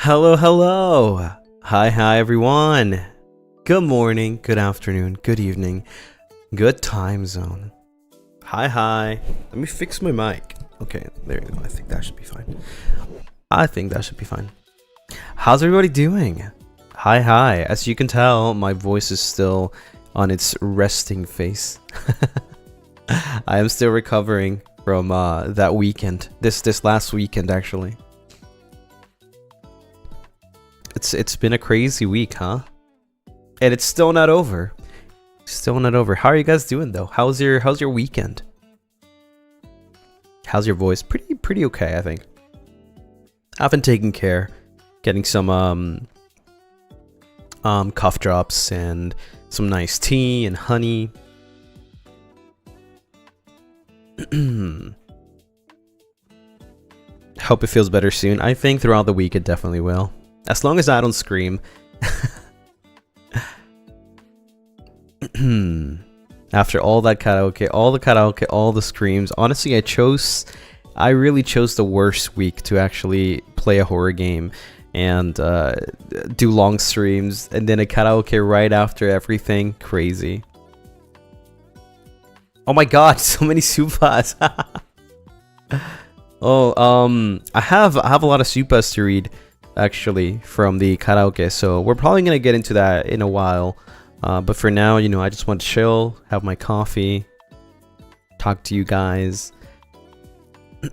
Hello, hello. Hi, everyone. Good morning, good afternoon, good evening, good time zone. Hi. Let me fix my mic. Okay, there you go. I think that should be fine. How's everybody doing? Hi. As you can tell, my voice is still on its resting face. I am still recovering from that weekend. This last weekend, actually. It's been a crazy week, huh? And it's still not over. How are you guys doing though? How's your weekend? How's your voice? Pretty okay, I think. I've been taking care, getting some cough drops and some nice tea and honey. Hope it feels better soon. I think throughout the week it definitely will. As long as I don't scream. After all that karaoke, all the screams. Honestly, I really chose the worst week to actually play a horror game and do long streams, and then a karaoke right after everything. Crazy. Oh my god, so many supas. I have a lot of supas to read actually from the karaoke, so we're probably gonna get into that in a while. But for now, you know, I just want to chill, have my coffee, talk to you guys. But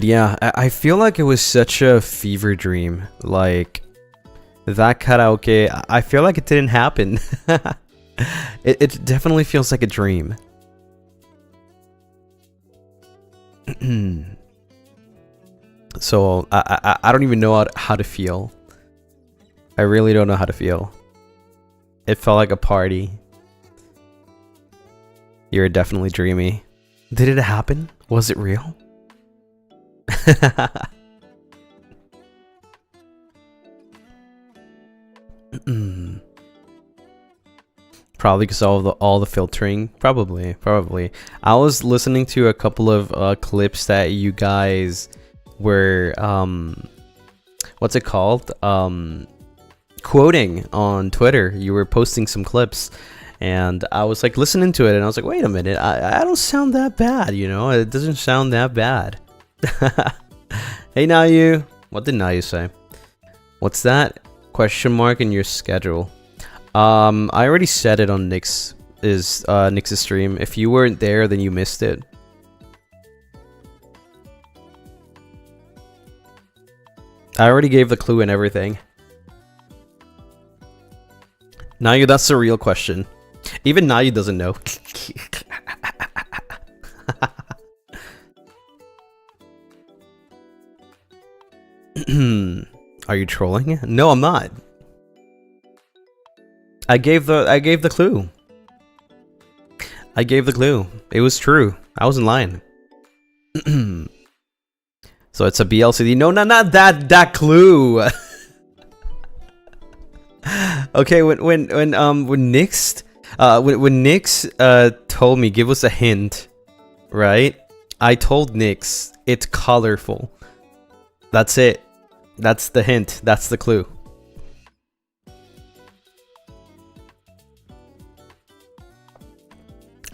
yeah, I feel like it was such a fever dream. Like, that karaoke, I feel like it didn't happen. It definitely feels like a dream. So, I don't even know how to feel. I really don't know how to feel. It felt like a party. You're definitely dreamy. Did it happen? Was it real? Probably because all the filtering. Probably. I was listening to a couple of clips that you guys were what's it called? Quoting on Twitter. You were posting some clips, and I was like listening to it, and I was like, wait a minute, I don't sound that bad, you know? It doesn't sound that bad. Hey Nayu, what did Nayu say? What's that? Question mark in your schedule. I already said it on Nick's stream. If you weren't there, then you missed it. I already gave the clue and everything. Nayu, that's the real question. Even Nayu doesn't know. Are you trolling? No, I'm not. I gave the clue. It was true. I wasn't lying. So it's a BLCD. No, not that clue. Okay, when Nyx told me, give us a hint, right? I told Nyx it's colorful. That's it. That's the hint. That's the clue.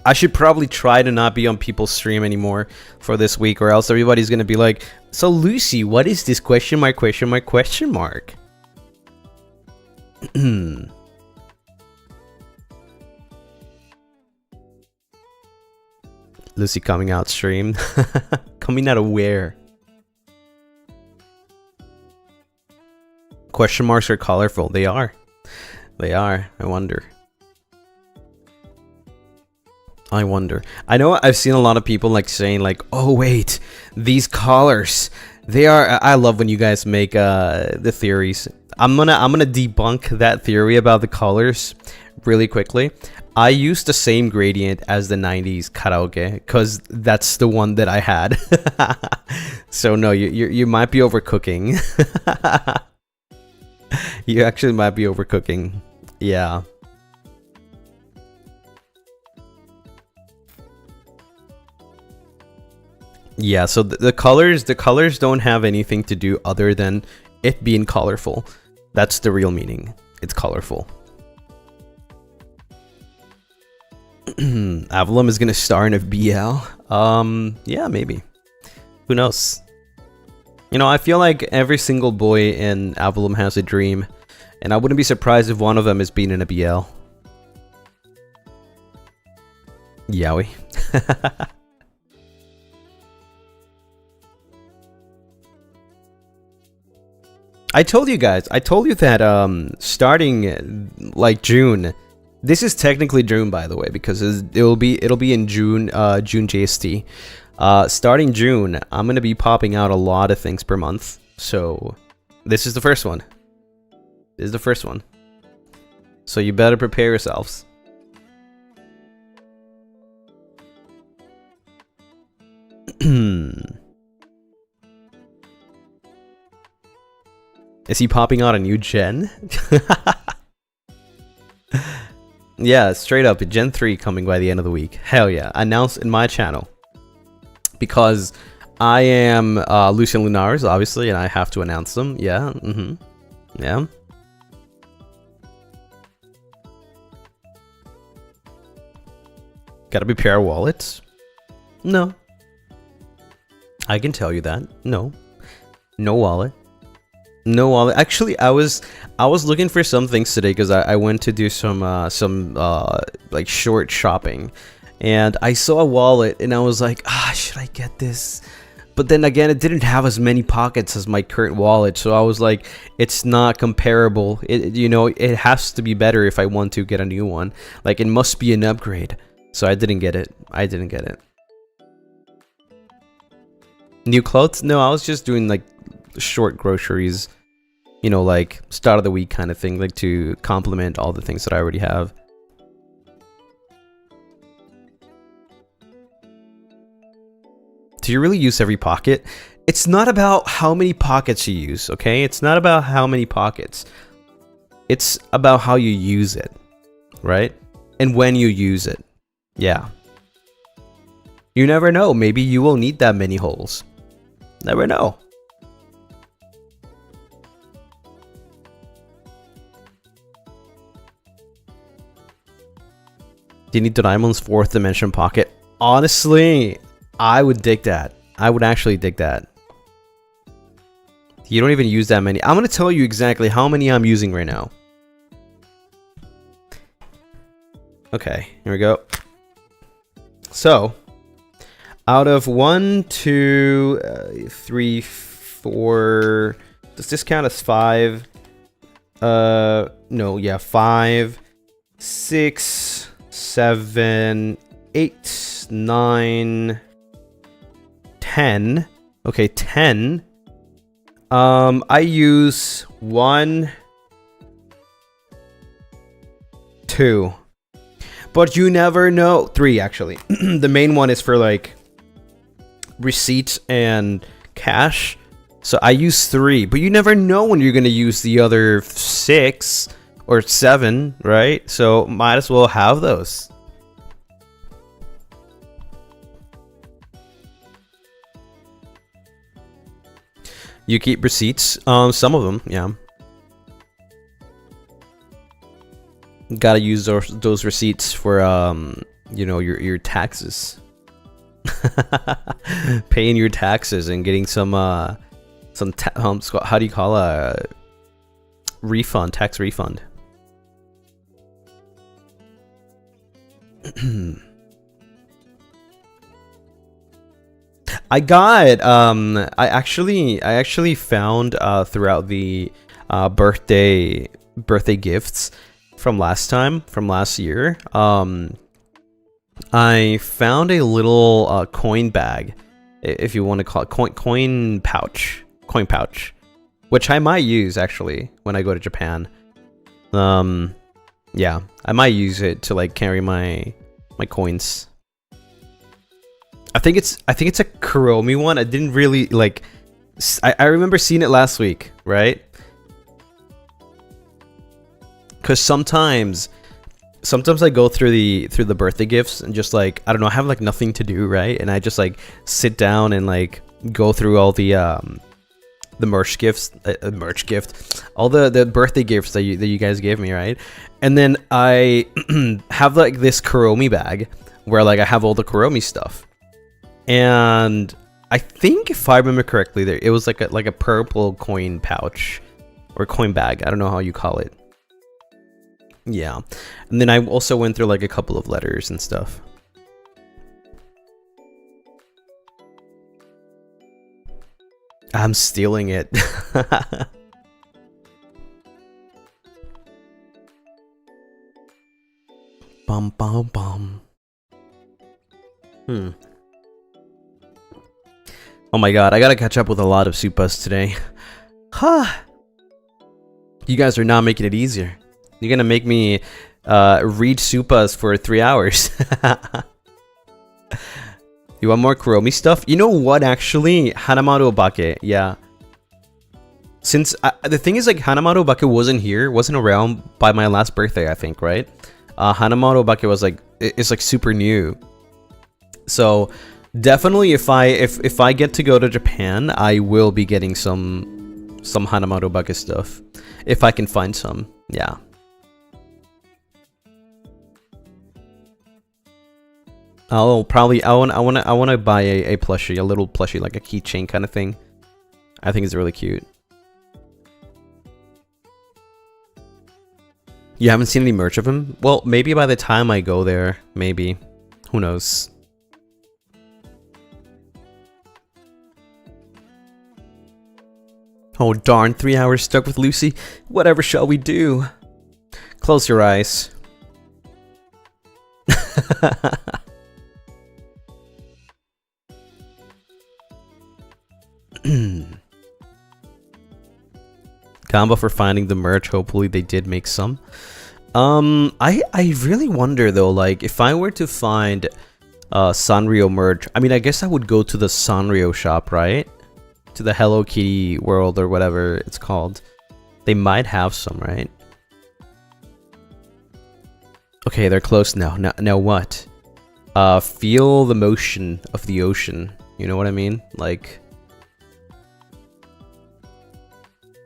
I should probably try to not be on people's stream anymore for this week, or else everybody's gonna be like, so Lucy, what is this question mark? Lucy coming out stream. Coming out of where? Question marks are colorful. They are. I wonder. I know I've seen a lot of people like saying like, oh wait, these colors, they are. I love when you guys make the theories. I'm gonna debunk that theory about the colors really quickly. I used the same gradient as the 90s karaoke because that's the one that I had. So no, you might be overcooking. You actually might be overcooking. Yeah. Yeah, so the colors don't have anything to do other than it being colorful. That's the real meaning. It's colorful. Avalum is gonna star in a BL. Yeah, maybe. Who knows? You know, I feel like every single boy in Avalum has a dream, and I wouldn't be surprised if one of them is being in a BL. Yowie. I told you guys, that starting like June, this is technically June by the way, because it'll be in June, June JST. Starting June, I'm gonna be popping out a lot of things per month. So this is the first one. This is the first one. So you better prepare yourselves. Is he popping out a new gen? Yeah, straight up, Gen 3 coming by the end of the week. Hell yeah, announced in my channel. Because I am Lucien Lunaris, obviously, and I have to announce them. Yeah, yeah. Gotta prepare wallets? No. I can tell you that. No. No wallet. No wallet. Actually, I was looking for some things today because I went to do some like short shopping, and I saw a wallet and I was like, should I get this? But then again, it didn't have as many pockets as my current wallet, so I was like, it's not comparable. You know, it has to be better if I want to get a new one. Like, it must be an upgrade. So I didn't get it. New clothes? No, I was just doing like short groceries, you know, like start of the week kind of thing, like to complement all the things that I already have. Do you really use every pocket? It's not about how many pockets you use, okay? It's not about how many pockets. It's about how you use it, right? And when you use it. Yeah. You never know. Maybe you will need that many holes. Never know. Do you need Doraemon's fourth dimension pocket? Honestly, I would dig that. I would actually dig that. You don't even use that many. I'm going to tell you exactly how many I'm using right now. Okay, here we go. So, out of 1, 2, 3, 4... Does this count as 5? No, yeah, 5, 6, 7, 8, 9, 10. Okay, 10. I use 1, 2. But you never know. 3, actually. The main one is for like receipts and cash. So I use 3. But you never know when you're going to use the other 6 or 7, right? So might as well have those. You keep receipts? Some of them, yeah. Gotta use those receipts for you know, your taxes. Paying your taxes and getting some how do you call a refund, tax refund. I got I actually found throughout the birthday gifts from last year, I found a little coin bag, if you want to call it, coin pouch, which I might use actually when I go to Japan. Yeah, I might use it to like carry my coins. I think it's a Kuromi one. I didn't really like. I remember seeing it last week, right? Because sometimes sometimes I go through the birthday gifts and just like, I don't know, I have like nothing to do, right? And I just like sit down and like go through all the merch gifts, all the birthday gifts that you guys gave me, right? And then I have like this Kuromi bag where like I have all the Kuromi stuff, and I think if I remember correctly, there it was like a purple coin pouch or coin bag. I don't know how you call it. Yeah, and then I also went through like a couple of letters and stuff. I'm stealing it. Bum bum bum. Oh my god, I gotta catch up with a lot of supas today. Huh. You guys are not making it easier. You're gonna make me read supas for 3 hours. You want more Kuromi stuff? You know what, actually? Hanamaru Obake, yeah. Since, the thing is, like, Hanamaru Obake wasn't around by my last birthday, I think, right? Hanamaru Obake was, like, it's, like, super new. So, definitely, if I get to go to Japan, I will be getting some Hanamaru Obake stuff. If I can find some, yeah. I'll probably I want to buy a plushie, a little plushie, like a keychain kind of thing. I think it's really cute. You haven't seen any merch of him? Well, maybe by the time I go there, maybe. Who knows? Oh darn, 3 hours stuck with Lucy. Whatever shall we do? Close your eyes. Combo for finding the merch. Hopefully they did make some. I really wonder though, like if I were to find Sanrio merch, I mean I guess I would go to the Sanrio shop, right? To the Hello Kitty world or whatever it's called. They might have some, right? Okay, they're close now. Now what? Feel the motion of the ocean. You know what I mean? Like,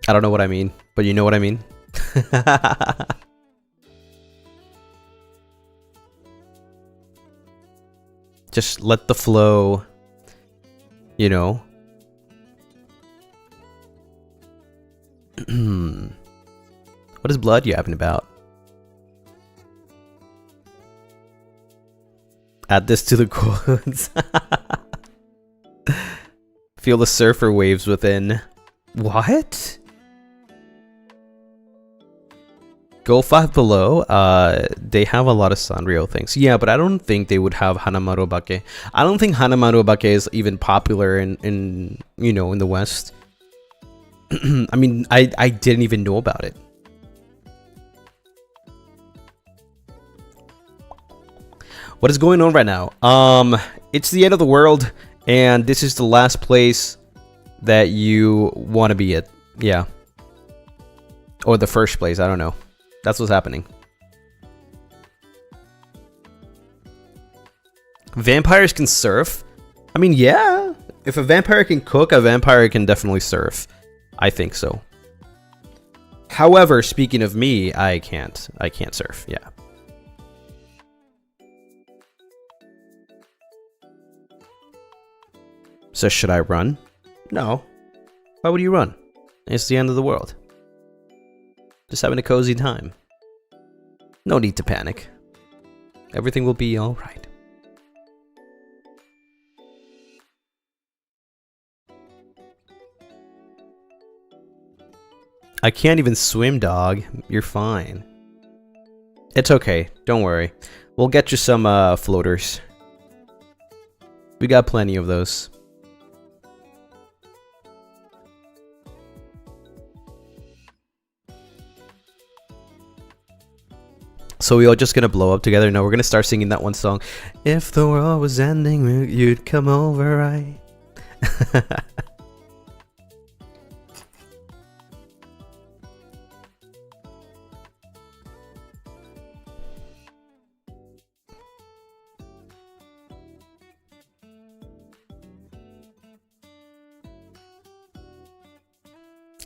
I don't know what I mean, but you know what I mean? Just let the flow, you know? What is blood yapping about? Add this to the quotes. Feel the surfer waves within. What? Go 5 below. They have a lot of Sanrio things. Yeah, but I don't think they would have Hanamaru Obake. I don't think Hanamaru Obake is even popular in you know, in the West. I mean, I didn't even know about it. What is going on right now? It's the end of the world, and this is the last place that you want to be at. Yeah. Or the first place, I don't know. That's what's happening. Vampires can surf? I mean, yeah. If a vampire can cook, a vampire can definitely surf. I think so. However, speaking of me, I can't. I can't surf, yeah. So should I run? No. Why would you run? It's the end of the world. Just having a cozy time. No need to panic. Everything will be alright. I can't even swim, dog. You're fine. It's okay. Don't worry. We'll get you some floaters. We got plenty of those. So we all just gonna blow up together? No, we're gonna start singing that one song. If the world was ending, you'd come over, right?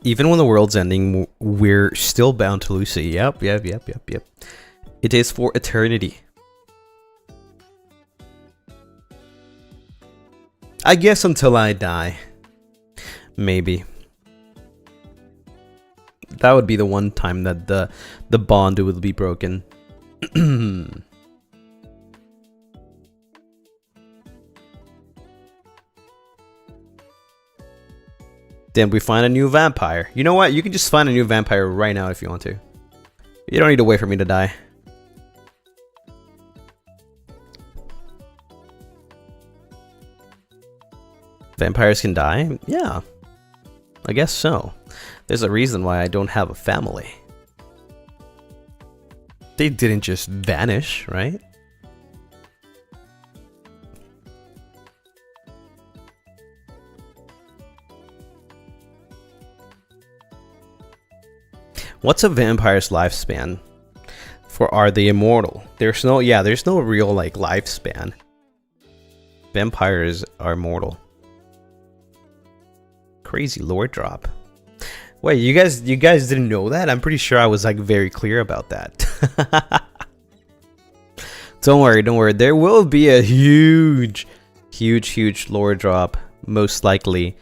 Even when the world's ending, we're still bound to Lucy. Yep. It is for eternity. I guess until I die. Maybe. That would be the one time that the bond would be broken. Then we find a new vampire. You know what? You can just find a new vampire right now if you want to. You don't need to wait for me to die. Vampires can die? Yeah. I guess so. There's a reason why I don't have a family. They didn't just vanish, right? What's a vampire's lifespan? For are they immortal? There's no real like lifespan. Vampires are mortal. Crazy lore drop. Wait, you guys didn't know that? I'm pretty sure I was like very clear about that. Don't worry. There will be a huge lore drop, most likely,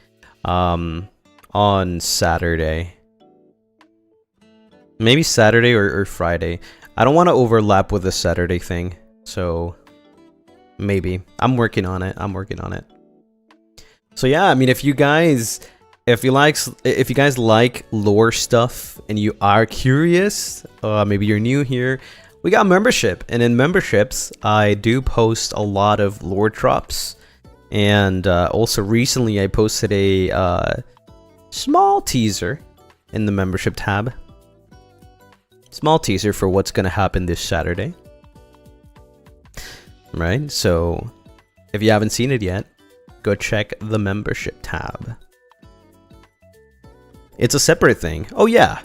on Saturday. Maybe Saturday or Friday. I don't want to overlap with the Saturday thing, so maybe. I'm working on it. So yeah, I mean, if you guys like lore stuff and you are curious, maybe you're new here, we got membership, and in memberships I do post a lot of lore drops, and also recently I posted a small teaser in the membership tab. Small teaser for what's gonna happen this Saturday. Right? So if you haven't seen it yet, go check the membership tab. It's a separate thing. Oh yeah.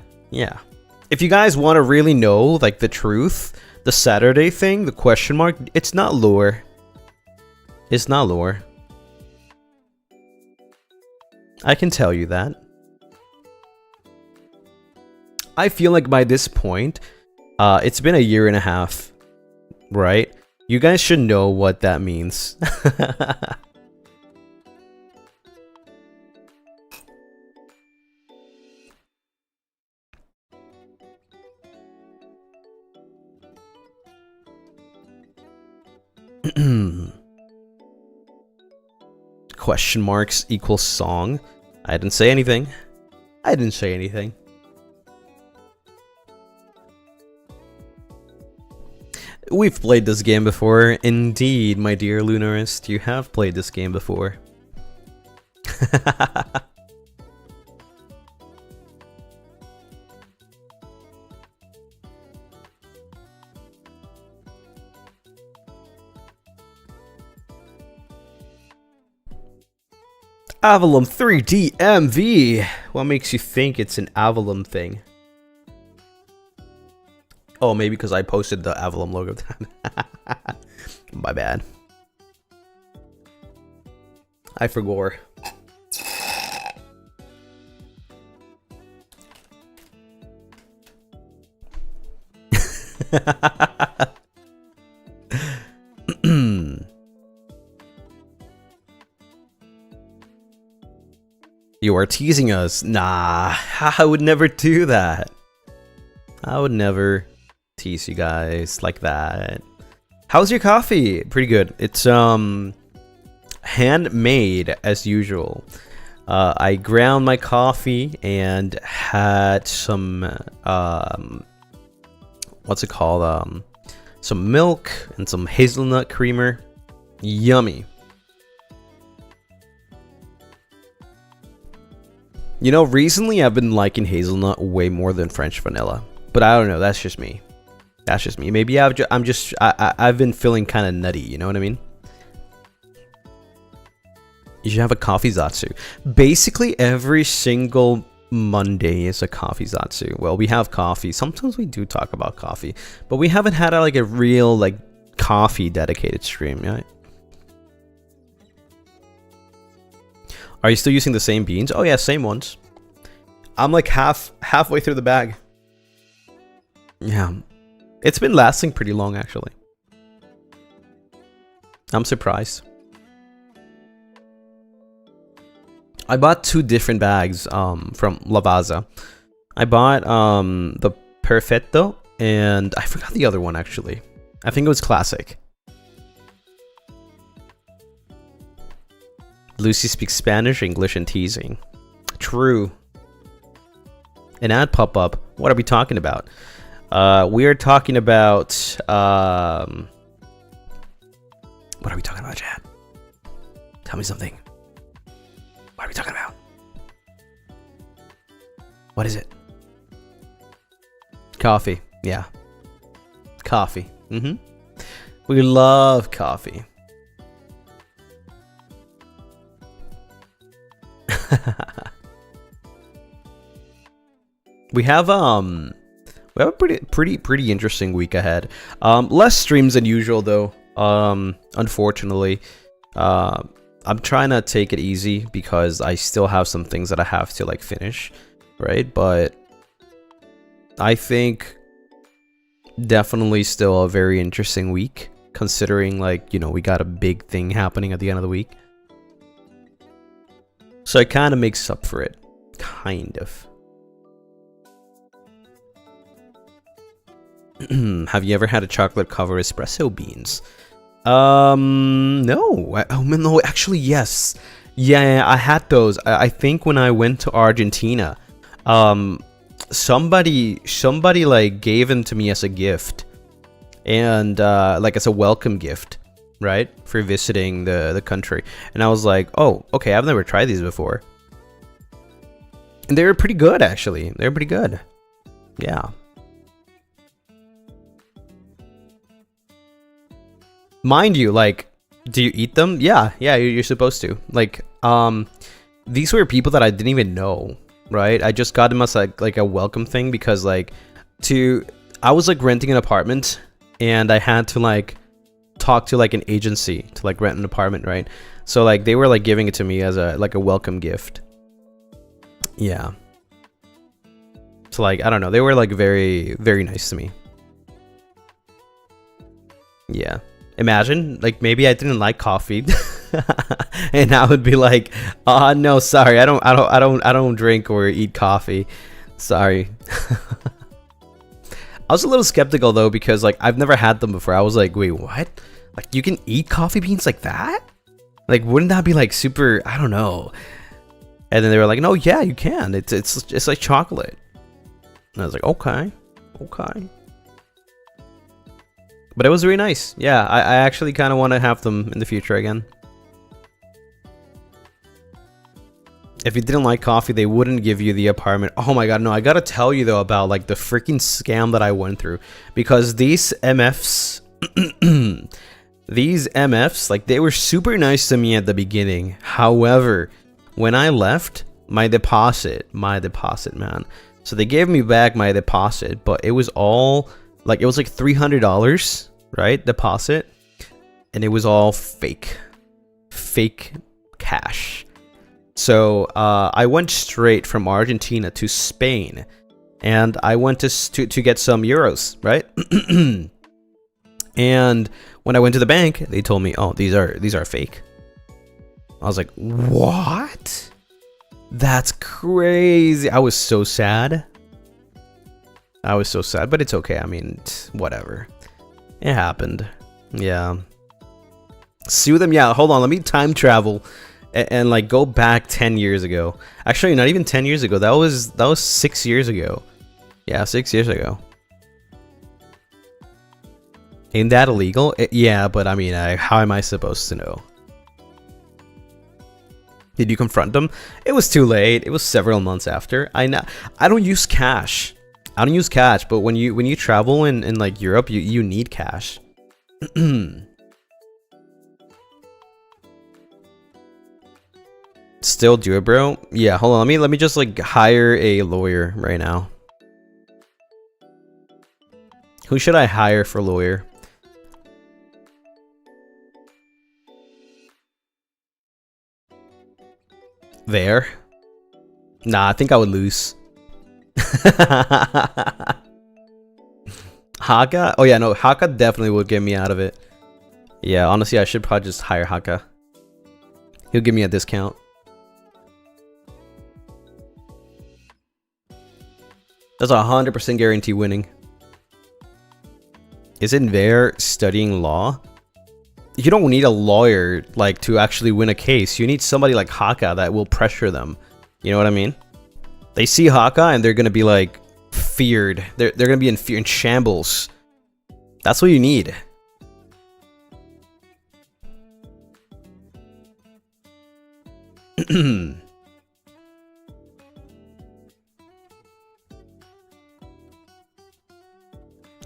If you guys want to really know like the truth, the Saturday thing, the question mark, it's not lore. It's not lore. I can tell you that. I feel like by this point, it's been a year and a half, right? You guys should know what that means. Question marks equals song. I didn't say anything. We've played this game before. Indeed, my dear Lunaris, you have played this game before. Avalon 3D MV. What makes you think it's an Avalon thing? Oh, maybe because I posted the Avalon logo. My bad. I forgot. You are teasing us. Nah, I would never do that. I would never tease you guys like that. How's your coffee? Pretty good. It's handmade as usual. I ground my coffee and had some what's it called? Some milk and some hazelnut creamer. Yummy. You know, recently I've been liking hazelnut way more than French vanilla, but I don't know. That's just me. Maybe I've been feeling kind of nutty. You know what I mean? You should have a coffee zatsu. Basically, every single Monday is a coffee zatsu. Well, we have coffee. Sometimes we do talk about coffee, but we haven't had a real coffee dedicated stream, right? Are you still using the same beans? Oh yeah, same ones. I'm like halfway through the bag. Yeah. It's been lasting pretty long, actually. I'm surprised. I bought 2 different bags from Lavazza. I bought the Perfetto, and I forgot the other one, actually. I think it was Classic. Lucy speaks Spanish, English, and teasing. True. An ad pop-up. What are we talking about? We are talking about... what are we talking about, Chad? Tell me something. What are we talking about? What is it? Coffee. Yeah. Coffee. Mm-hmm. We love coffee. We have a pretty interesting week ahead. Less streams than usual though. Unfortunately. I'm trying to take it easy because I still have some things that I have to like finish, right? But I think definitely still a very interesting week considering like, you know, we got a big thing happening at the end of the week. So it kind of makes up for it. Kind of. Have you ever had a chocolate covered espresso beans? No. Oh no, actually yes. Yeah, I had those. I think when I went to Argentina, somebody like gave them to me as a gift, and like as a welcome gift, right, for visiting the country. And I was like, oh, okay, I've never tried these before, and they were pretty good actually. They're pretty good. Yeah. Mind you, like, do you eat them? Yeah, you're supposed to. Like, these were people that I didn't even know, right? I just got them as like a welcome thing because like I was like renting an apartment and I had to like talk to like an agency to like rent an apartment, right? So like they were like giving it to me as a welcome gift. Yeah. So like I don't know, they were like very, very nice to me. Yeah. Imagine, like, maybe I didn't like coffee, and I would be like, no, sorry, I don't drink or eat coffee. Sorry." I was a little skeptical though because like I've never had them before. I was like, wait, what? Like you can eat coffee beans like that? Like wouldn't that be like super? I don't know. And then they were like, no, yeah, you can. It's like chocolate. And I was like, okay. But it was really nice. Yeah, I actually kind of want to have them in the future again. If you didn't like coffee, they wouldn't give you the apartment. Oh my god, no, I gotta tell you though about like the freaking scam that I went through. Because these MFs, like they were super nice to me at the beginning. However, when I left, my deposit, man. So they gave me back my deposit, but it was all... like, it was like $300, right? Deposit. And it was all fake. Fake cash. So, I went straight from Argentina to Spain. And I went to get some euros, right? And when I went to the bank, they told me, oh, these are fake. I was like, what? That's crazy. I was so sad. But it's okay. I mean, whatever. It happened. Yeah. Sue them? Yeah, hold on. Let me time travel and like go back 10 years ago. Actually, not even 10 years ago. That was 6 years ago. Yeah, 6 years ago. Ain't that illegal? Yeah, but I mean, how am I supposed to know? Did you confront them? It was too late. It was several months after. I don't use cash. I don't use cash, but when you travel in like Europe, you need cash. Still do it, bro? Yeah, hold on. Let me just like hire a lawyer right now. Who should I hire for lawyer? There. Nah, I think I would lose. Haka? Oh yeah, no, Haka definitely would get me out of it. Yeah, honestly, I should probably just hire Haka. He'll give me a discount. That's 100% guarantee winning. Isn't there studying law? You don't need a lawyer like to actually win a case. You need somebody like Haka that will pressure them. You know what I mean? They see Haka and they're gonna be like feared. They're gonna be in fear, in shambles. That's what you need.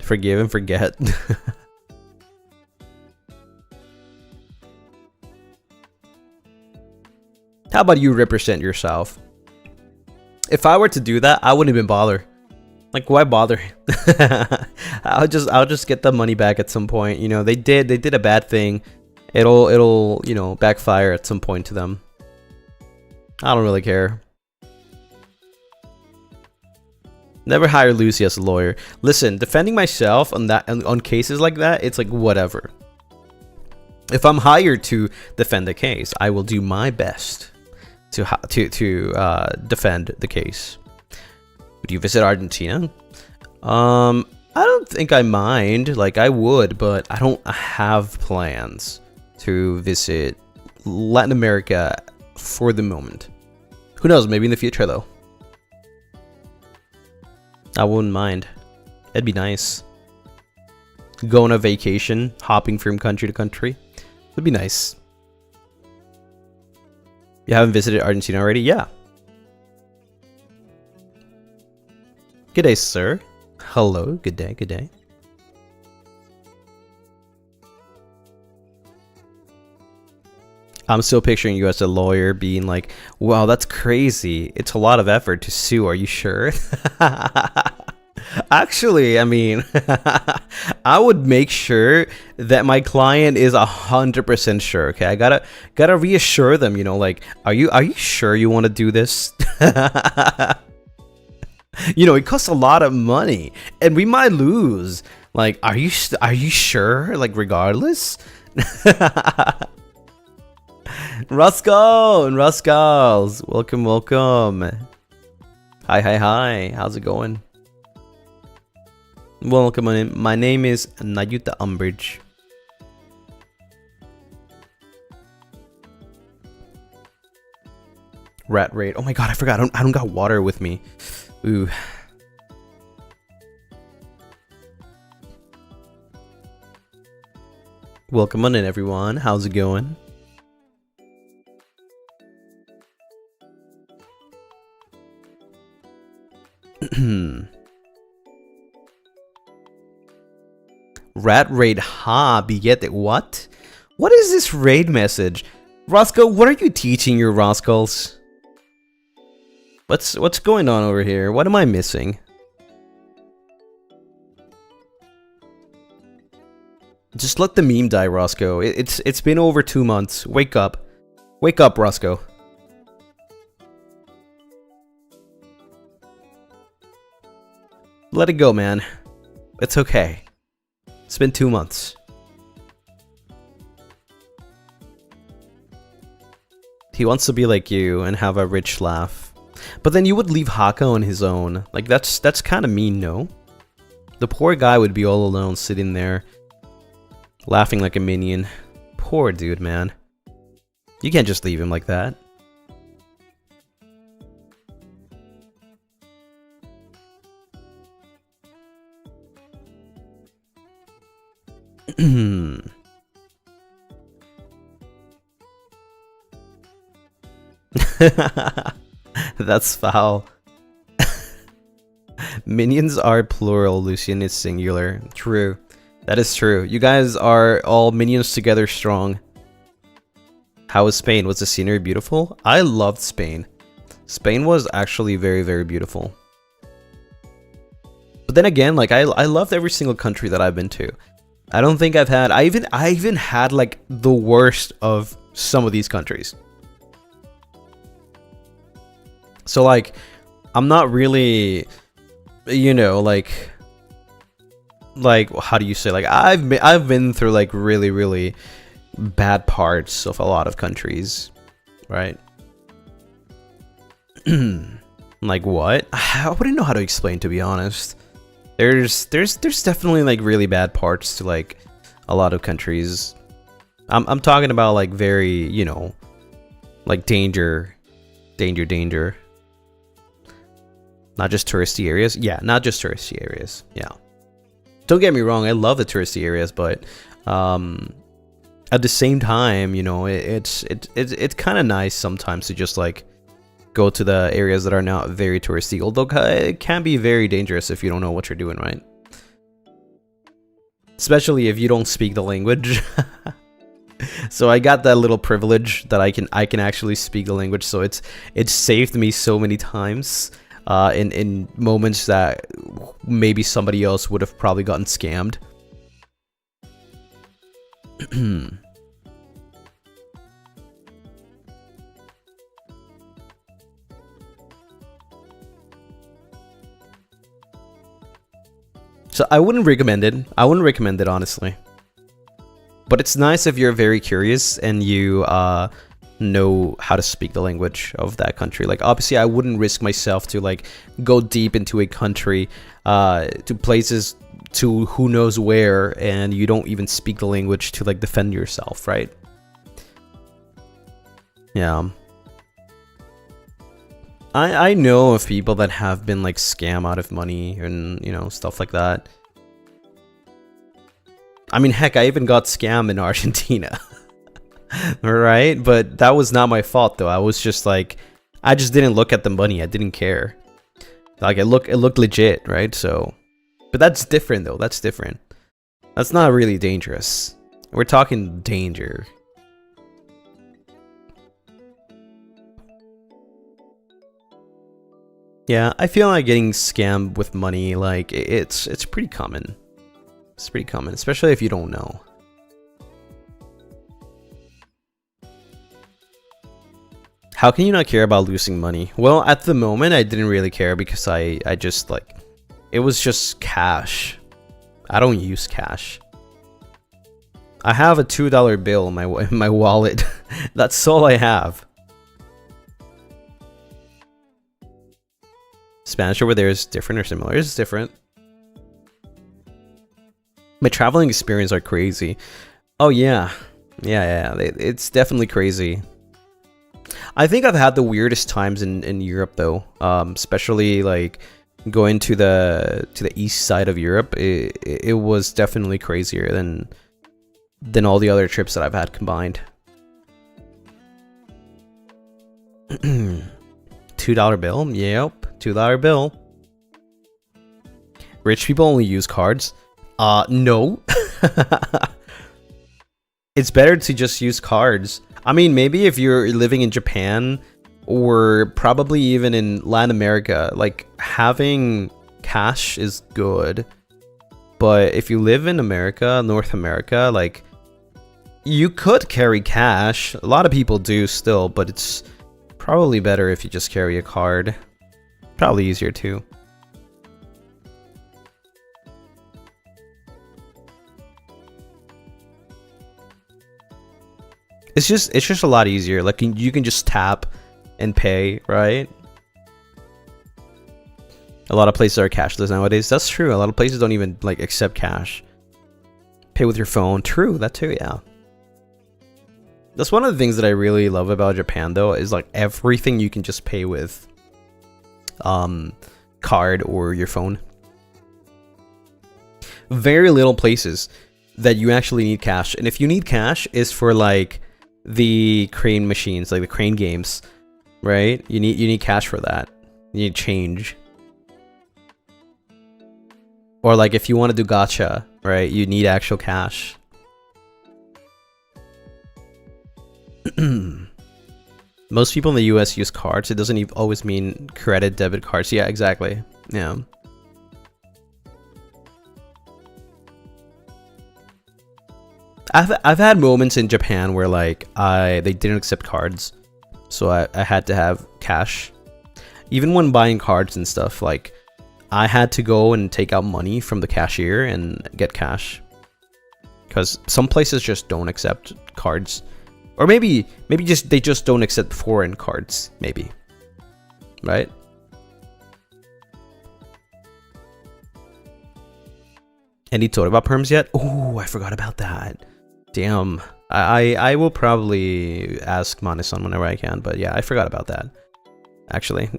Forgive and forget. How about you represent yourself? If I were to do that, I wouldn't even bother. Like, why bother? I'll just get the money back at some point. You know, they did a bad thing. It'll you know, backfire at some point to them. I don't really care. Never hire Lucy as a lawyer. Listen, defending myself on cases like that, it's like whatever. If I'm hired to defend the case, I will do my best to defend the case. Would you visit Argentina? I don't think I mind. Like, I would, but I don't have plans to visit Latin America for the moment. Who knows? Maybe in the future, though. I wouldn't mind. It'd be nice. Go on a vacation, hopping from country to country. It'd be nice. You haven't visited Argentina already? Yeah. Good day, sir. Hello. Good day. Good day. I'm still picturing you as a lawyer being like, wow, that's crazy. It's a lot of effort to sue. Are you sure? Actually, I mean, I would make sure that my client is 100% sure. Okay, I gotta reassure them. You know, like, are you sure you want to do this? You know, it costs a lot of money, and we might lose. Like, are you sure? Like, regardless. Rusko and Ruskals, welcome. Hi. How's it going? Welcome. My name is Nayuta Umbridge. Rat raid. Oh my god, I forgot. I don't got water with me. Ooh. Welcome on in, everyone. How's it going? Rat raid ha billete. What? What is this raid message? Roscoe, what are you teaching your Roscals? What's going on over here? What am I missing? Just let the meme die, Roscoe. It's been over 2 months. Wake up. Wake up, Roscoe. Let it go, man. It's okay. It's been 2 months. He wants to be like you and have a rich laugh. But then you would leave Haka on his own. Like, that's kind of mean, no? The poor guy would be all alone sitting there, laughing like a minion. Poor dude, man. You can't just leave him like that. That's foul. Minions are plural, Lucien is singular. True. That is true. You guys are all minions together strong. How was Spain? Was the scenery beautiful? I loved Spain. Spain was actually very, very beautiful. But then again, like, I loved every single country that I've been to. I don't think I've had... I even had, like, the worst of some of these countries. So, like, I'm not really, you know, like how do you say, like I've been through like really bad parts of a lot of countries, right? Like what? I wouldn't know how to explain, to be honest. There's definitely like really bad parts to like a lot of countries. I'm talking about like very, you know, like danger. Not just touristy areas. Yeah, not just touristy areas. Yeah. Don't get me wrong, I love the touristy areas, but at the same time, you know, it's kind of nice sometimes to just like go to the areas that are not very touristy, although it can be very dangerous if you don't know what you're doing, right? Especially if you don't speak the language. So I got that little privilege that I can actually speak the language, so it's saved me so many times in moments that maybe somebody else would have probably gotten scammed. So I wouldn't recommend it. Honestly. But it's nice if you're very curious and you know how to speak the language of that country. Like obviously I wouldn't risk myself to like go deep into a country, to places to who knows where, and you don't even speak the language to like defend yourself, right? Yeah. I know of people that have been like scam out of money and, you know, stuff like that. I mean, heck, I even got scammed in Argentina. Right? But that was not my fault though. I was just like, I just didn't look at the money. I didn't care. Like it looked legit, right? So, but that's different though. That's different. That's not really dangerous. We're talking danger. Yeah, I feel like getting scammed with money, like it's pretty common. It's pretty common, especially if you don't know. How can you not care about losing money? Well, at the moment, I didn't really care because I just like, it was just cash. I don't use cash. I have a $2 bill in my wallet. That's all I have. Spanish over there is different or similar? It's different. My traveling experience are crazy. Oh yeah. Yeah. It's definitely crazy. I think I've had the weirdest times in Europe though. Especially like going to the east side of Europe. It was definitely crazier than all the other trips that I've had combined. $2 bill? Yep. $2 bill. Rich people only use cards? No. It's better to just use cards. I mean, maybe if you're living in Japan or probably even in Latin America, like having cash is good. But if you live in America, North America, like you could carry cash. A lot of people do still, but it's probably better if you just carry a card. Probably easier too. It's just a lot easier. Like you can just tap and pay, right? A lot of places are cashless nowadays. That's true. A lot of places don't even like accept cash. Pay with your phone. True, that too, yeah. That's one of the things that I really love about Japan though, is like everything you can just pay with card or your phone. Very little places that you actually need cash. And if you need cash, is for like the crane machines, like the crane games, right? You need cash for that. You need change. Or like if you want to do gacha, right? You need actual cash. Most people in the US use cards. It doesn't even always mean credit, debit cards. Yeah, exactly. Yeah. I've had moments in Japan where like they didn't accept cards, so I had to have cash. even when buying cards and stuff, like I had to go and take out money from the cashier and get cash, because some places just don't accept cards, or maybe just they just don't accept foreign cards, maybe, right? Any thought about perms yet? Oh, I forgot about that. Damn. I will probably ask Mane-san whenever I can, but yeah, I forgot about that, actually.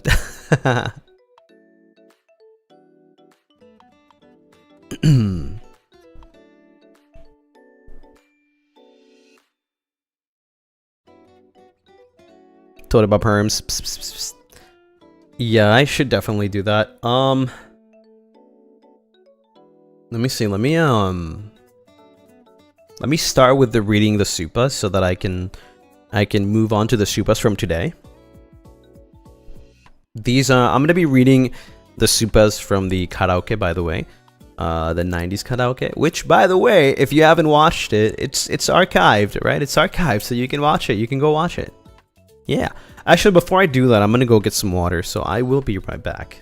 Thought about perms. Psst, psst, psst, psst. Yeah, I should definitely do that. Let me see. Let me start with the reading the supas so that I can move on to the supas from today. These I'm gonna be reading the supas from the karaoke, by the way, the 90s karaoke. Which, by the way, if you haven't watched it, it's archived, right? It's archived, so you can watch it. You can go watch it. Yeah. Actually, before I do that, I'm gonna go get some water. So I will be right back.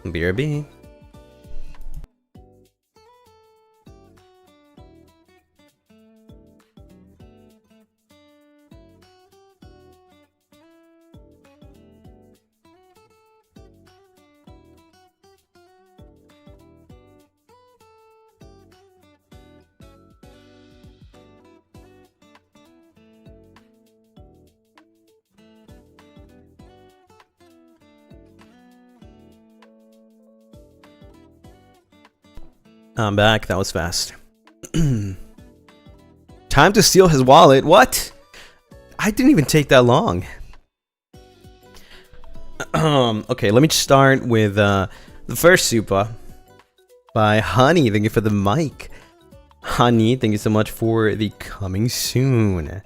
BRB. I'm back. That was fast. Time to steal his wallet. What? I didn't even take that long. Okay, let me start with the first super by Honey. Thank you for the mic. Honey, thank you so much for the coming soon.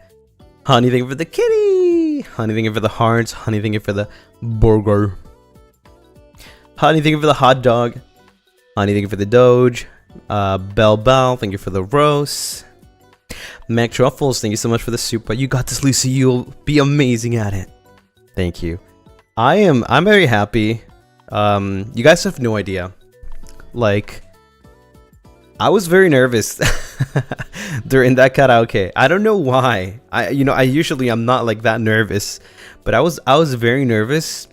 Honey, thank you for the kitty. Honey, thank you for the hearts. Honey, thank you for the burger. Honey, thank you for the hot dog. Honey, thank you for the Doge. Bell, thank you for the roast. Mac Truffles, thank you so much for the super. You got this, Lucy. You'll be amazing at it. Thank you. I'm very happy. You guys have no idea. Like, I was very nervous during that karaoke. I don't know why. I usually I'm not like that nervous, but I was very nervous.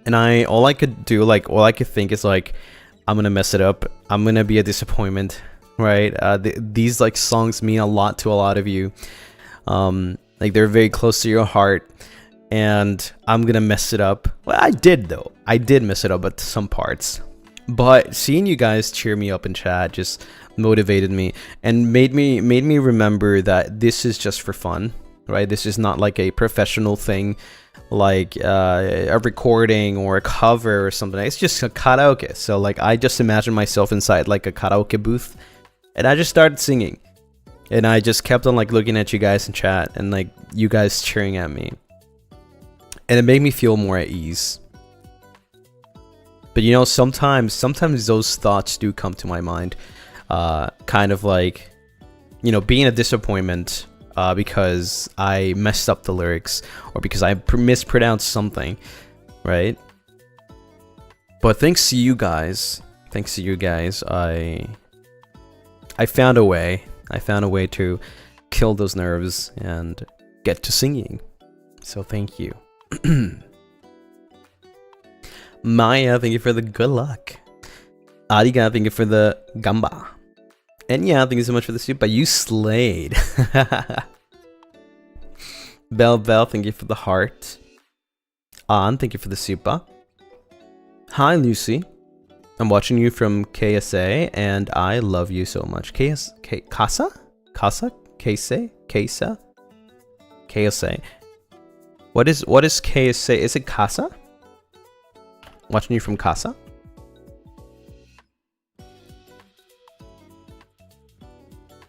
And all I could think is like, I'm gonna mess it up. I'm gonna be a disappointment, right? These like songs mean a lot to a lot of you. Like they're very close to your heart, and I'm gonna mess it up. Well, I did though. I did mess it up at some parts, but seeing you guys cheer me up in chat just motivated me and made me remember that this is just for fun, right? This is not like a professional thing, like a recording or a cover or something. It's just a karaoke. So like I just imagine myself inside like a karaoke booth, and I just started singing, and I just kept on like looking at you guys in chat and like you guys cheering at me, and it made me feel more at ease. But you know, sometimes those thoughts do come to my mind, kind of like, you know, being a disappointment because I messed up the lyrics or because I mispronounced something, right? But thanks to you guys, I found a way. I found a way to kill those nerves and get to singing. So thank you. Maya, thank you for the good luck. Ariga, thank you for the gamba. And yeah, thank you so much for the super. You slayed. Bell, thank you for the heart. An, thank you for the super. Hi, Lucy. I'm watching you from KSA, and I love you so much. Casa? KSA? KSA. What is KSA? Is it Casa? Watching you from Casa?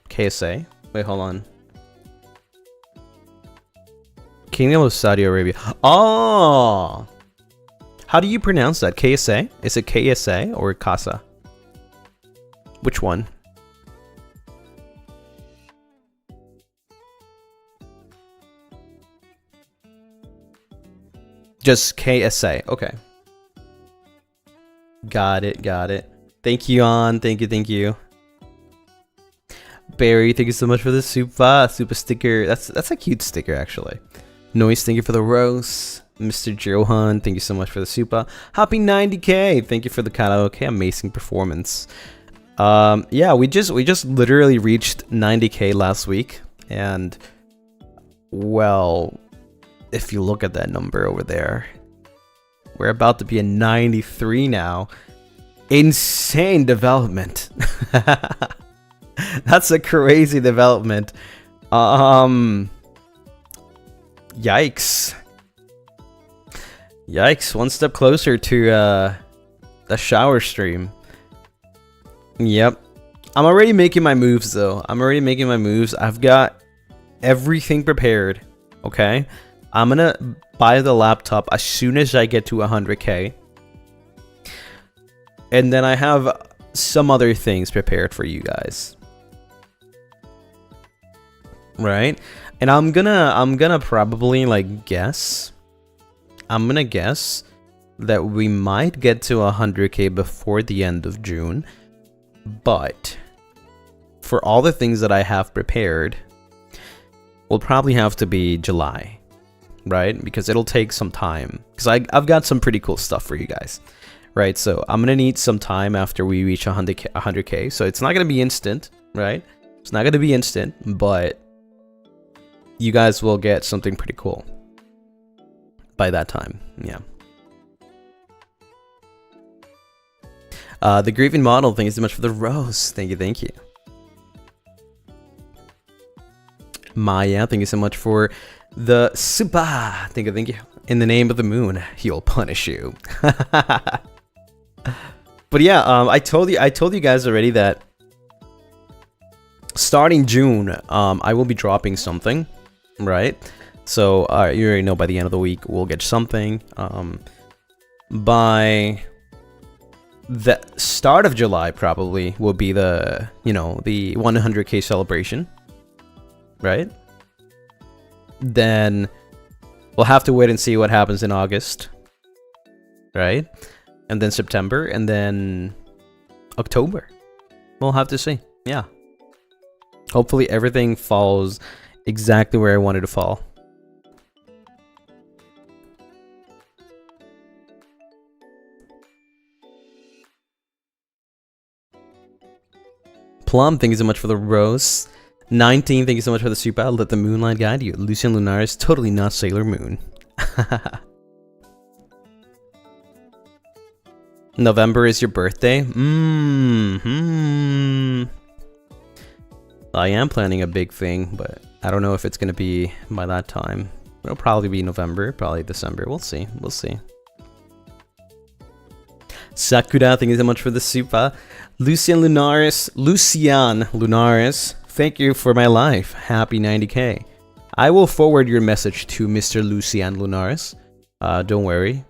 KSA? Wait, hold on. Kingdom of Saudi Arabia. Oh! How do you pronounce that? KSA? Is it KSA or Casa? Which one? Just KSA. Okay. Got it. Got it. Thank you, On. Thank you. Thank you. Barry, thank you so much for the super sticker. That's a cute sticker, actually. Noise, thank you for the rose. Mr. Johan, thank you so much for the super. Happy 90k. Thank you for the karaoke. Amazing performance. Yeah, we just literally reached 90k last week, and well, if you look at that number over there, we're about to be at 93 now. Insane development. That's a crazy development. Yikes. Yikes, one step closer to the shower stream. Yep. I'm already making my moves though. I've got everything prepared. Okay? I'm gonna buy the laptop as soon as I get to 100k. And then I have some other things prepared for you guys. Right? And I'm gonna probably like guess. I'm gonna guess that we might get to 100k before the end of June. But for all the things that I have prepared, will probably have to be July, right? Because it'll take some time. Because I've got some pretty cool stuff for you guys, right? So I'm gonna need some time after we reach 100k. So it's not gonna be instant, right? It's not gonna be instant, but you guys will get something pretty cool by that time. Yeah. The Grieving Model, thank you so much for the rose. Thank you. Maya, thank you so much for the super. Thank you. In the name of the moon, he'll punish you. But yeah, I told you guys already that starting June, I will be dropping something, right? So you already know by the end of the week we'll get something. By the start of July probably will be the, the 100k celebration, right? Then we'll have to wait and see what happens in August, right? And then September, and then October. We'll have to see. Yeah. Hopefully everything falls exactly where I wanted to fall. Plum, thank you so much for the rose. 19, thank you so much for the super. Let the moonlight guide you. Lucien Lunaris, totally not Sailor Moon. November is your birthday? I am planning a big thing, but I don't know if it's going to be by that time. It'll probably be November, probably December. We'll see. Sakura, thank you so much for the super. Lucien Lunaris, thank you for my life. Happy 90k. I will forward your message to Mr. Lucien Lunaris. Don't worry,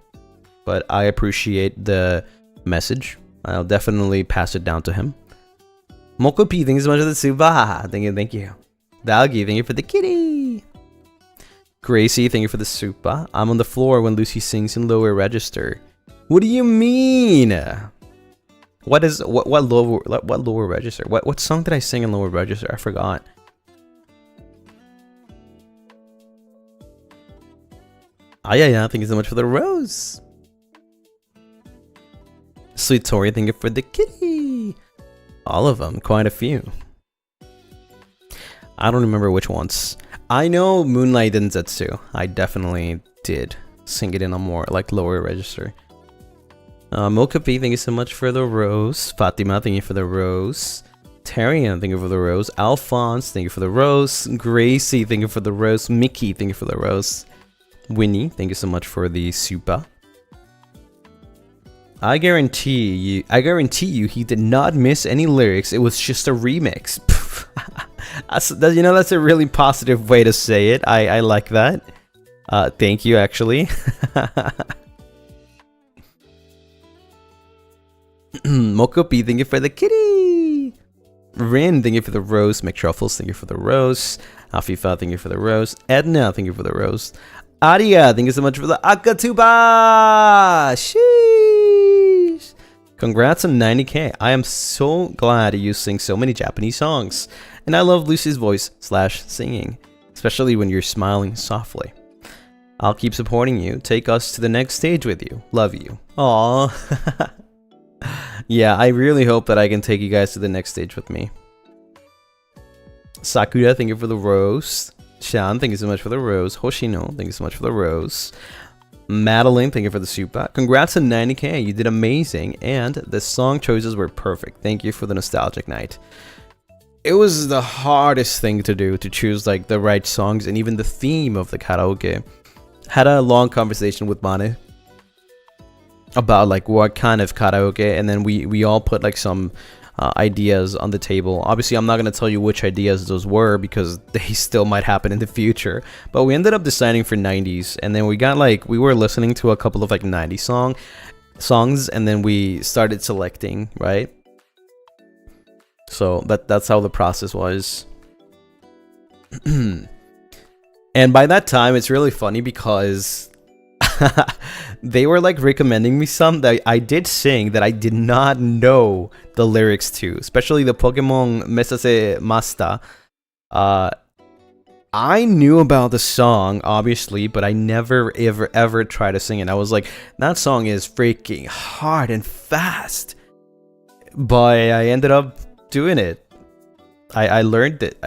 but I appreciate the message. I'll definitely pass it down to him. Moko P, thank you so much for the super. Thank you. Dalgi, thank you for the kitty. Gracie, thank you for the super. I'm on the floor when Lucy sings in lower register. What do you mean? What lower register? What song did I sing in lower register? I forgot. Yeah, thank you so much for the rose. Sweet Tori, thank you for the kitty. All of them, quite a few. I don't remember which ones. I know Moonlight Densetsu. I definitely did sing it in a more like lower register. Mocha P, thank you so much for the rose. Fatima, thank you for the rose. Tarian, thank you for the rose. Alphonse, thank you for the rose. Gracie, thank you for the rose. Mickey, thank you for the rose. Winnie, thank you so much for the super. I guarantee you he did not miss any lyrics. It was just a remix. That's a really positive way to say it. I like that. Thank you, actually. Mokopi, thank you for the kitty. Rin, thank you for the rose. McTruffles, thank you for the rose. Afifa, thank you for the rose. Edna, thank you for the rose. Aria, thank you so much for the Akatuba. Sheesh. Congrats on 90k. I am so glad you sing so many Japanese songs. And I love Lucy's voice / singing, especially when you're smiling softly. I'll keep supporting you. Take us to the next stage with you. Love you. Aww. Yeah, I really hope that I can take you guys to the next stage with me. Sakura, thank you for the rose. Shan, thank you so much for the rose. Hoshino, thank you so much for the rose. Madeline, thank you for the super. Congrats on 90k, you did amazing, and the song choices were perfect. Thank you for the nostalgic night. It was the hardest thing to do, to choose like the right songs and even the theme of the karaoke. Had a long conversation with Mane about like what kind of karaoke, and then we all put like some ideas on the table. Obviously, I'm not going to tell you which ideas those were because they still might happen in the future, but we ended up deciding for 90s, and then we got like, we were listening to a couple of like 90s songs, and then we started selecting, right? So that's how the process was. And by that time, it's really funny because they were like recommending me some that I did sing that I did not know the lyrics to, especially the Pokemon Mesase Masta. I knew about the song, obviously, but I never ever tried to sing it. I was like, that song is freaking hard and fast. But I ended up doing it. I learned it.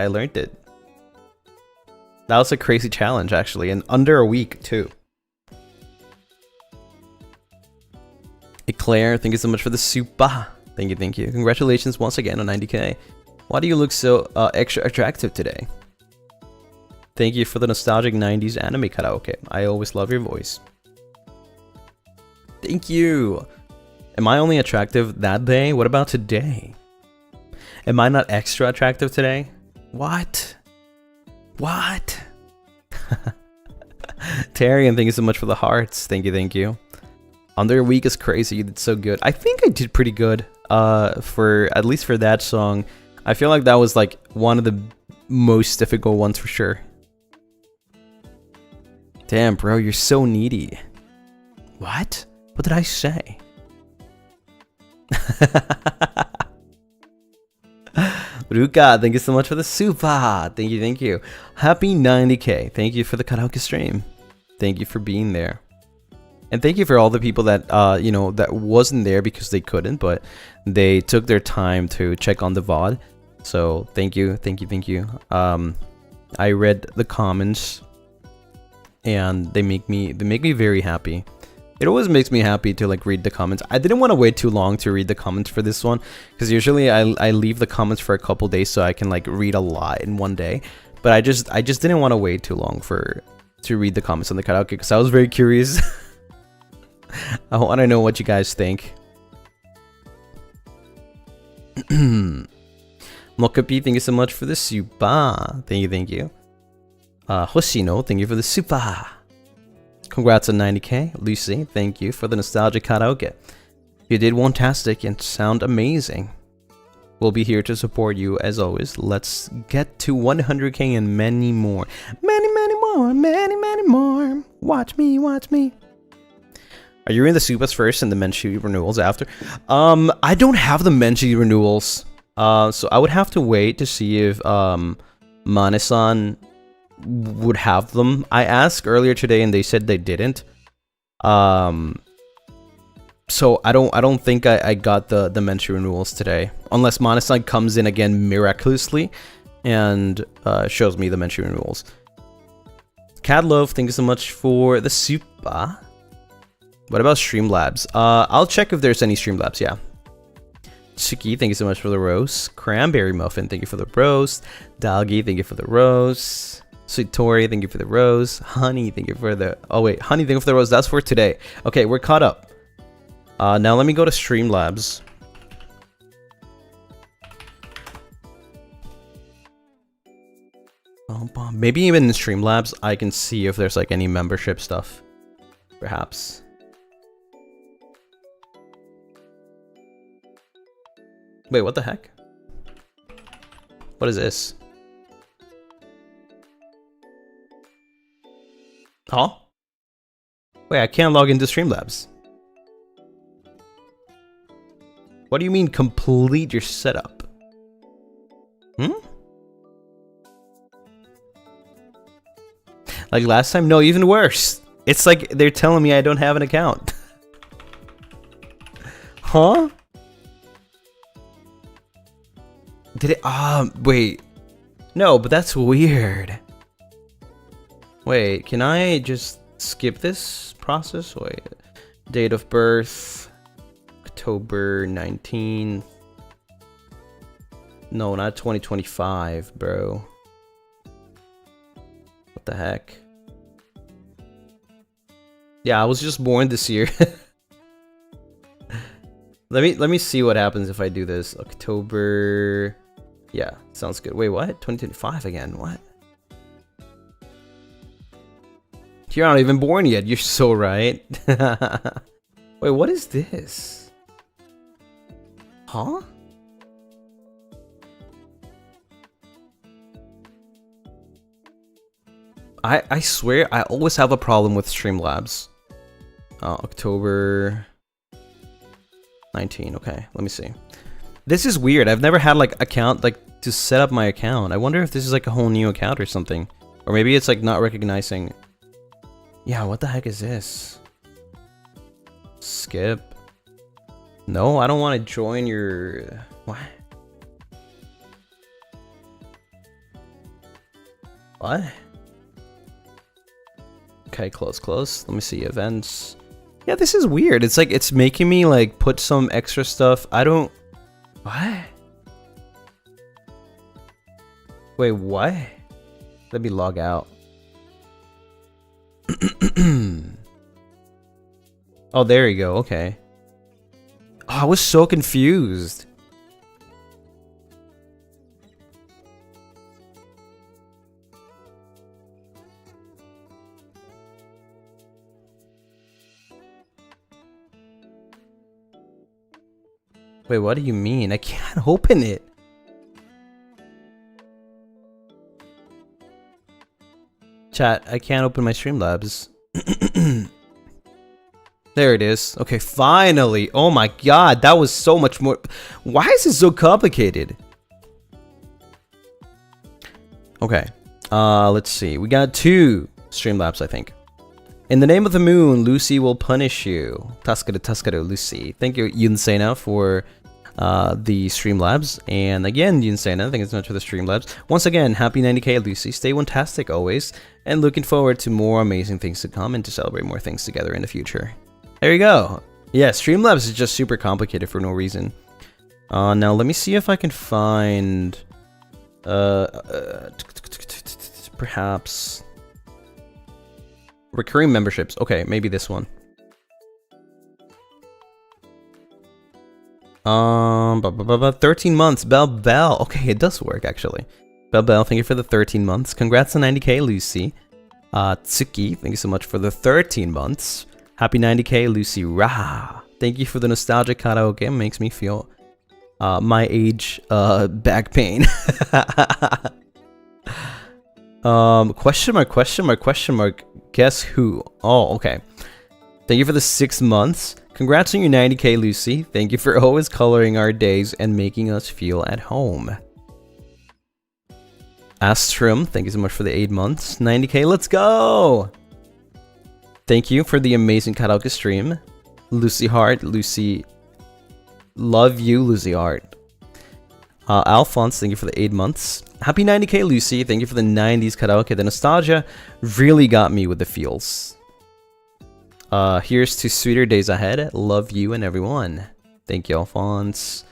That was a crazy challenge, actually, and under a week, too. Eclair, thank you so much for the super. Thank you. Congratulations once again on 90k. Why do you look so extra attractive today? Thank you for the nostalgic 90s anime karaoke. I always love your voice. Thank you. Am I only attractive that day? What about today? Am I not extra attractive today? What? Terry, thank you so much for the hearts. Thank you. Under a week is crazy. You did so good. I think I did pretty good. For at least for that song, I feel like that was like one of the most difficult ones for sure. Damn, bro, you're so needy. What? What did I say? Ruka, thank you so much for the super. Thank you. Happy 90k. Thank you for the karaoke stream. Thank you for being there. And thank you for all the people that, you know, that wasn't there because they couldn't, but they took their time to check on the VOD. So thank you. I read the comments and they make me very happy. It always makes me happy to like read the comments. I didn't want to wait too long to read the comments for this one because usually I leave the comments for a couple days so I can like read a lot in one day. But I just didn't want to wait too long to read the comments on the karaoke because I was very curious. I want to know what you guys think. Mokapi, thank you so much for the super. Thank you. Hoshino, thank you for the super. Congrats on 90k. Lucy, thank you for the nostalgic karaoke. You did fantastic and sound amazing. We'll be here to support you as always. Let's get to 100k and many more. Many more. Watch me. Are you in the Supas first and the Menchi renewals after? I don't have the Menchi renewals. So I would have to wait to see if Mane-san would have them. I asked earlier today and they said they didn't. So I don't think I got the Menchi renewals today. Unless Mane-san comes in again miraculously and shows me the Menchi renewals. Cadlove, thank you so much for the super. What about Streamlabs? I'll check if there's any Streamlabs, yeah. Suki, thank you so much for the rose. Cranberry Muffin, thank you for the rose. Dalgi, thank you for the rose. Sweet Tori, thank you for the rose. Honey, thank you for the... Oh wait, Honey, thank you for the rose. That's for today. Okay, we're caught up. Now let me go to Streamlabs. Maybe even in Streamlabs, I can see if there's like any membership stuff. Perhaps. Wait, what the heck? What is this? Huh? Wait, I can't log into Streamlabs. What do you mean complete your setup? Hmm? Like last time? No, even worse. It's like they're telling me I don't have an account. Huh? Did it? Wait. No, but that's weird. Wait, can I just skip this process? Wait. Date of birth. October 19th. No, not 2025, bro. What the heck? Yeah, I was just born this year. Let me see what happens if I do this. October. Yeah, sounds good. Wait, what? 2025 again? What? You're not even born yet. You're so right. Wait, what is this? Huh? I swear I always have a problem with Streamlabs. October 19. Okay, let me see. This is weird. I've never had like account like to set up my account. I wonder if this is like a whole new account or something, or maybe it's like not recognizing. Yeah, what the heck is this? Skip. No, I don't want to join your... What? What? Okay, close. Let me see, events. Yeah, this is weird. It's like, it's making me like put some extra stuff. I don't... What? Wait, what? Let me log out. Oh, there you go, okay. Oh, I was so confused. Wait, what do you mean? I can't open it. Chat, I can't open my Streamlabs. There it is. Okay, finally. Oh my god, that was so much more. Why is it so complicated? Okay. Let's see. We got 2 Streamlabs, I think. In the name of the moon, Lucy will punish you. Taskaru, Lucy. Thank you, Yunsena, for the Streamlabs. And again, Yunsena, thank you so much for the Streamlabs. Once again, happy 90k, Lucy. Stay fantastic always. And looking forward to more amazing things to come and to celebrate more things together in the future. There you go. Yeah, Streamlabs is just super complicated for no reason. Now let me see if I can find perhaps recurring memberships. Okay, maybe this one. 13 months, Bell. Okay, it does work actually. Bell, thank you for the 13 months. Congrats on 90k, Lucy. Tsuki, thank you so much for the 13 months. Happy 90k, Lucy. Rah! Thank you for the nostalgic karaoke. It makes me feel my age back pain. Question mark. Guess who? Oh, okay. Thank you for the 6 months. Congrats on your 90k, Lucy. Thank you for always coloring our days and making us feel at home. Astrum, thank you so much for the 8 months. 90k, let's go! Thank you for the amazing karaoke stream. Lucy Hart, Lucy... Love you, Lucy Hart. Alphonse, thank you for the 8 months. Happy 90k, Lucy. Thank you for the 90s karaoke. The nostalgia really got me with the feels. Here's to sweeter days ahead. Love you and everyone. Thank you, Alphonse.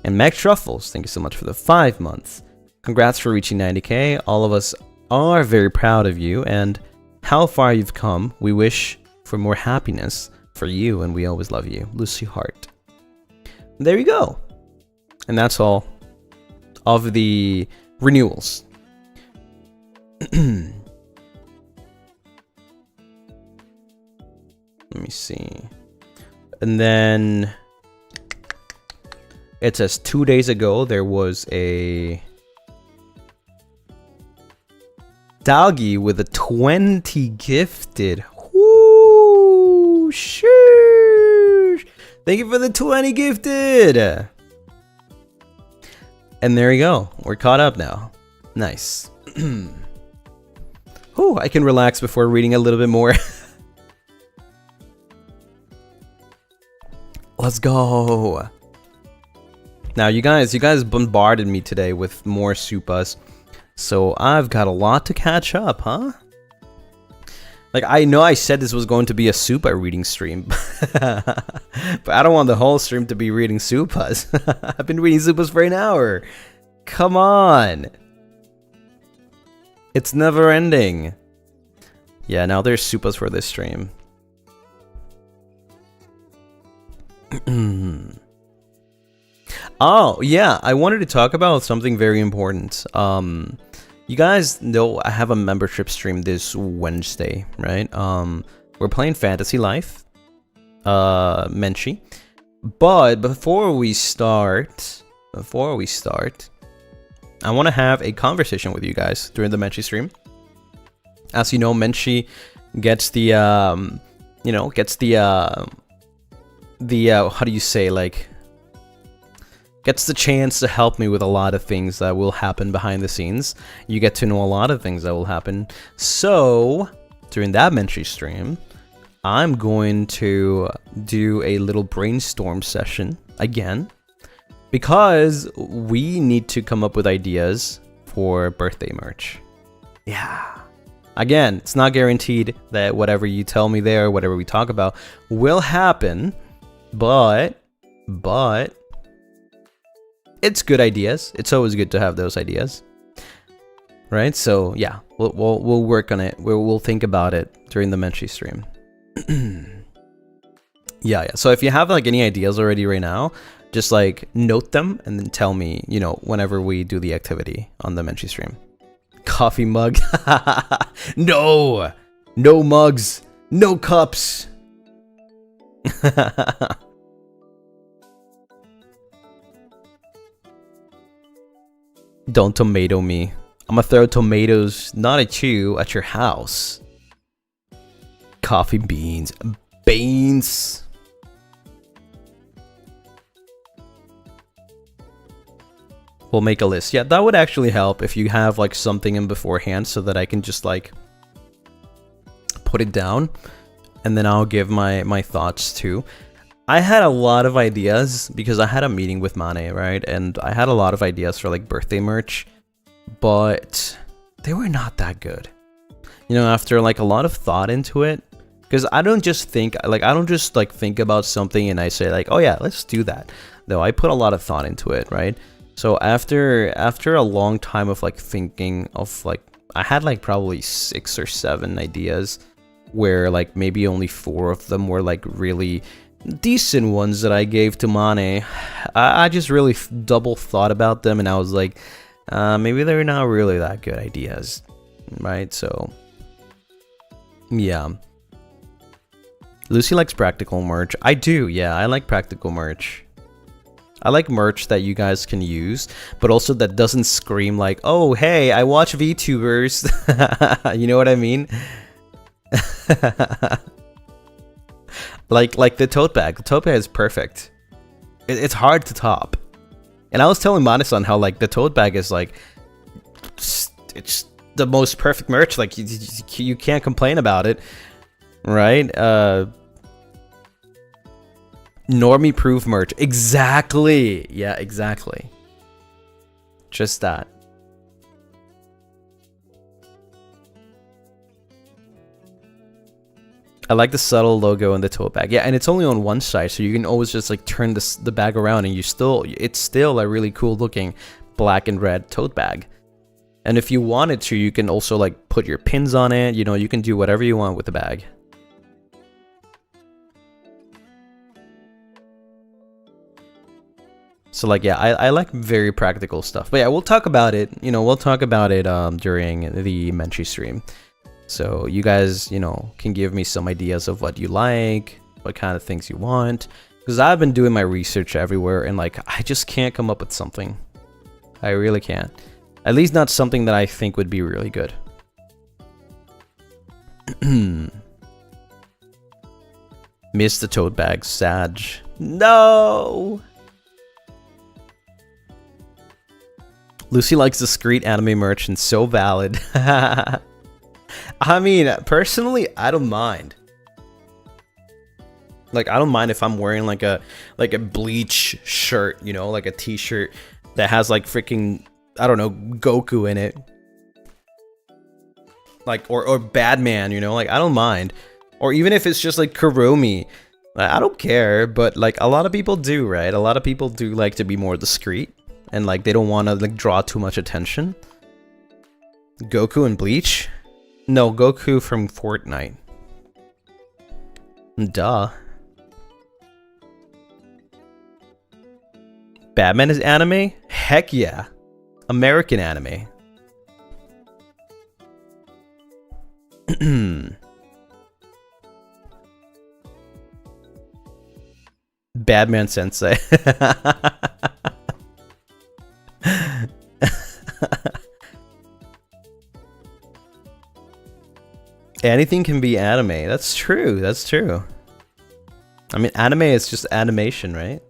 And Max Truffles, thank you so much for the 5 months. Congrats for reaching 90k. All of us are very proud of you and how far you've come. We wish for more happiness for you and we always love you. Lucy Hart. There you go. And that's all of the renewals. Let me see. And then it says 2 days ago there was a Doggy with a 20 gifted. Woo! Oh, sheesh. Thank you for the 20 gifted. And there you go. We're caught up now. Nice. Oh, I can relax before reading a little bit more. Let's go. Now, you guys bombarded me today with more supas. So I've got a lot to catch up, huh? Like, I know I said this was going to be a Supa reading stream, but I don't want the whole stream to be reading Supas. I've been reading Supas for an hour. Come on. It's never ending. Yeah, now there's Supas for this stream. Oh, yeah, I wanted to talk about something very important. You guys know I have a membership stream this Wednesday, right? We're playing Fantasy Life, Menchie. But before we start, I want to have a conversation with you guys during the Menchie stream. As you know, Menchie gets the, how do you say, like, gets the chance to help me with a lot of things that will happen behind the scenes. You get to know a lot of things that will happen. So, during that Menchie stream, I'm going to do a little brainstorm session again, because we need to come up with ideas for birthday merch. Yeah. Again, it's not guaranteed that whatever you tell me there, whatever we talk about, will happen, but it's good ideas. It's always good to have those ideas, right? So yeah, we'll work on it. We'll think about it during the Menchie stream. yeah. So if you have like any ideas already right now, just like note them and then tell me, you know, whenever we do the activity on the Menchie stream. Coffee mug. No mugs, no cups. Don't tomato me. I'm gonna throw tomatoes, not at you, at your house. Coffee beans. Beans. We'll make a list. Yeah, that would actually help if you have like something in beforehand so that I can just like put it down and then I'll give my thoughts too. I had a lot of ideas because I had a meeting with Mane, right? And I had a lot of ideas for like birthday merch, but they were not that good. You know, after like a lot of thought into it, because I don't just think about something and I say like, oh yeah, let's do that. No, I put a lot of thought into it, right? So after a long time of like thinking of like, I had like probably 6 or 7 ideas where like maybe only 4 of them were like really decent ones that I gave to Mane. I just really double thought about them and I was like, maybe they're not really that good ideas, right? So yeah. Lucy likes practical merch. I do, yeah, I like practical merch. I like merch that you guys can use, but also that doesn't scream like, oh, hey, I watch VTubers. You know what I mean? like the tote bag. The tote bag is perfect. It's hard to top. And I was telling Manasan how like the tote bag is like, it's the most perfect merch. Like you can't complain about it, right? Normie proof merch. Exactly. Yeah, exactly. Just that. I like the subtle logo in the tote bag. Yeah, and it's only on one side, so you can always just like turn the bag around and it's still a really cool looking black and red tote bag. And if you wanted to, you can also like put your pins on it. You know, you can do whatever you want with the bag. So like, yeah, I like very practical stuff. But yeah, we'll talk about it. You know, we'll talk about it during the Menchie stream. So you guys, you know, can give me some ideas of what you like, what kind of things you want. Because I've been doing my research everywhere and like, I just can't come up with something. I really can't. At least not something that I think would be really good. Missed the tote bag. Sag. No! Lucy likes discreet anime merch and so valid. I mean, personally, I don't mind. Like, I don't mind if I'm wearing like a Bleach shirt, you know, like a t-shirt that has like freaking, I don't know, Goku in it. Like, or Batman, you know, like, I don't mind. Or even if it's just like Kuromi, I don't care, but like a lot of people do, right? A lot of people do like to be more discreet. And like they don't want to like draw too much attention. Goku and Bleach? No, Goku from Fortnite. Duh. Batman is anime? Heck yeah. American anime. Batman Sensei. Anything can be anime. That's true. That's true. I mean, anime is just animation, right?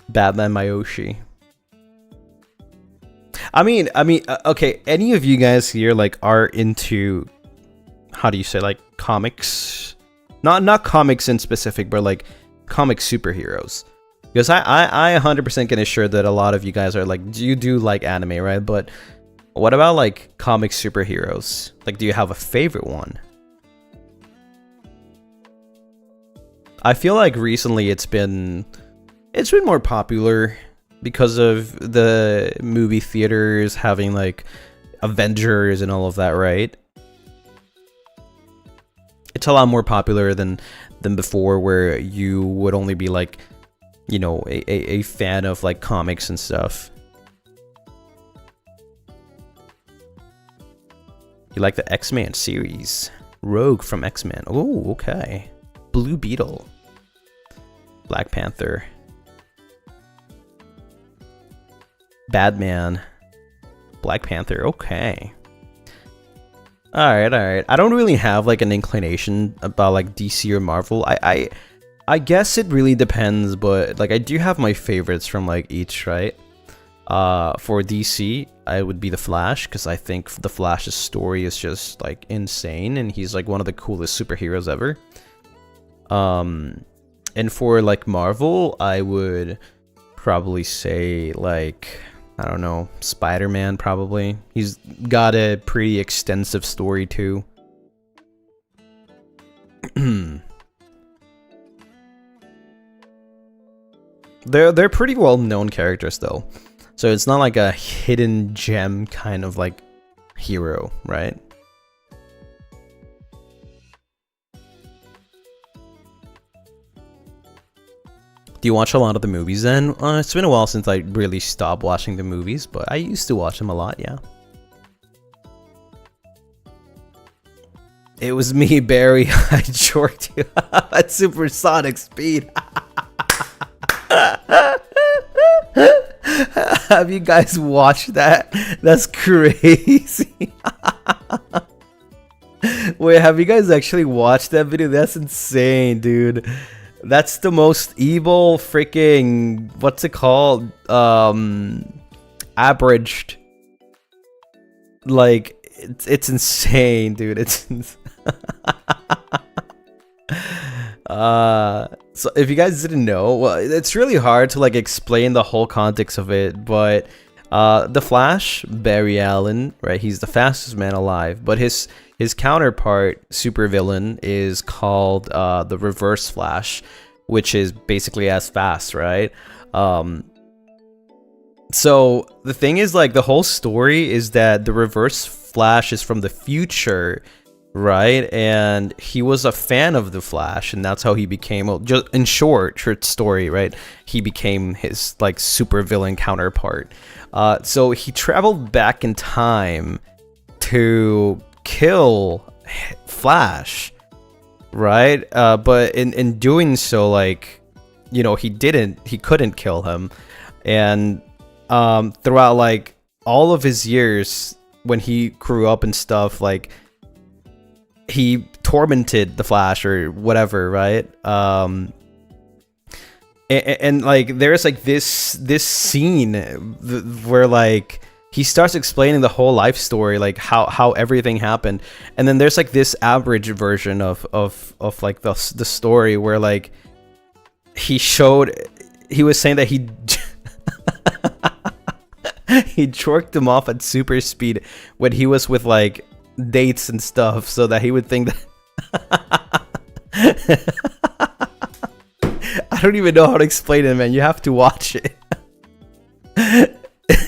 Batman Mayoshi. I mean, okay. Any of you guys here like are into, how do you say, like comics? Not comics in specific, but like comic superheroes. Because I 100% can assure that a lot of you guys are like, you do like anime, right? But what about like comic superheroes? Like, do you have a favorite one? I feel like recently it's been more popular because of the movie theaters having like Avengers and all of that, right? It's a lot more popular than before, where you would only be like, you know, a fan of like comics and stuff. You like the X-Men series? Rogue from X-Men. Oh, okay. Blue Beetle. Black Panther. Batman. Black Panther. Okay. Alright, alright. I don't really have like an inclination about like DC or Marvel. I guess it really depends, but like I do have my favorites from like each, right? For DC, I would be the Flash, because I think the Flash's story is just like insane, and he's like one of the coolest superheroes ever. And for like Marvel, I would probably say like, I don't know, Spider-Man probably. He's got a pretty extensive story too. They're pretty well known characters though. So it's not like a hidden gem kind of like hero, right? Do you watch a lot of the movies then? It's been a while since I really stopped watching the movies, but I used to watch them a lot, yeah. It was me, Barry. I jorked you at supersonic speed. Have you guys watched that? That's crazy. Wait, have you guys actually watched that video? That's insane, dude. That's the most evil freaking, what's it called? Abridged. Like, it's insane, dude. It's so if you guys didn't know, well, it's really hard to like explain the whole context of it, but the Flash, Barry Allen, right? He's the fastest man alive, but his counterpart, supervillain, is called the Reverse Flash, which is basically as fast, right? So the thing is, like, the whole story is that the Reverse Flash is from the future, right? And he was a fan of the Flash, and that's how he became, well, just in short story, right? He became his like supervillain counterpart. So he traveled back in time to kill Flash, right? But in doing so, like, you know, he couldn't kill him. And throughout like all of his years when he grew up and stuff, like, he tormented the Flash or whatever, right? And like there's like this scene where like he starts explaining the whole life story, like how everything happened, and then there's like this abridged version of like the story where like he was saying that he he jerked him off at super speed when he was with like dates and stuff, so that he would think that I don't even know how to explain it, man. You have to watch it.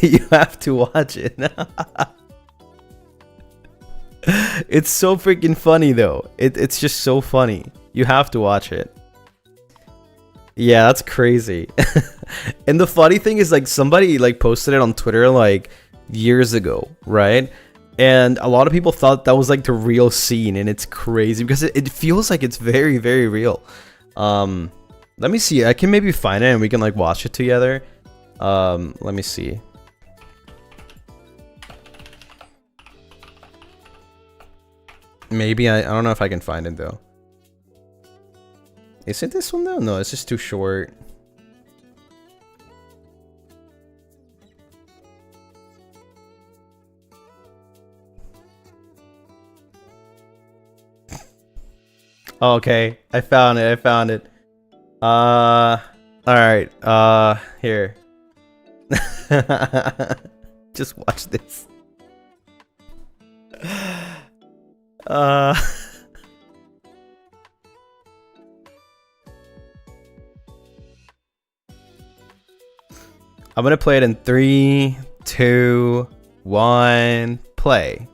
You have to watch it. It's so freaking funny, though. It's just so funny. You have to watch it. Yeah, that's crazy. And the funny thing is, like, somebody like posted it on Twitter like years ago, right? And a lot of people thought that was like the real scene, and it's crazy because it feels like it's very, very real. Let me see. I can maybe find it and we can like watch it together. Let me see. Maybe I don't know if I can find it though. Is it this one though? No, it's just too short. Okay, I found it. Alright, here. Just watch this. I'm gonna play it in 3, 2, 1, play.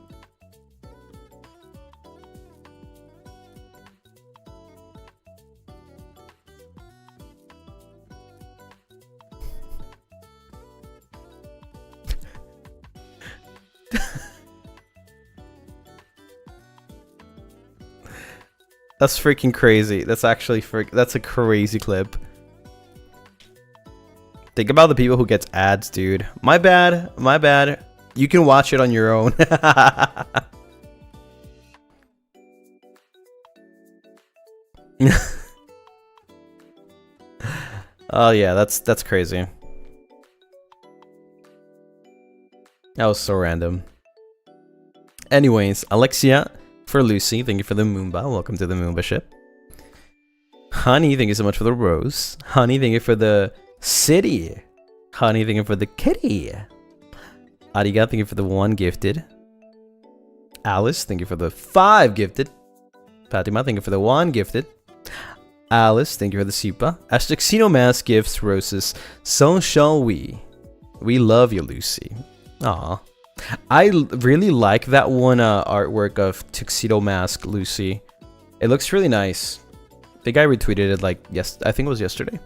That's freaking crazy. That's actually that's a crazy clip. Think about the people who gets ads, dude. My bad. My bad. You can watch it on your own. Oh yeah, that's crazy. That was so random. Anyways, Alexia for Lucy, thank you for the Moomba. Welcome to the Moomba ship. Honey, thank you so much for the rose. Honey, thank you for the city. Honey, thank you for the kitty. Ariga, thank you for the 1 gifted. Alice, thank you for the 5 gifted. Fatima, thank you for the 1 gifted. Alice, thank you for the Sipa. As Tuxedo Mask gifts roses, so shall we. We love you, Lucy. Aw. I really like that one artwork of Tuxedo Mask Lucy. It looks really nice. I think I retweeted it like I think it was yesterday.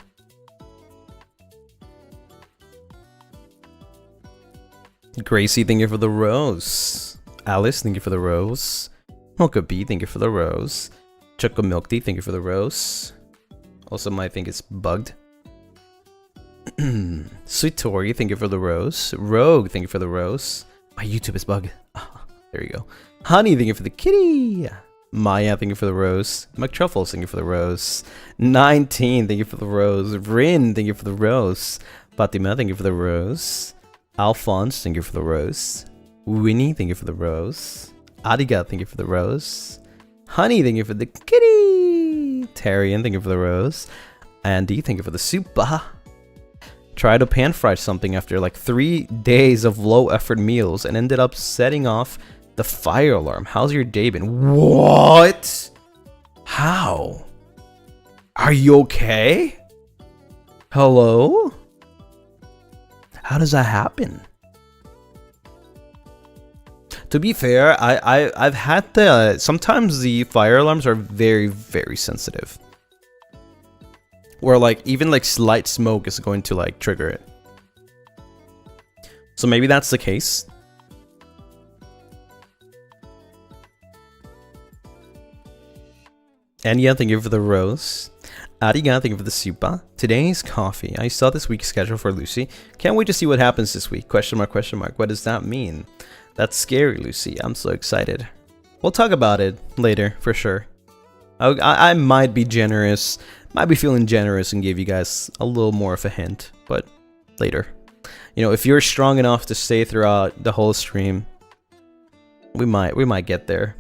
Gracie, thank you for the rose. Alice, thank you for the rose. Mocha B, thank you for the rose. Choco Milk Tea, thank you for the rose. Also, my thing is bugged. Sweet Tori, thank you for the rose. Rogue, thank you for the rose. My YouTube is bugged. Oh, there you go. Honey, thank you for the kitty. Maya, thank you for the rose. McTruffles, thank you for the rose. 19, thank you for the rose. Rin, thank you for the rose. Fatima, thank you for the rose. Alphonse, thank you for the rose. Winnie, thank you for the rose. Adiga, thank you for the rose. Honey, thank you for the kitty. Tarian, thank you for the rose. Andy, thank you for the super. Tried to pan fry something after like 3 days of low effort meals and ended up setting off the fire alarm. How's your day been? What? How? Are you okay? Hello? How does that happen? To be fair, I've had the sometimes the fire alarms are very, very sensitive. Where like even like slight smoke is going to like trigger it. So maybe that's the case. And yeah, thank you for the rose. Ariga, thank you for the super. Today's coffee. I saw this week's schedule for Lucy. Can't wait to see what happens this week. Question mark, question mark. What does that mean? That's scary, Lucy. I'm so excited. We'll talk about it later for sure. I might be generous, might be feeling generous and give you guys a little more of a hint, but later. You know, if you're strong enough to stay throughout the whole stream, we might get there.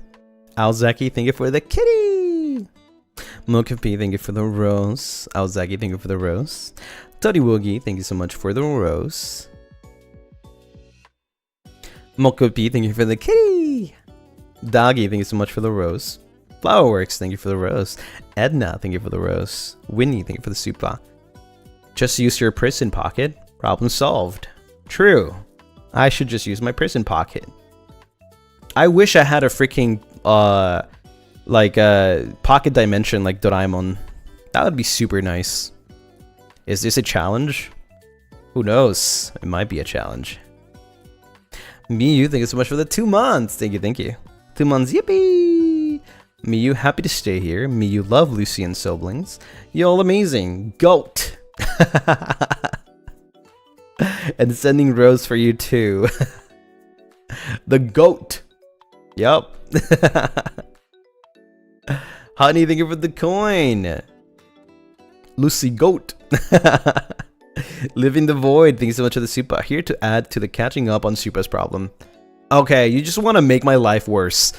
Alzaki, thank you for the kitty. Mokapi, thank you for the rose. Alzaki, thank you for the rose. Toddy Woogie, thank you so much for the rose. Mokapi, thank you for the kitty. Doggy, thank you so much for the rose. Flowerworks, thank you for the rose. Edna, thank you for the rose. Winnie, thank you for the super. Just use your prison pocket. Problem solved. True. I should just use my prison pocket. I wish I had a freaking pocket dimension like Doraemon. That would be super nice. Is this a challenge? Who knows? It might be a challenge. Miyu, thank you so much for the 2 months. Thank you, thank you. 2 months, yippee! Miyu, happy to stay here. Miyu, love Lucien siblings. You all amazing. Goat! And sending rose for you too. The goat! Yup. Honey, thank you for the coin. Lucy Goat. Living the void, thank you so much for the super. Here to add to the catching up on Supa's problem. Okay, you just want to make my life worse.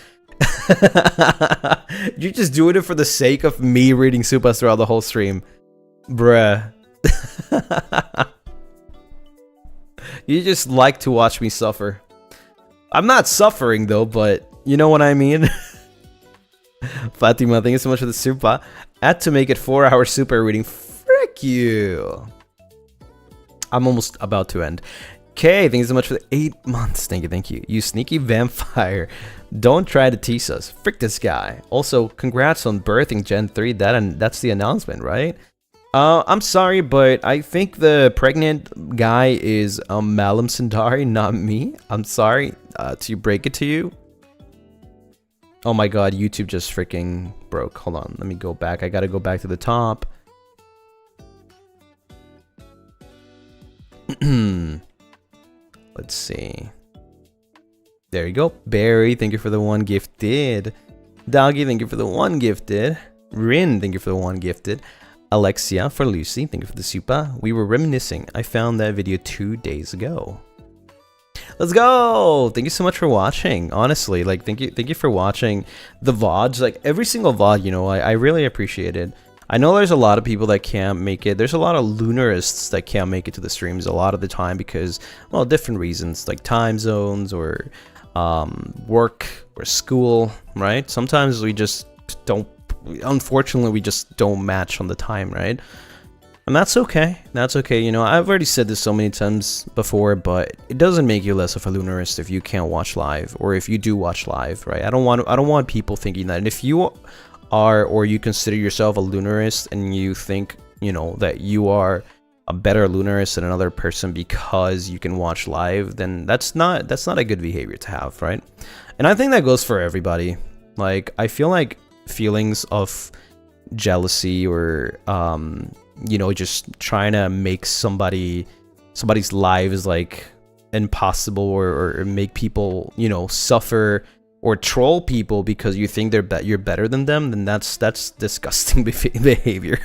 You're just doing it for the sake of me reading Supas throughout the whole stream. Bruh. You just like to watch me suffer. I'm not suffering though, but you know what I mean? Fatima, thank you so much for the super. Had to make it 4-hour super reading. Frick you. I'm almost about to end. Okay, thank you so much for the 8 months. Thank you, thank you. You sneaky vampire. Don't try to tease us. Frick this guy. Also, congrats on birthing Gen 3. That's the announcement, right? I'm sorry, but I think the pregnant guy is Malam Sundari, not me. I'm sorry to break it to you. Oh my god, YouTube just freaking broke. Hold on, let me go back. I gotta go back to the top. Let's see. There you go. Barry, thank you for the 1 gifted. Doggy, thank you for the 1 gifted. Rin, thank you for the 1 gifted. Alexia for Lucy, thank you for the super. We were reminiscing. I found that video 2 days ago. Let's go! Thank you so much for watching. Honestly, like thank you for watching the VODs. Like every single VOD, you know, I really appreciate it. I know there's a lot of people that can't make it. There's a lot of Lunarists that can't make it to the streams a lot of the time because, well, different reasons like time zones or work or school, right? Sometimes we just don't. Unfortunately, we just don't match on the time, right? And that's okay. That's okay. You know, I've already said this so many times before, but it doesn't make you less of a Lunarist if you can't watch live, or if you do watch live, right? I don't want people thinking that. And if you are, or you consider yourself a Lunarist and you think, you know, that you are a better Lunarist than another person because you can watch live, then that's not a good behavior to have, right? And I think that goes for everybody. Like, I feel like feelings of jealousy or you know, just trying to make somebody's lives like impossible or make people, you know, suffer or troll people because you think you're better than them, then that's disgusting behavior.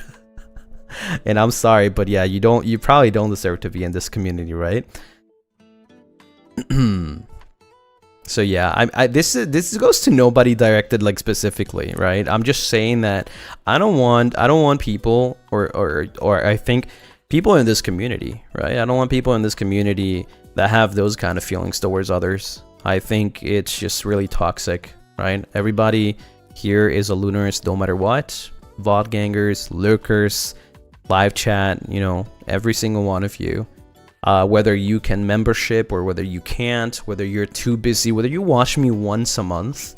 And I'm sorry, but yeah, you probably don't deserve to be in this community, right? So yeah, this goes to nobody directed like specifically, right? I'm just saying that I don't want people or I think people in this community, right? I don't want people in this community that have those kind of feelings towards others. I think it's just really toxic, right? Everybody here is a Lunarist no matter what. VOD gangers, lurkers, live chat, you know, every single one of you. Whether you can membership or whether you can't, whether you're too busy, whether you watch me once a month,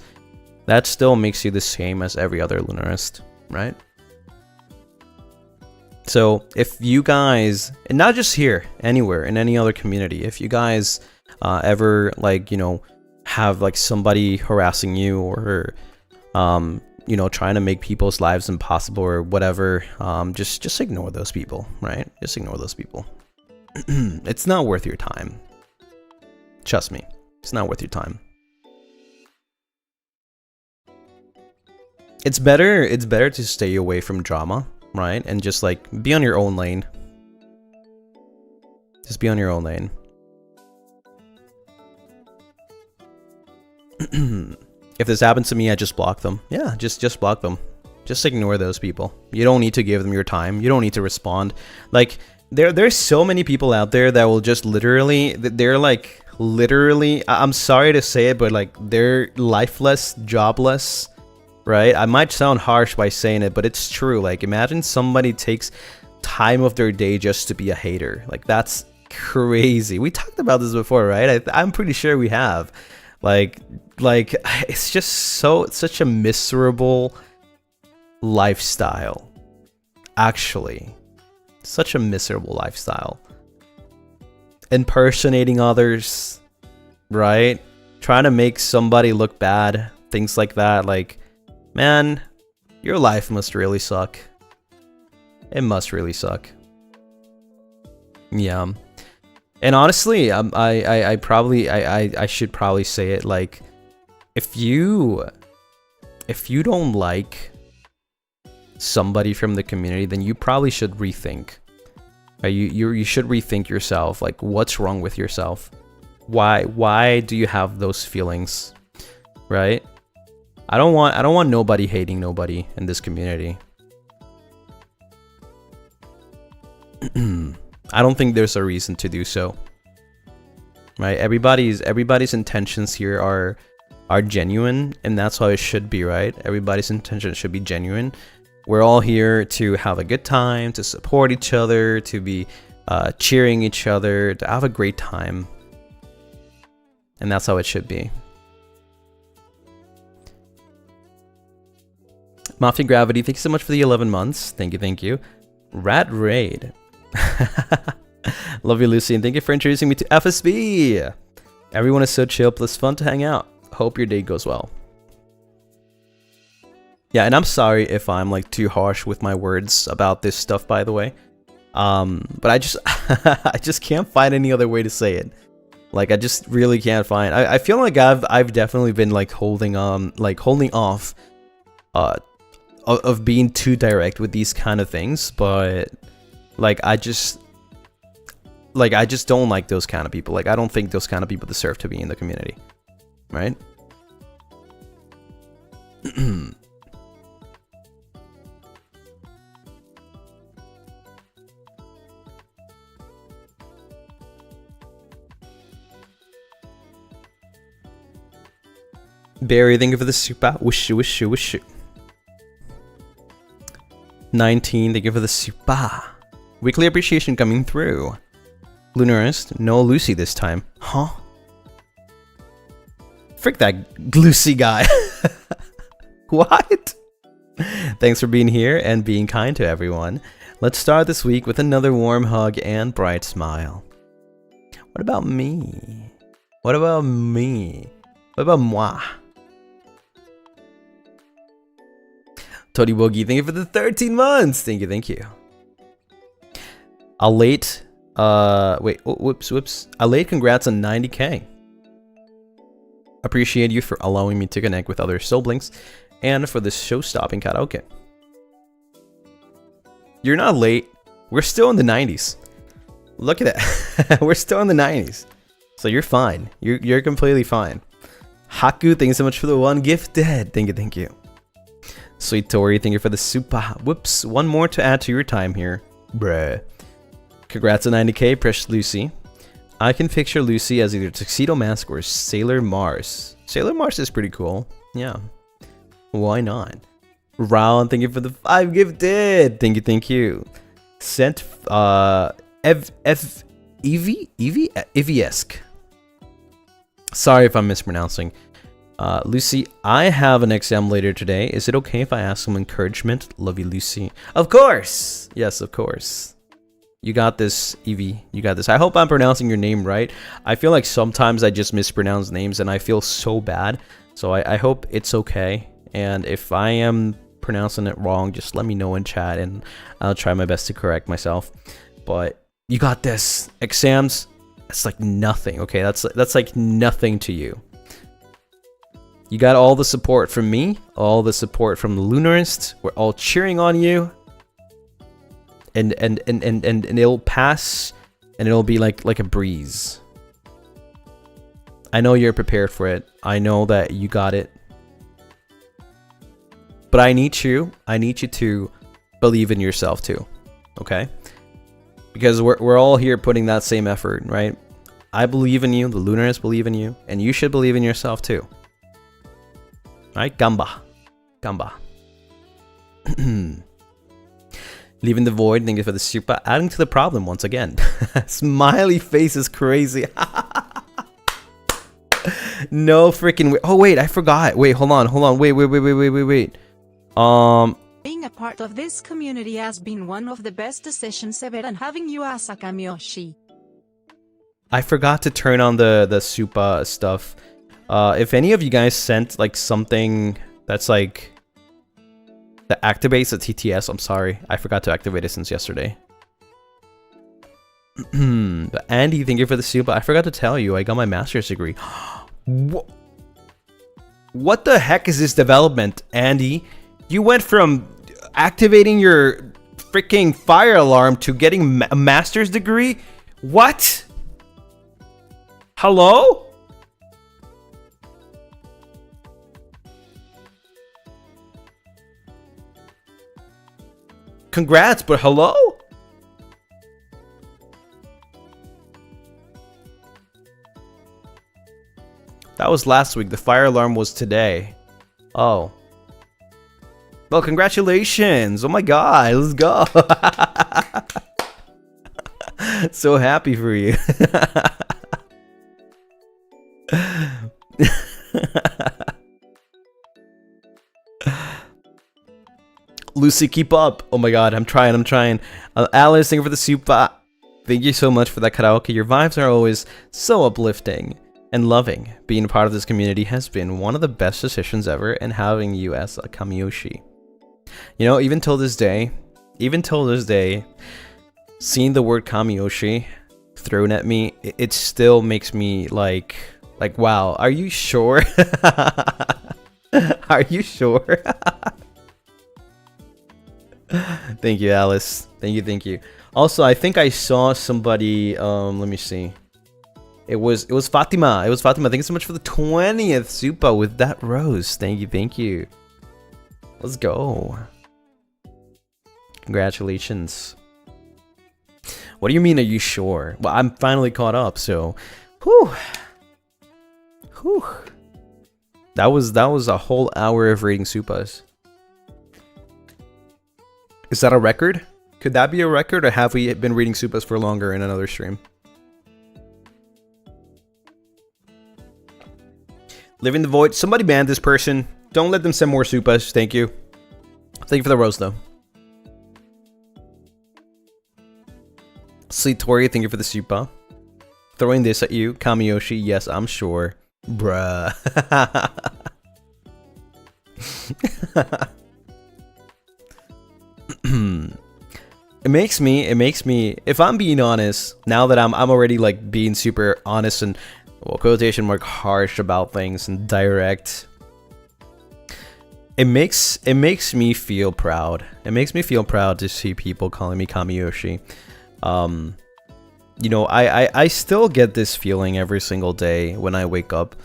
that still makes you the same as every other Lunarist, right? So if you guys, and not just here, anywhere, in any other community, if you guys ever, like, you know, have like somebody harassing you or, you know, trying to make people's lives impossible or whatever, just ignore those people, right? Just ignore those people. It's not worth your time. Trust me, it's not worth your time. It's better to stay away from drama, right? And just like be on your own lane. Just be on your own lane. If this happens to me, I just block them. Yeah, just block them. Just ignore those people. You don't need to give them your time. You don't need to respond. Like there's so many people out there that will just literally, they're like literally, I'm sorry to say it, but like they're lifeless, jobless, right? I might sound harsh by saying it, but it's true. Like imagine somebody takes time of their day just to be a hater. Like that's crazy. We talked about this before, right? I'm pretty sure we have. Like it's just such a miserable lifestyle. Actually, such a miserable lifestyle. Impersonating others, right? Trying to make somebody look bad, things like that. Like, man, your life must really suck. It must really suck. Yeah. And honestly, I should probably say it, like, if you don't like somebody from the community, then you probably should rethink. You should rethink yourself. Like, what's wrong with yourself? Why do you have those feelings? Right? I don't want nobody hating nobody in this community. I don't think there's a reason to do so. Right? Everybody's intentions here are genuine, and that's how it should be, right? Everybody's intentions should be genuine. We're all here to have a good time, to support each other, to be cheering each other, to have a great time. And that's how it should be. Mafia Gravity, thank you so much for the 11 months. Thank you. Rat Raid. Love you, Lucien. Thank you for introducing me to FSB. Everyone is so chill plus fun to hang out. Hope your day goes well. Yeah, and I'm sorry if I'm like too harsh with my words about this stuff, by the way. But I just I just can't find any other way to say it. Like I just really can't find. I feel like I've definitely been like holding off of being too direct with these kind of things, but like I just don't like those kind of people. Like I don't think those kind of people deserve to be in the community, right? Barry, thank you for the super. Wish you. 19, thank you for the super. Weekly appreciation coming through. Lunaris, no Lucy this time. Huh? Frick that Lucy guy. What? Thanks for being here and being kind to everyone. Let's start this week with another warm hug and bright smile. What about me? What about me? What about moi? Tony Boogie, thank you for the 13 months. Thank you. A late, whoops. A late congrats on 90K. Appreciate you for allowing me to connect with other siblings and for this show-stopping karaoke. You're not late. We're still in the 90s. Look at that. We're still in the 90s. So you're fine. You're completely fine. Haku, thank you so much for the one gifted. Thank you. Sweet Tori, thank you for the super. Whoops, one more to add to your time here. Bruh. Congrats on 90K, precious Lucy. I can picture Lucy as either Tuxedo Mask or Sailor Mars. Sailor Mars is pretty cool. Yeah. Why not? Round, thank you for the 5 gifted. Thank you. Sent Evie-esque. Sorry if I'm mispronouncing. Lucy, I have an exam later today. Is it okay if I ask some encouragement? Love you, Lucy. Of course! Yes, of course. You got this, Evie. You got this. I hope I'm pronouncing your name right. I feel like sometimes I just mispronounce names and I feel so bad. So I hope it's okay. And if I am pronouncing it wrong, just let me know in chat and I'll try my best to correct myself. But you got this. Exams, it's like nothing, okay? That's like nothing to you. You got all the support from me, all the support from the Lunarists. We're all cheering on you. And it'll pass, and it'll be like a breeze. I know you're prepared for it. I know that you got it. But I need you to believe in yourself too. Okay? Because we're all here putting that same effort, right? I believe in you, the Lunarists believe in you, and you should believe in yourself too. Right? Gamba. Gamba. Leaving the void, thank you for the super. Adding to the problem once again. Smiley face is crazy. No freaking way. Oh wait, I forgot. Wait, hold on. Wait. Being a part of this community has been one of the best decisions ever, and having you as a Kamiyoshi. I forgot to turn on the super stuff. If any of you guys sent like something that's like that activates the TTS, I'm sorry. I forgot to activate it since yesterday. But Andy, thank you for the super. I forgot to tell you, I got my master's degree. What the heck is this development, Andy? You went from activating your freaking fire alarm to getting a master's degree? What? Hello? Congrats, but hello? That was last week. The fire alarm was today. Oh. Well, congratulations. Oh my god, let's go. So happy for you. Lucy, keep up. Oh my god, I'm trying. Alice, thank you for the super. Thank you so much for that karaoke. Your vibes are always so uplifting and loving. Being a part of this community has been one of the best decisions ever, and having you as a Kamiyoshi. You know, even till this day, seeing the word Kamiyoshi thrown at me, it still makes me like, wow, are you sure? Are you sure? Thank you, Alice. Thank you. Also, I think I saw somebody, let me see. It was Fatima. Thank you so much for the 20th super with that rose. Thank you. Let's go. Congratulations. What do you mean, are you sure? Well, I'm finally caught up, so whew. That was a whole hour of reading supas. Is that a record? Could that be a record, or have we been reading supas for longer in another stream? Living the void. Somebody ban this person. Don't let them send more supas. Thank you. Thank you for the rose, though. Sleet Tori, thank you for the super. Throwing this at you. Kamiyoshi, yes, I'm sure. Bruh. It makes me, if I'm being honest, now that I'm already like being super honest and, well, quotation mark, harsh about things and direct, it makes me feel proud. It makes me feel proud to see people calling me Kamiyoshi. You know, I still get this feeling every single day when I wake up,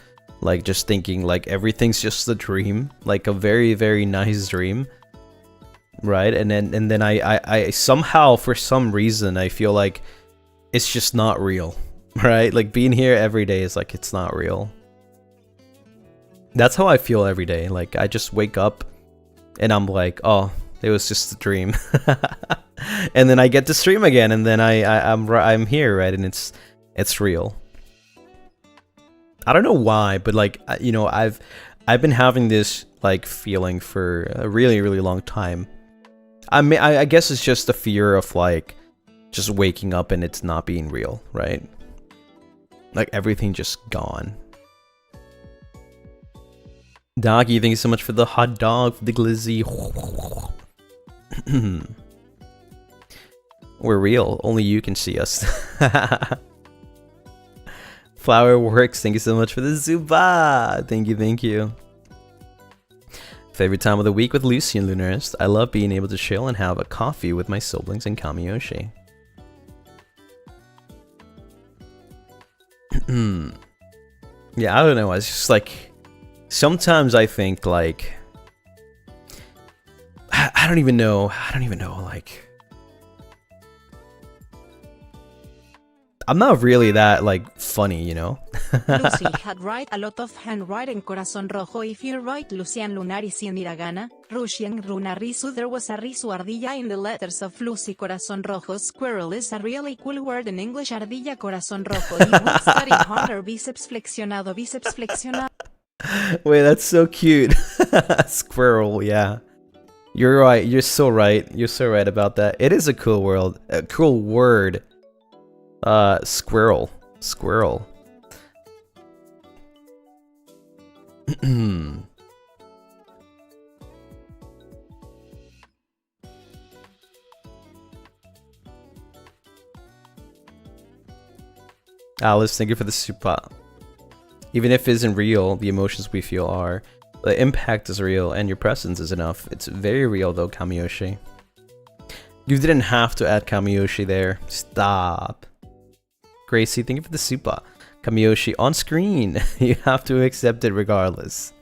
like just thinking like everything's just a dream, like a very, very nice dream. Right, and then I somehow, for some reason, I feel like it's just not real, right? Like being here every day is like it's not real. That's how I feel every day. Like I just wake up and I'm like, oh, it was just a dream. And then I get to stream again, and then I'm here, right? And it's real. I don't know why, but like, you know, I've been having this like feeling for a really, really long time. I guess it's just the fear of like just waking up and it's not being real, right? Like everything just gone. Doggy, thank you so much for the hot dog, for the glizzy. We're real. Only you can see us. Flower Works, thank you so much for the Zuba. Thank you. Favorite time of the week with Lucien Lunaris. I love being able to chill and have a coffee with my siblings in Kamiyoshi. Yeah, I don't know. It's just like sometimes I think like I don't even know. Like I'm not really that like funny, you know. Lucy had write a lot of handwriting corazón rojo. If you write Lucien Lunaris in hiragana, Russian runarisu, there was a risu ardilla in the letters of Lucy corazón rojo. Squirrel is a really cool word in English. Ardilla corazón rojo. You would study harder. Bíceps flexionado. Wait, that's so cute. Squirrel, yeah. You're right. You're so right. You're so right about that. It is a cool world. A cool word. Squirrel. Squirrel. Alice, thank you for the super. Even if it isn't real, the emotions we feel are. The impact is real, and your presence is enough. It's very real though, Kamiyoshi. You didn't have to add Kamiyoshi there. Stop. Gracie, thank you for the super. Kamiyoshi on screen. You have to accept it regardless.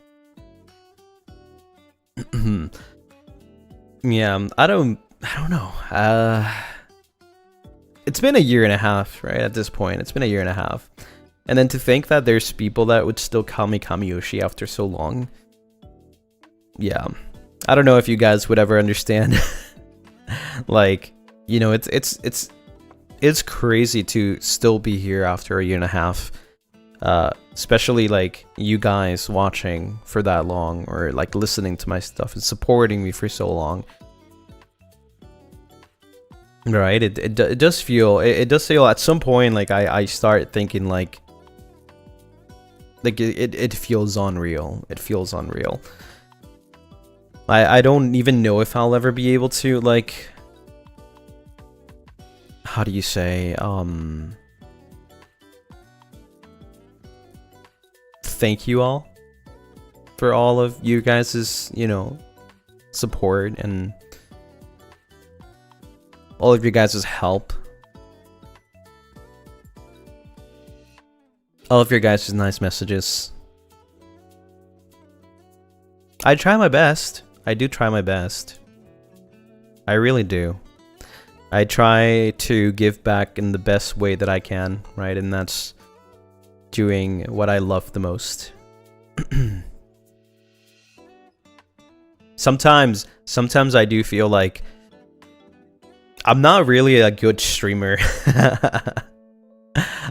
Yeah, I don't know. It's been a year and a half, right? At this point, it's been a year and a half. And then to think that there's people that would still call me Kamiyoshi after so long. Yeah. I don't know if you guys would ever understand. Like, you know, it's crazy to still be here after a year and a half. Especially like you guys watching for that long, or like listening to my stuff and supporting me for so long. Right? It does feel at some point like I start thinking like it feels unreal. It feels unreal. I don't even know if I'll ever be able to, like, how do you say, thank you all for all of you guys' you know, support and all of you guys' help. All of your guys' nice messages. I try my best. I do try my best. I really do. I try to give back in the best way that I can, right? And that's doing what I love the most. Sometimes I do feel like I'm not really a good streamer.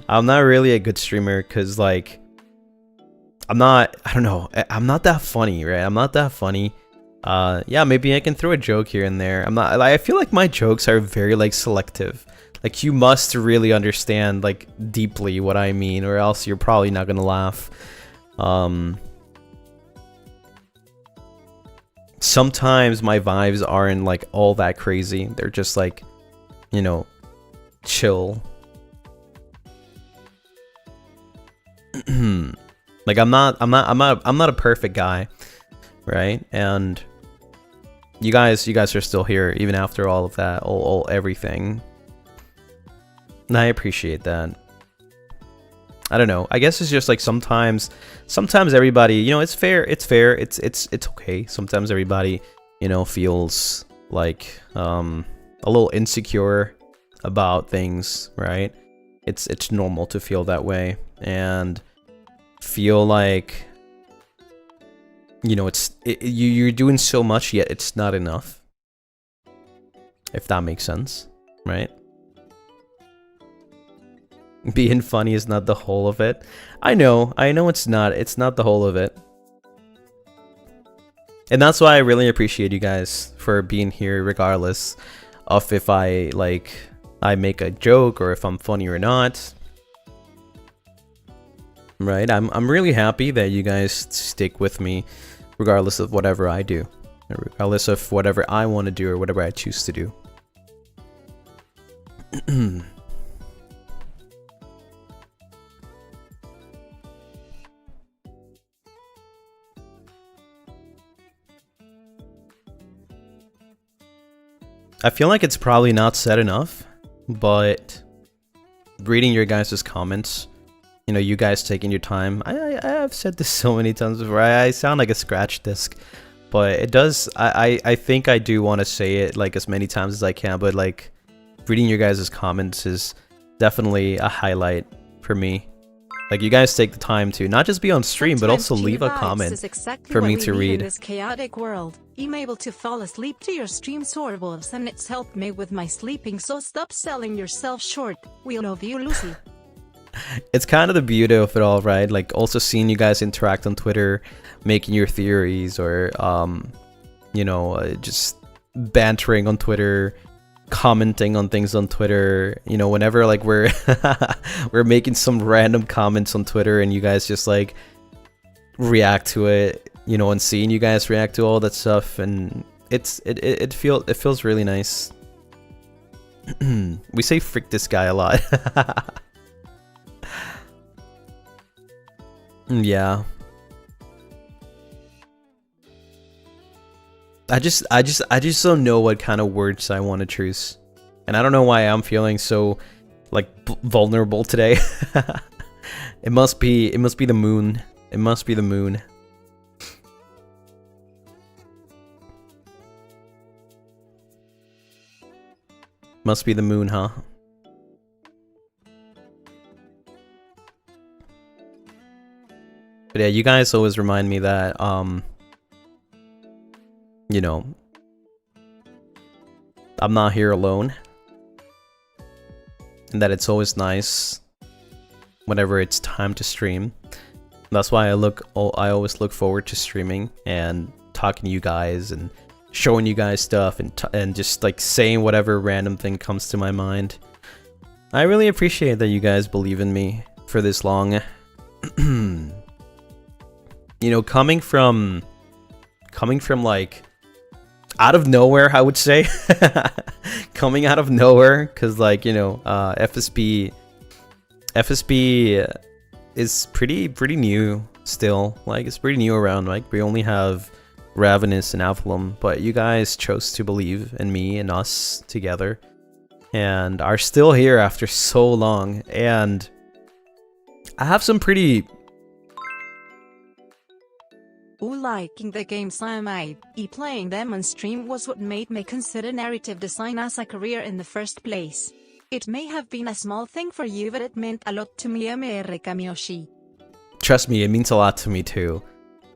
I'm not really a good streamer because, like, I don't know, I'm not that funny, right? I'm not that funny. Yeah, maybe I can throw a joke here and there. I feel like my jokes are very, like, selective. Like, you must really understand, like, deeply what I mean, or else you're probably not gonna laugh. Sometimes my vibes aren't, like, all that crazy. They're just, like, you know, chill. Like, I'm not a perfect guy, right? And you guys are still here even after all of that, all everything. And I appreciate that. I don't know. I guess it's just like sometimes everybody, you know, it's fair. It's okay. Sometimes everybody, you know, feels like a little insecure about things, right? It's normal to feel that way and feel like, you know, you're doing so much yet it's not enough. If that makes sense, right? Being funny is not the whole of it. I know it's not the whole of it. And that's why I really appreciate you guys for being here regardless of if I make a joke or if I'm funny or not. Right? I'm really happy that you guys stick with me regardless of whatever I do. Regardless of whatever I want to do or whatever I choose to do. I feel like it's probably not said enough, but reading your guys' comments, you know, you guys taking your time. I've said this so many times before. I sound like a scratch disc, but it does. I think I do want to say it like as many times as I can, but like reading your guys' comments is definitely a highlight for me. Like, you guys take the time to not just be on stream, but also leave a comment for me to read. In this chaotic world, I'm able to fall asleep to your stream wolves, and it's helped me with my sleeping, so stop selling yourself short. We love you, Lucy. It's kind of the beauty of it all, right? Like, also seeing you guys interact on Twitter, making your theories, or, you know, just bantering on Twitter, commenting on things on Twitter, you know, whenever like we're we're making some random comments on Twitter and you guys just like react to it, you know, and seeing you guys react to all that stuff, and it feels really nice. We say "frick this guy" a lot. Yeah. I just don't know what kind of words I want to choose, and I don't know why I'm feeling so like vulnerable today. It must be the moon. It must be the moon. Must be the moon, huh? But yeah, you guys always remind me that you know, I'm not here alone, and that it's always nice whenever it's time to stream. That's why I always look forward to streaming and talking to you guys and showing you guys stuff and just like saying whatever random thing comes to my mind. I really appreciate that you guys believe in me for this long. You know, coming from like out of nowhere, I would say. Coming out of nowhere, because like, you know, FSP is pretty new still. Like, it's pretty new around. Like, we only have Ravenous and Avalon, but you guys chose to believe in me and us together and are still here after so long. And I have some pretty liking the games I made. Playing them on stream was what made me consider narrative design as a career in the first place. It may have been a small thing for you, but it meant a lot to me. MR Kamiyoshi. Trust me, it means a lot to me too.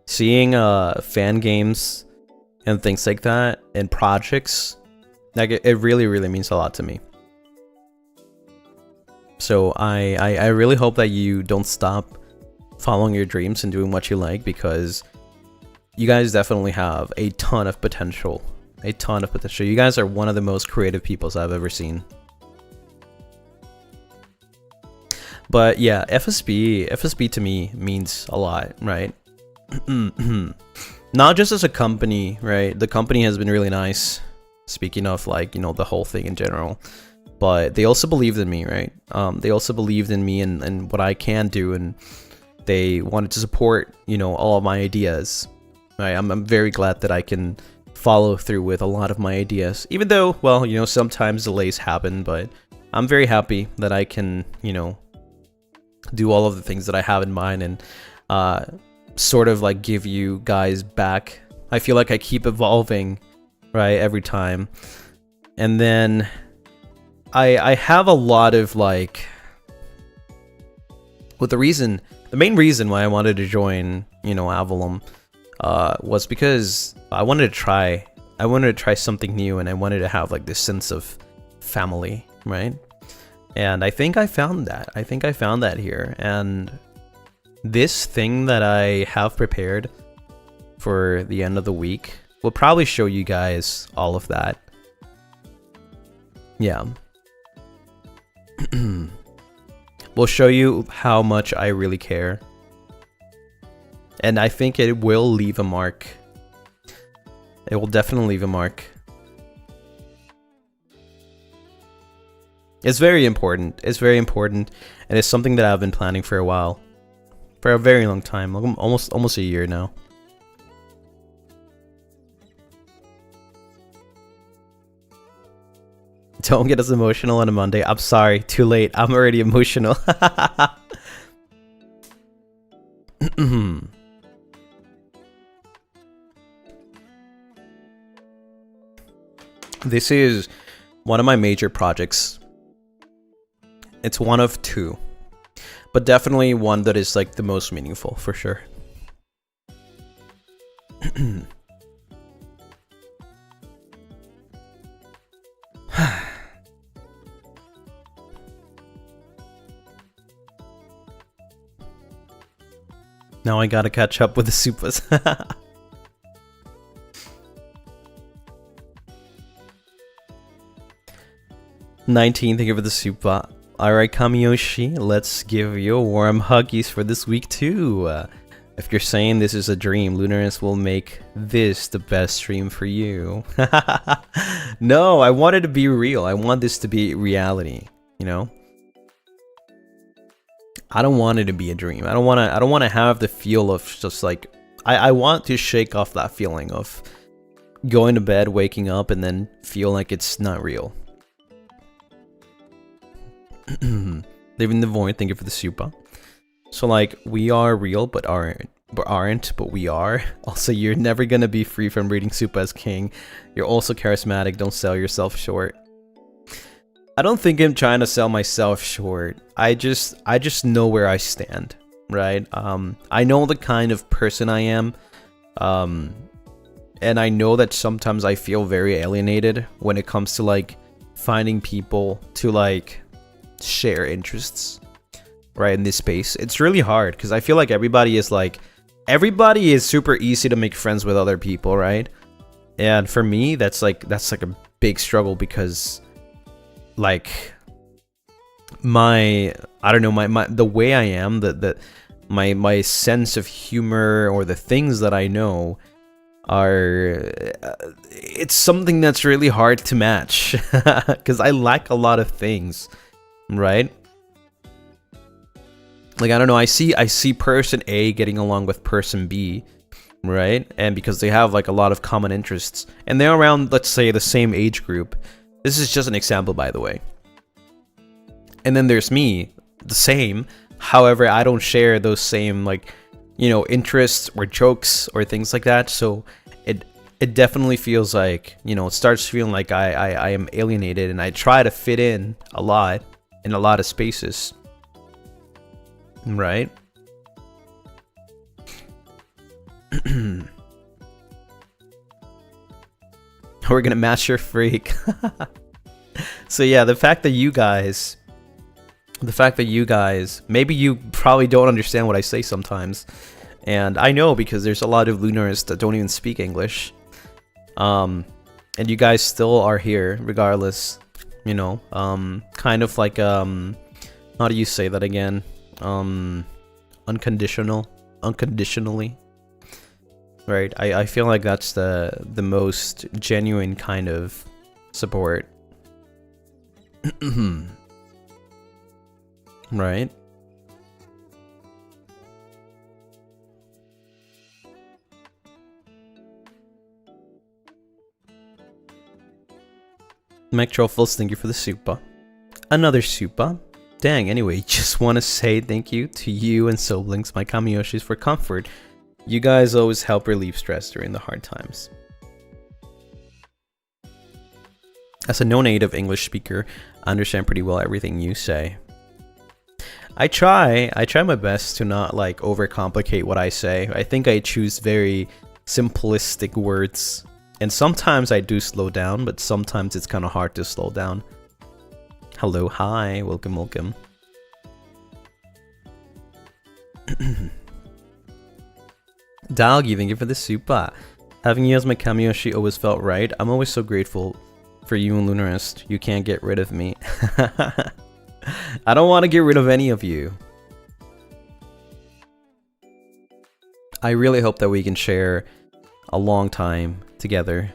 Seeing fan games and things like that and projects, like it really means a lot to me. So I really hope that you don't stop following your dreams and doing what you like, because you guys definitely have a ton of potential. A ton of potential. You guys are one of the most creative peoples I've ever seen. But yeah, FSB to me means a lot, right? Not just as a company, right? The company has been really nice. Speaking of, like, you know, the whole thing in general. But they also believed in me, right? They also believed in me and what I can do, and they wanted to support, you know, all of my ideas. Right? I'm very glad that I can follow through with a lot of my ideas, even though, well, you know, sometimes delays happen, but I'm very happy that I can, you know, do all of the things that I have in mind and sort of like give you guys back. I feel like I keep evolving, right, every time. And then I have a lot of like, well, the main reason why I wanted to join, you know, Avalon was because I wanted to try something new, and I wanted to have like this sense of family, right? And I think I found that. Here. And this thing that I have prepared for the end of the week will probably show you guys all of that. Yeah. We'll show you how much I really care. And I think it will leave a mark. It will definitely leave a mark. It's very important. It's very important. And it's something that I've been planning for a while. For a very long time. Almost a year now. Don't get us emotional on a Monday. I'm sorry, too late. I'm already emotional. This is one of my major projects. It's one of two, but definitely one that is like the most meaningful for sure. Now I gotta catch up with the Supas. 19, thank you for the Supa. Alright, Kamiyoshi, let's give you warm huggies for this week too. If you're saying this is a dream, Lunaris will make this the best stream for you. No, I want it to be real. I want this to be reality, you know? I don't want it to be a dream. I don't want to have the feel of just like I want to shake off that feeling of going to bed, waking up, and then feel like it's not real. Living the void, thank you for the super. So like we are real but aren't, but we are. Also, you're never gonna be free from reading Super as king. You're also charismatic, don't sell yourself short. I don't think I'm trying to sell myself short. I just know where I stand, right? I know the kind of person I am. And I know that sometimes I feel very alienated when it comes to like finding people to like share interests, right, in this space. It's really hard because I feel like everybody is super easy to make friends with other people, right? And for me, that's like a big struggle because like the way I am, my sense of humor or the things that I know are it's something that's really hard to match because I lack a lot of things, right? Like I don't know, I see person A getting along with person B, right? And because they have like a lot of common interests and they're around, let's say, the same age group. This is just an example, by the way. And then there's me, the same. However, I don't share those same like, you know, interests or jokes or things like that. So it definitely feels like, you know, it starts feeling like I am alienated, and I try to fit in a lot of spaces. Right? We're gonna match your freak. So yeah, the fact that you guys, maybe you probably don't understand what I say sometimes, and I know because there's a lot of Lunaris that don't even speak English, and you guys still are here regardless, you know, kind of like how do you say that again? Unconditionally, right? I feel like that's the most genuine kind of support. Right? Mike Truffles, thank you for the super. Another super. Dang, anyway, just want to say thank you to you and Soblinks, my Kamiyoshis, for comfort. You guys always help relieve stress during the hard times. As a no-native English speaker, I understand pretty well everything you say. I try my best to not like overcomplicate what I say. I think I choose very simplistic words. And sometimes I do slow down, but sometimes it's kind of hard to slow down. Hello, hi, welcome. Dalgi, thank you for the super. Having you as my Kamiyoshi always felt right. I'm always so grateful for you and Lunaris. You can't get rid of me. I don't want to get rid of any of you. I really hope that we can share a long time together.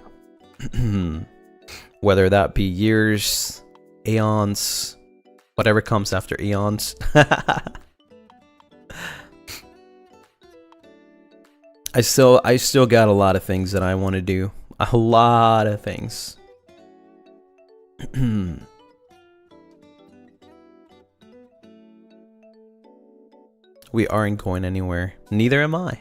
Whether that be years, aeons, whatever comes after aeons. I still got a lot of things that I want to do. A lot of things. We aren't going anywhere. Neither am I.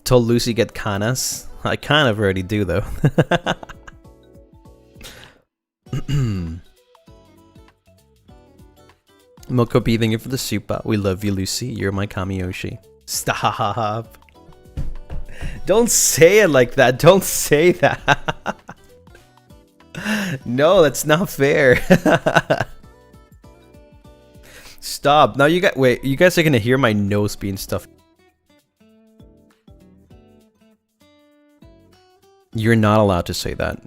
Told Lucy get canas. I kind of already do though. Mokopi, thank you for the super. We love you, Lucy. You're my Kamiyoshi. Stop. Don't say it like that. Don't say that. No, that's not fair. Stop. Now you got. Wait, you guys are gonna hear my nose being stuffed. You're not allowed to say that.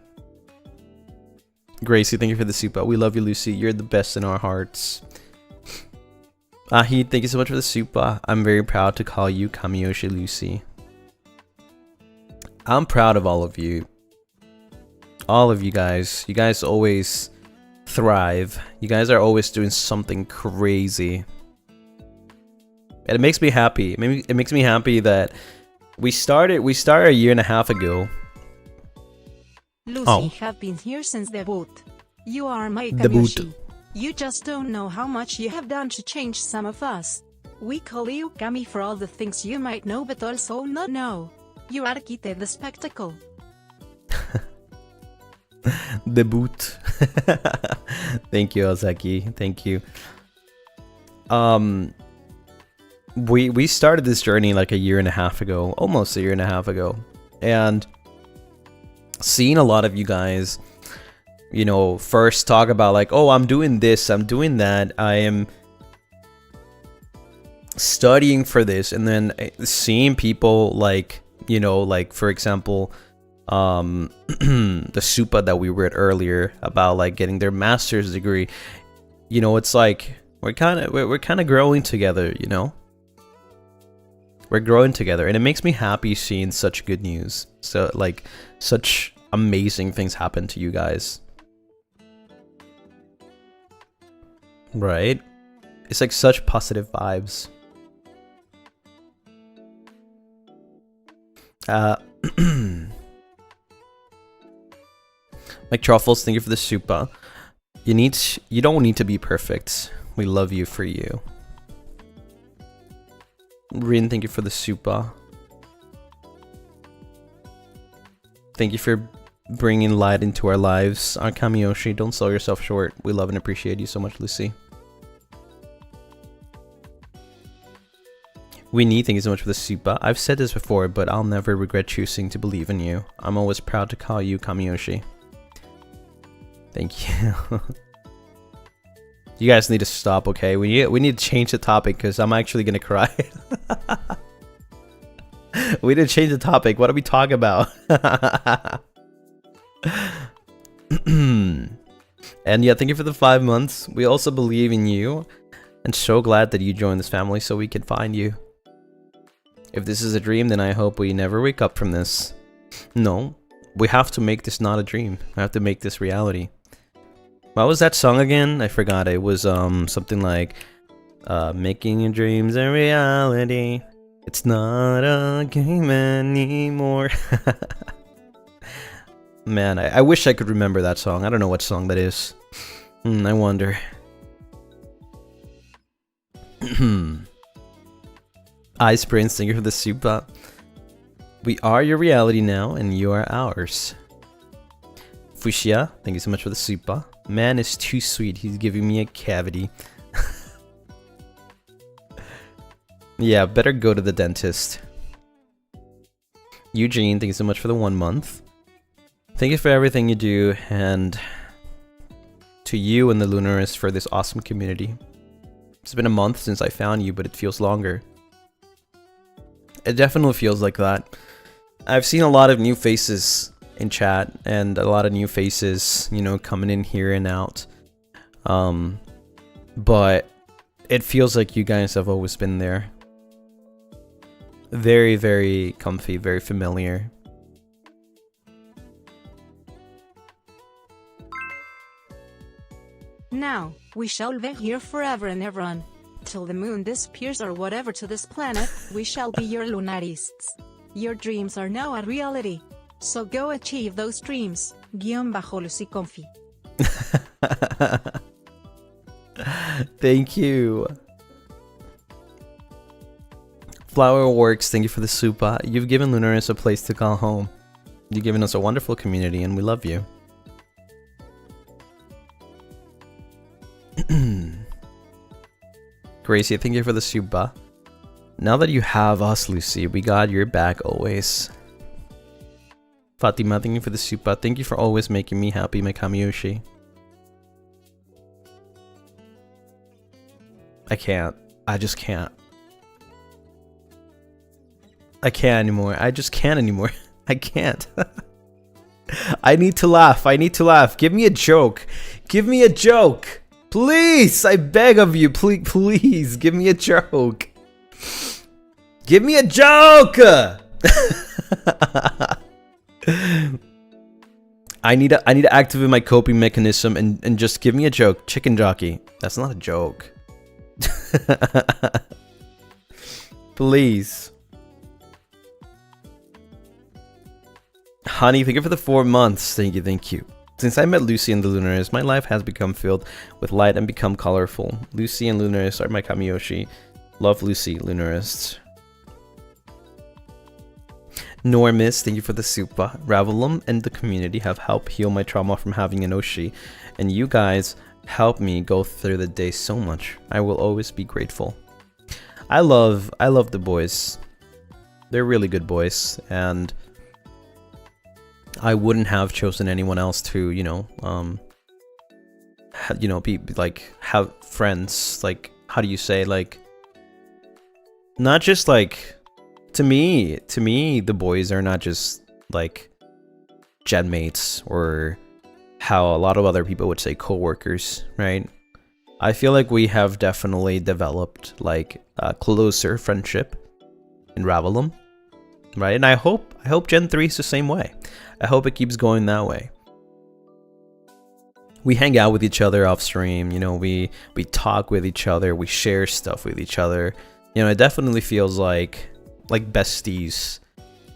Gracie, thank you for the super. We love you, Lucy. You're the best in our hearts. Ahi, thank you so much for the super. I'm very proud to call you Kamiyoshi Lucy. I'm proud of all of you. All of you guys. You guys always thrive. You guys are always doing something crazy. And it makes me happy. It makes me happy that we started a year and a half ago. Lucy have been here since debut. You are my Kamiyoshi. You just don't know how much you have done to change some of us. We call you Kami for all the things you might know but also not know. You are Kite the spectacle. Debut. Thank you, Ozaki. Thank you. We started this journey like a year and a half ago, almost a year and a half ago, and seeing a lot of you guys, you know, first talk about like, oh, I'm doing this, I'm doing that, I am studying for this, and then seeing people like, you know, like for example, the supa that we read earlier about like getting their master's degree, you know, it's like we're kind of growing together, you know. We're growing together, and it makes me happy seeing such good news. So like such amazing things happen to you guys. Right? It's like such positive vibes. Mike Truffles, thank you for the super. You don't need to be perfect. We love you for you. Rin, thank you for the super. Thank you for bringing light into our lives. Kamiyoshi, don't sell yourself short. We love and appreciate you so much, Lucy. Winnie, thank you so much for the super. I've said this before, but I'll never regret choosing to believe in you. I'm always proud to call you Kamiyoshi. Thank you. You guys need to stop, okay? We need to change the topic because I'm actually gonna cry. We need to change the topic. What are we talking about? And yeah, thank you for the 5 months. We also believe in you and so glad that you joined this family so we can find you. If this is a dream, then I hope we never wake up from this. No, we have to make this not a dream. We have to make this reality. What was that song again? I forgot. It was something like making your dreams a reality. It's not a game anymore. Man, I wish I could remember that song. I don't know what song that is. I wonder. Ice Prince, thank you for the super. We are your reality now, and you are ours. Fushia, thank you so much for the super. Man is too sweet. He's giving me a cavity. Yeah, better go to the dentist. Eugene, thank you so much for the 1 month. Thank you for everything you do, and to you and the Lunaris for this awesome community. It's been a month since I found you, but it feels longer. It definitely feels like that. I've seen a lot of new faces in chat, and a lot of new faces, you know, coming in here and out. But it feels like you guys have always been there. Very, very comfy, very familiar. Now, we shall be here forever and ever on. Till the moon disappears or whatever to this planet, we shall be your Lunarists. Your dreams are now a reality. So go achieve those dreams, _Lucy_Confi. Thank you. Flower Works, thank you for the super. You've given Lunaris a place to call home. You've given us a wonderful community and we love you. Gracie, thank you for the super. Now that you have us, Lucy, we got your back always. Fatima, thank you for the super. Thank you for always making me happy, my Kamiyoshi. I can't. I just can't. I can't anymore. I just can't anymore. I can't. I need to laugh. I need to laugh. Give me a joke. Give me a joke. Please, I beg of you. Please, give me a joke. Give me a joke. I need to activate my coping mechanism and just give me a joke. Chicken jockey. That's not a joke. Please. Honey, thank you for the 4 months. Thank you, thank you. Since I met Lucy and the Lunaris, my life has become filled with light and become colorful. Lucy and Lunaris are my Kamiyoshi. Love Lucy, Lunarists. Normis, thank you for the super. Ravelum and the community have helped heal my trauma from having an Oshi. And you guys help me go through the day so much. I will always be grateful. I love the boys. They're really good boys, and I wouldn't have chosen anyone else to, be like, have friends. Like, how do you say, like, not just like, to me, the boys are not just like gen mates, or how a lot of other people would say co-workers, right? I feel like we have definitely developed like a closer friendship in Ravelum, right? And I hope Gen 3 is the same way. I hope it keeps going that way. We hang out with each other off stream, we talk with each other, we share stuff with each other. It definitely feels like besties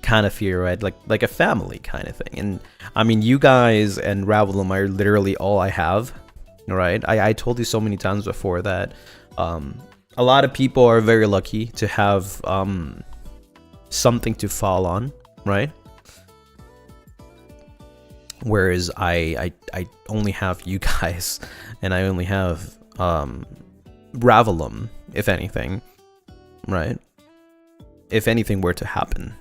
kind of feel, right? Like a family kind of thing. And I mean, you guys and Ravelum are literally all I have, right? I told you so many times before that a lot of people are very lucky to have something to fall on, right? Whereas I only have you guys, and I only have Ravelum, if anything, right? If anything were to happen.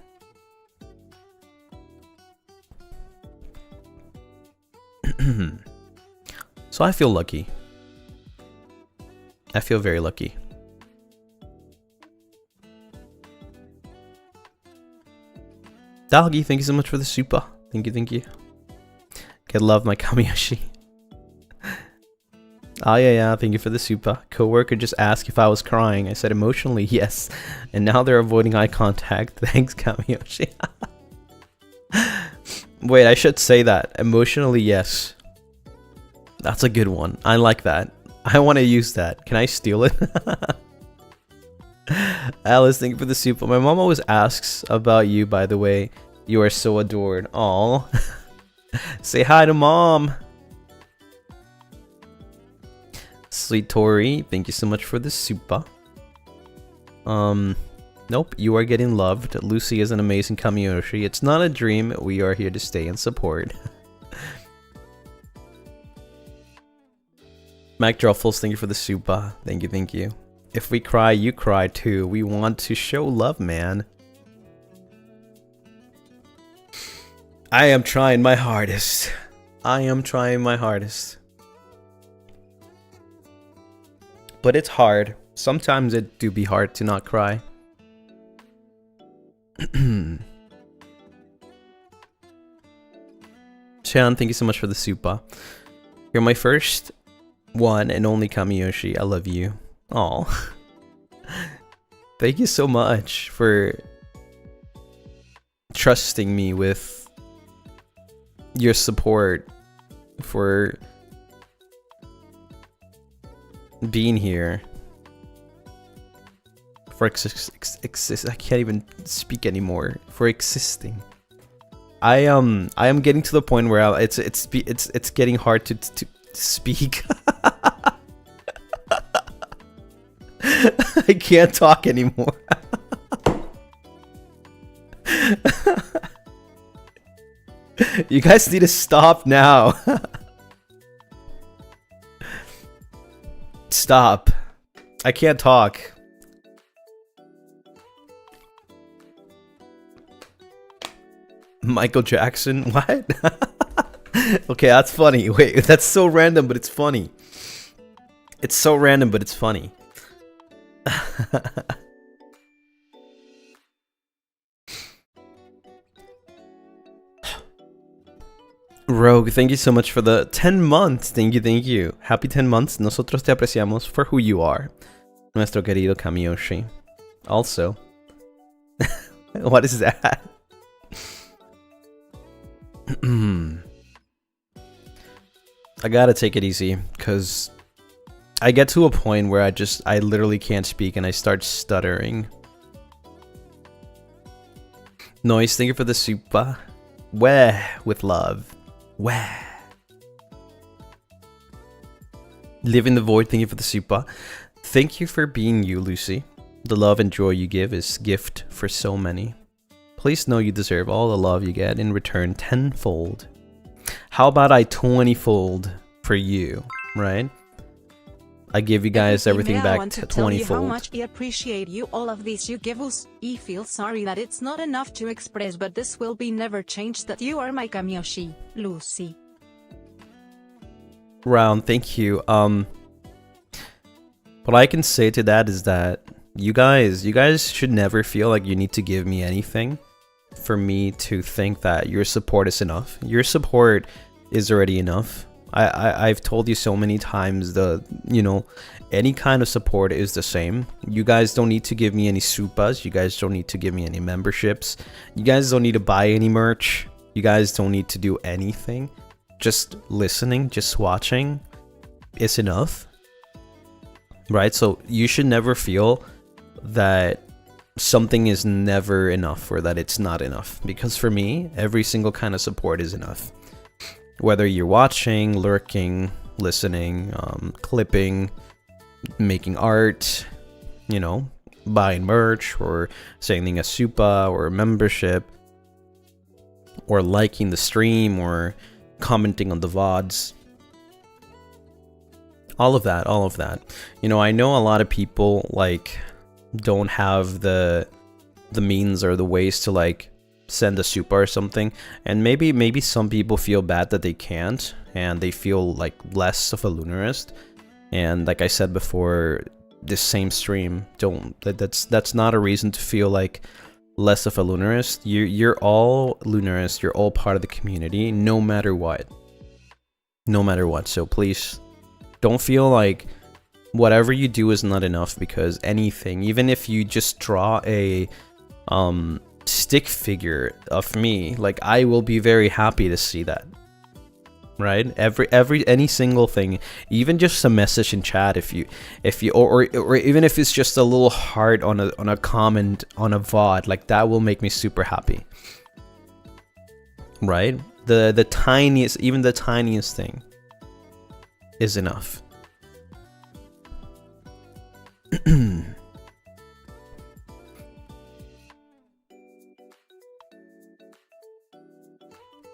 So I feel lucky. I feel very lucky. Dalgi, thank you so much for the super. Thank you. Get love, my Kamiyoshi. Oh yeah, thank you for the super. Coworker just asked if I was crying. I said emotionally, yes. And now they're avoiding eye contact. Thanks, Kamiyoshi. Wait, I should say that. Emotionally, yes. That's a good one. I like that. I want to use that. Can I steal it? Alice, thank you for the super. My mom always asks about you, by the way. You are so adored. Aw. Say hi to mom. Sweet Tori, thank you so much for the super. Nope, you are getting loved. Lucy is an amazing Kamiyoshi. It's not a dream. We are here to stay and support. Mac Druffles, thank you for the super. Thank you. If we cry, you cry too. We want to show love, man. I am trying my hardest. But it's hard. Sometimes it do be hard to not cry. Chan, thank you so much for the super. You're my first one and only Kamiyoshi. I love you. Aw. Thank you so much for trusting me with your support, for being here, for I can't even speak anymore, for existing. I am getting to the point where it's getting hard to speak. I can't talk anymore. You guys need to stop now. Stop. I can't talk. Michael Jackson? What? Okay, that's funny. Wait, that's so random, but it's funny. It's so random, but it's funny. Rogue, thank you so much for the 10 months. Thank you, thank you. Happy 10 months. Nosotros te apreciamos for who you are. Nuestro querido Kamiyoshi. Also. What is that? I gotta take it easy, because I get to a point where I literally can't speak and I start stuttering. Noise, thank you for the super. Weh, with love. Weh. Live in the void, thank you for the super. Thank you for being you, Lucy. The love and joy you give is gift for so many. Please know you deserve all the love you get in return tenfold. How about I 20-fold for you, right? I give you guys everything back 20-fold. How much I appreciate you, all of this you give us. I feel sorry that it's not enough to express, but this will be never changed, that you are my Kamiyoshi, Lucy. Round, thank you. What I can say to that is that you guys should never feel like you need to give me anything for me to think that your support is enough. Your support is already enough. I've told you so many times, any kind of support is the same. You guys don't need to give me any supas. You guys don't need to give me any memberships. You guys don't need to buy any merch. You guys don't need to do anything. Just listening, just watching is enough. Right? So you should never feel that something is never enough or that it's not enough. Because for me, every single kind of support is enough. Whether you're watching, lurking, listening, clipping, making art, buying merch, or sending a supa or a membership, or liking the stream, or commenting on the VODs. All of that. I know a lot of people don't have the means or the ways to send a super or something, and maybe some people feel bad that they can't, and they feel less of a Lunarist. And like I said before, this same stream, that's not a reason to feel less of a Lunarist. You're all Lunarist. You're all part of the community, no matter what. So please don't feel like whatever you do is not enough, because anything, even if you just draw a stick figure of me, I will be very happy to see that. Right? Any single thing, even just a message in chat, if you or even if it's just a little heart on a comment on a VOD, that will make me super happy. Right? The tiniest thing is enough.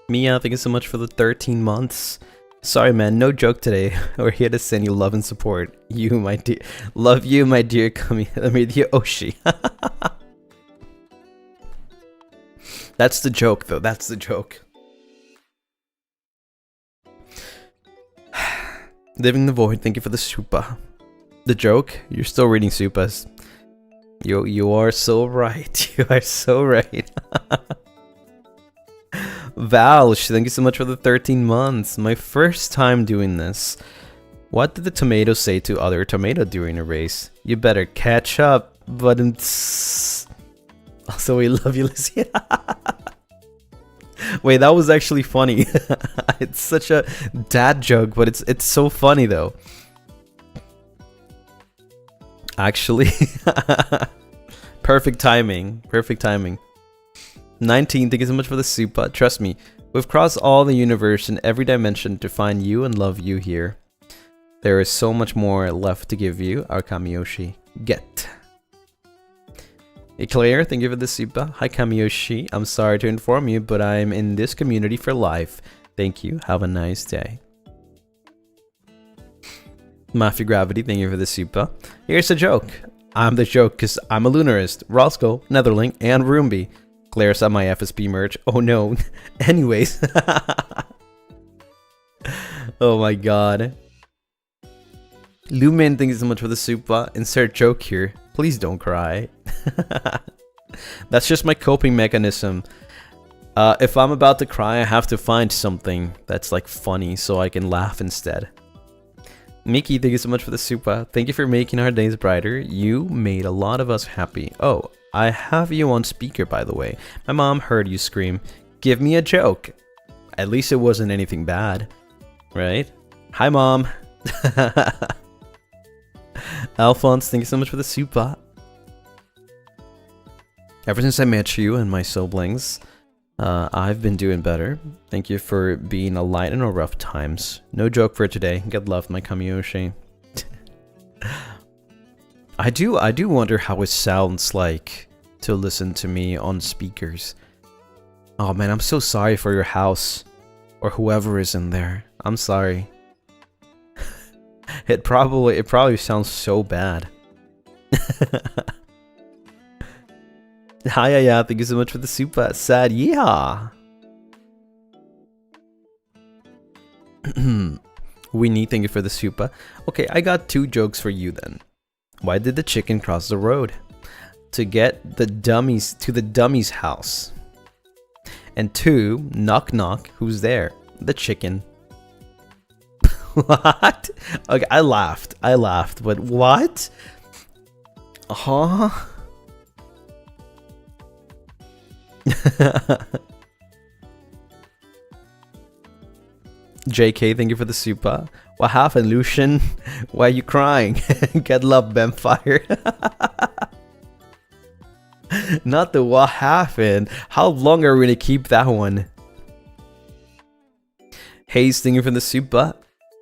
Mia, thank you so much for the 13 months. Sorry, man, no joke today. We're here to send you love and support. You, my dear. Love you, my dear dear Oshi. That's the joke, though. That's the joke. Living the void, thank you for the supa. The joke? You're still reading supas. You are so right. You are so right. Val, thank you so much for the 13 months. My first time doing this. What did the tomato say to other tomato during a race? You better catch up, but also we love you, Lucien. Wait, that was actually funny. It's such a dad joke, but it's so funny though. Actually, perfect timing. 19, thank you so much for the super. Trust me, we've crossed all the universe and every dimension to find you and love you here. There is so much more left to give you, our Kamiyoshi. Get. Eclair, thank you for the super. Hi Kamiyoshi, I'm sorry to inform you, but I'm in this community for life. Thank you, have a nice day. Mafia Gravity, thank you for the super. Here's a joke. I'm the joke because I'm a Lunarist, Roscoe, Netherling, and Roomby. Claire's on my FSP merch. Oh no. Anyways. Oh my god. Lumen, thank you so much for the super. Insert joke here. Please don't cry. That's just my coping mechanism. If I'm about to cry, I have to find something that's like funny so I can laugh instead. Mickey, thank you so much for the super. Thank you for making our days brighter. You made a lot of us happy. Oh, I have you on speaker, by the way. My mom heard you scream, "Give me a joke." At least it wasn't anything bad, right? Hi, Mom. Alphonse, thank you so much for the super. Ever since I met you and my siblings, I've been doing better. Thank you for being a light in our rough times. No joke for today. Get love, my Kamiyoshi. I do wonder how it sounds like to listen to me on speakers. Oh man, I'm so sorry for your house or whoever is in there. I'm sorry. It probably sounds so bad. Hi, yeah, thank you so much for the super. Sad, yeah. Winnie, thank you for the super. Okay, I got 2 jokes for you then. Why did the chicken cross the road? To get the dummies to the dummy's house. And 2, knock knock, who's there? The chicken. What? Okay, I laughed, but what? Huh? JK, thank you for the super. What happened, Lucien? Why are you crying? Get love, Vampire. Not the what happened. How long are we gonna keep that one? Hayes, thank you for the super.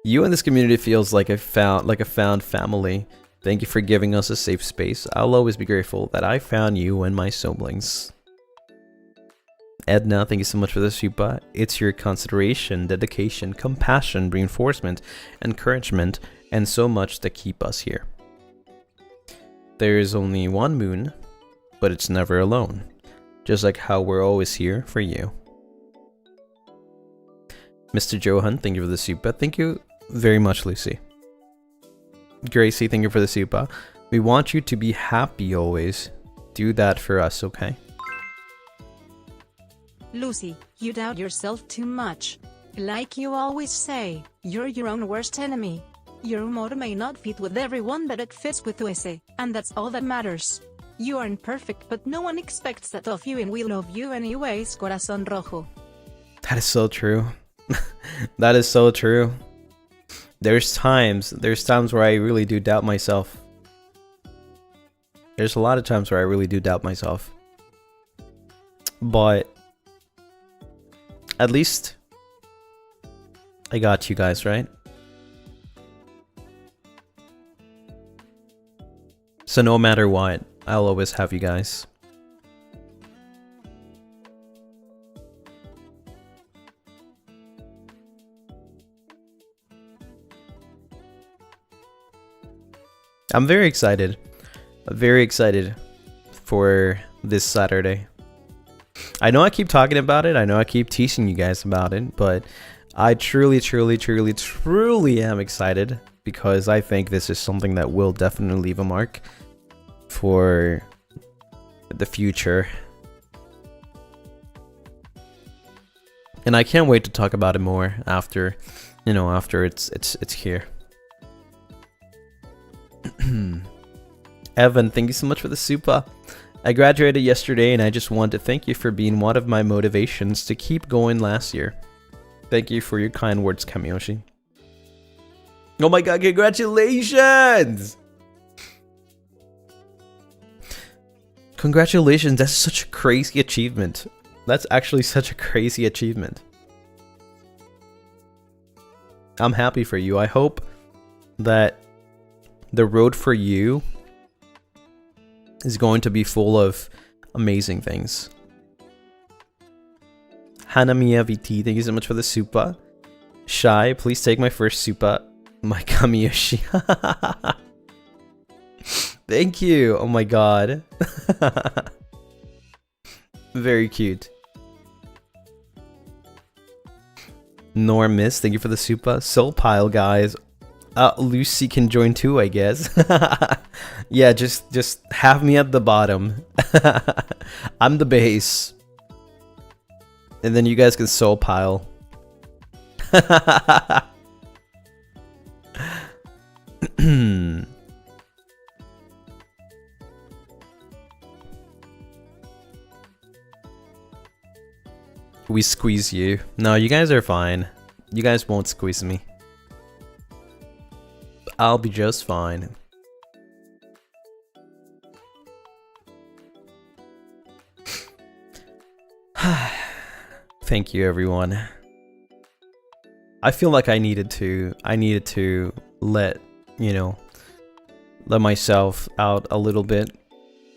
You and this community feels like a found family. Thank you for giving us a safe space. I'll always be grateful that I found you and my siblings. Edna, thank you so much for the super. It's your consideration, dedication, compassion, reinforcement, encouragement, and so much that keep us here. There is only one moon, but it's never alone. Just like how we're always here for you. Mr. Johan, thank you for the super. Thank you very much, Lucy. Gracie, thank you for the super. We want you to be happy always. Do that for us, okay? Lucy, you doubt yourself too much. Like you always say, you're your own worst enemy. Your motto may not fit with everyone, but it fits with us, and that's all that matters. You aren't perfect, but no one expects that of you, and we love you anyways, corazón rojo. That is so true. That is so true. There's times where I really do doubt myself. There's a lot of times where I really do doubt myself. But at least I got you guys, right? So no matter what, I'll always have you guys. I'm very excited. Very excited for this Saturday. I know I keep talking about it. I know I keep teasing you guys about it, but I truly am excited because I think this is something that will definitely leave a mark for the future. And I can't wait to talk about it more after, you know, after it's here. Evan, thank you so much for the super. I graduated yesterday and I just want to thank you for being one of my motivations to keep going last year. Thank you for your kind words, Kamiyoshi. Oh my god, congratulations! Congratulations, that's such a crazy achievement. That's actually such a crazy achievement. I'm happy for you. I hope that the road for you is going to be full of amazing things. Hanamiya VT, thank you so much for the supa. Shy, please take my first supa. My Kamiyoshi. Thank you. Oh my god. Very cute. Normis, thank you for the supa. Soul pile, guys. Lucy can join too, I guess. Yeah, just have me at the bottom. I'm the base. And then you guys can soul pile. We squeeze you. No, you guys are fine. You guys won't squeeze me. I'll be just fine. Thank you, everyone. I feel like I needed to let, you know, let myself out a little bit,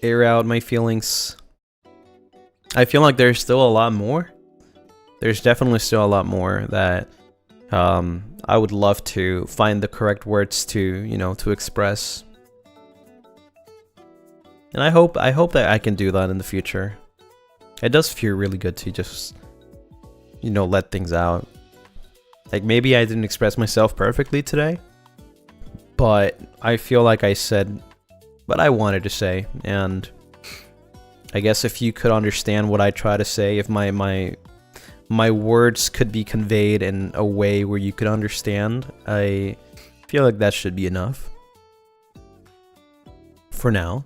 air out my feelings. I feel like there's still a lot more. There's definitely still a lot more that I would love to find the correct words to, you know, to express. And I hope that I can do that in the future. It does feel really good to just, you know, let things out. Like, maybe I didn't express myself perfectly today, but I feel like I said what I wanted to say. And I guess if you could understand what I try to say, if my words could be conveyed in a way where you could understand, I feel like that should be enough. For now.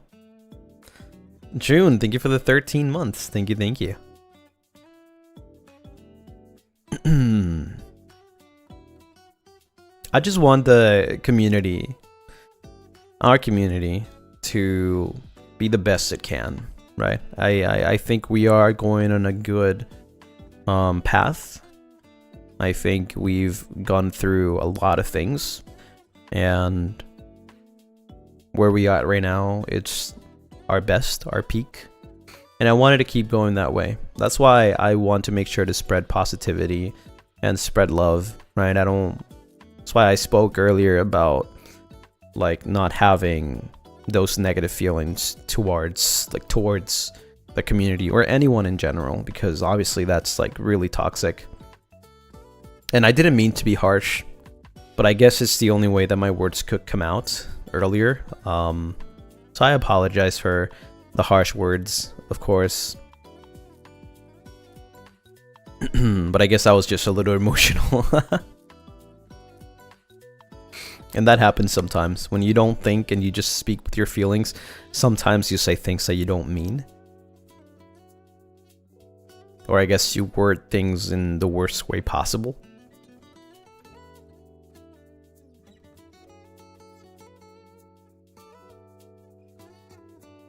June, thank you for the 13 months. Thank you, thank you. I just want the community, our community, to be the best it can, right? I think we are going on a good path. I think we've gone through a lot of things, and where we are right now, it's our best, our peak, and I wanted to keep going that way. That's why I want to make sure to spread positivity and spread love, right? That's why I spoke earlier about like not having those negative feelings towards the community or anyone in general, because obviously that's like really toxic. And I didn't mean to be harsh, but I guess it's the only way that my words could come out earlier. So I apologize for the harsh words, of course. But I guess I was just a little emotional. And that happens sometimes. When you don't think and you just speak with your feelings, sometimes you say things that you don't mean. Or I guess you word things in the worst way possible.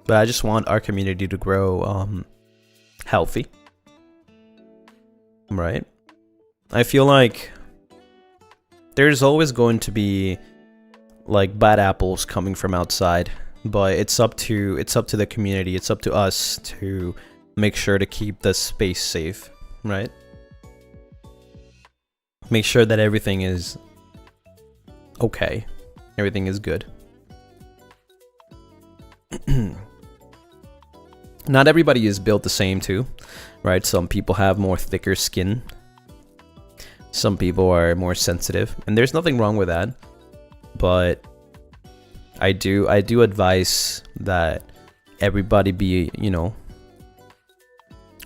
But I just want our community to grow healthy. Right? I feel like there's always going to be like bad apples coming from outside, but it's up to the community, it's up to us to make sure to keep the space safe, right? Make sure that everything is okay, everything is good. Not everybody is built the same too, right? Some people have more thicker skin. Some people are more sensitive, and there's nothing wrong with that. But I do advise that everybody be, you know,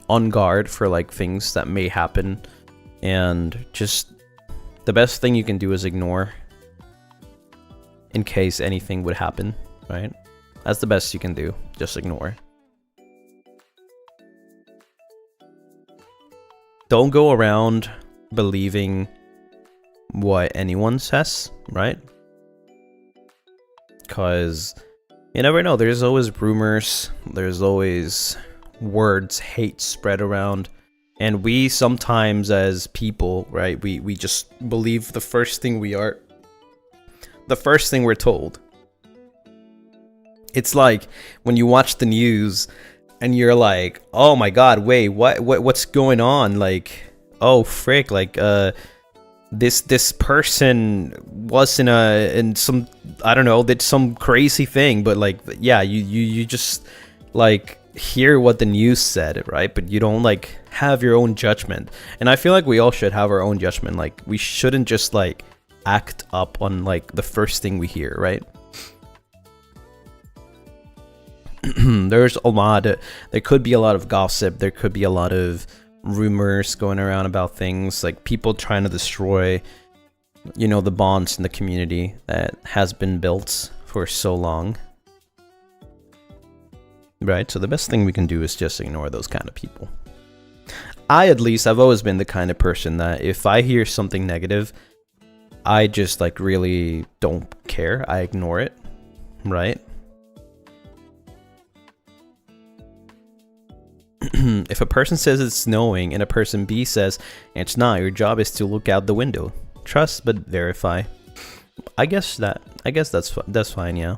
on guard for like things that may happen, and just the best thing you can do is ignore in case anything would happen, right? That's the best you can do, just ignore. Don't go around believing what anyone says, right? Because you never know. There's always rumors, there's always words, hate spread around. And we sometimes as people, right, we just believe the first thing we're told. It's like when you watch the news and you're like, oh my god, wait, what's going on? Like, oh frick, like this person was in some, I don't know, did some crazy thing, but like, yeah, you just like hear what the news said, right? But you don't like have your own judgment. And I feel like we all should have our own judgment. Like, we shouldn't just like act up on like the first thing we hear, right? There's a lot, there could be a lot of gossip, there could be a lot of rumors going around about things, like people trying to destroy, you know, the bonds in the community that has been built for so long, right? So the best thing we can do is just ignore those kind of people. At least I've always been the kind of person that if I hear something negative, I just like really don't care, I ignore it, right? If a person says it's snowing and a person B says it's not, your job is to look out the window. Trust but verify. I guess that's fine, yeah.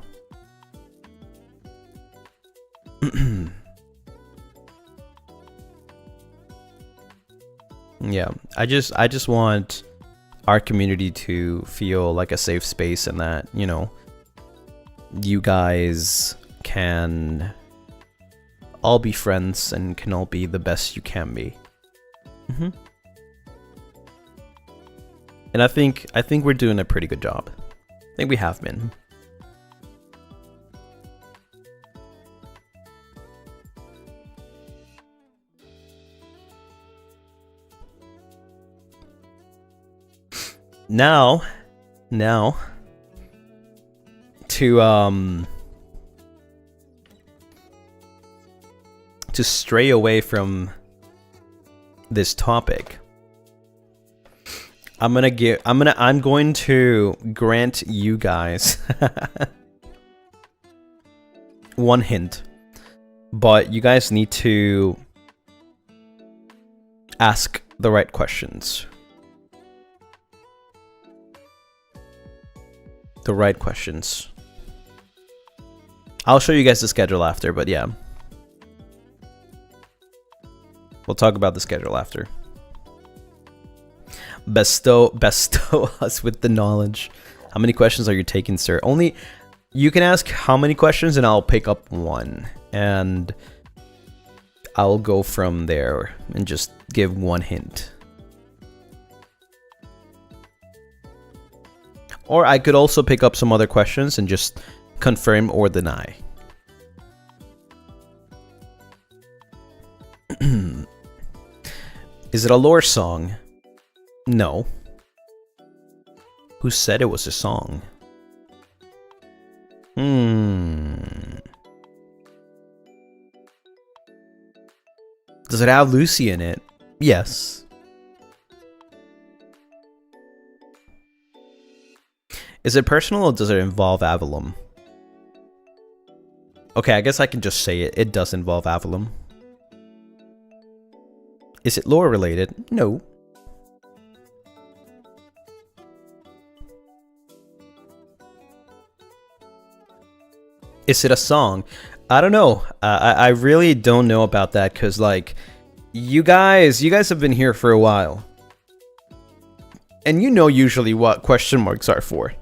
Yeah, I just want our community to feel like a safe space, and that, you know, you guys can all be friends and can all be the best you can be. And I think we're doing a pretty good job. I think we have been. Now to stray away from this topic, I'm going to grant you guys one hint, but you guys need to ask the right questions. The right questions. I'll show you guys the schedule after, but yeah. We'll talk about the schedule after. Bestow us with the knowledge. How many questions are you taking, sir? Only you can ask how many questions and I'll pick up one. And I'll go from there and just give one hint. Or I could also pick up some other questions and just confirm or deny. Is it a lore song? No. Who said it was a song? Does it have Lucien in it? Yes. Is it personal or does it involve Avalon? Okay, I guess I can just say it. It does involve Avalon. Is it lore related? No. Is it a song? I don't know. I really don't know about that because, like, you guys have been here for a while. And you know usually what question marks are for.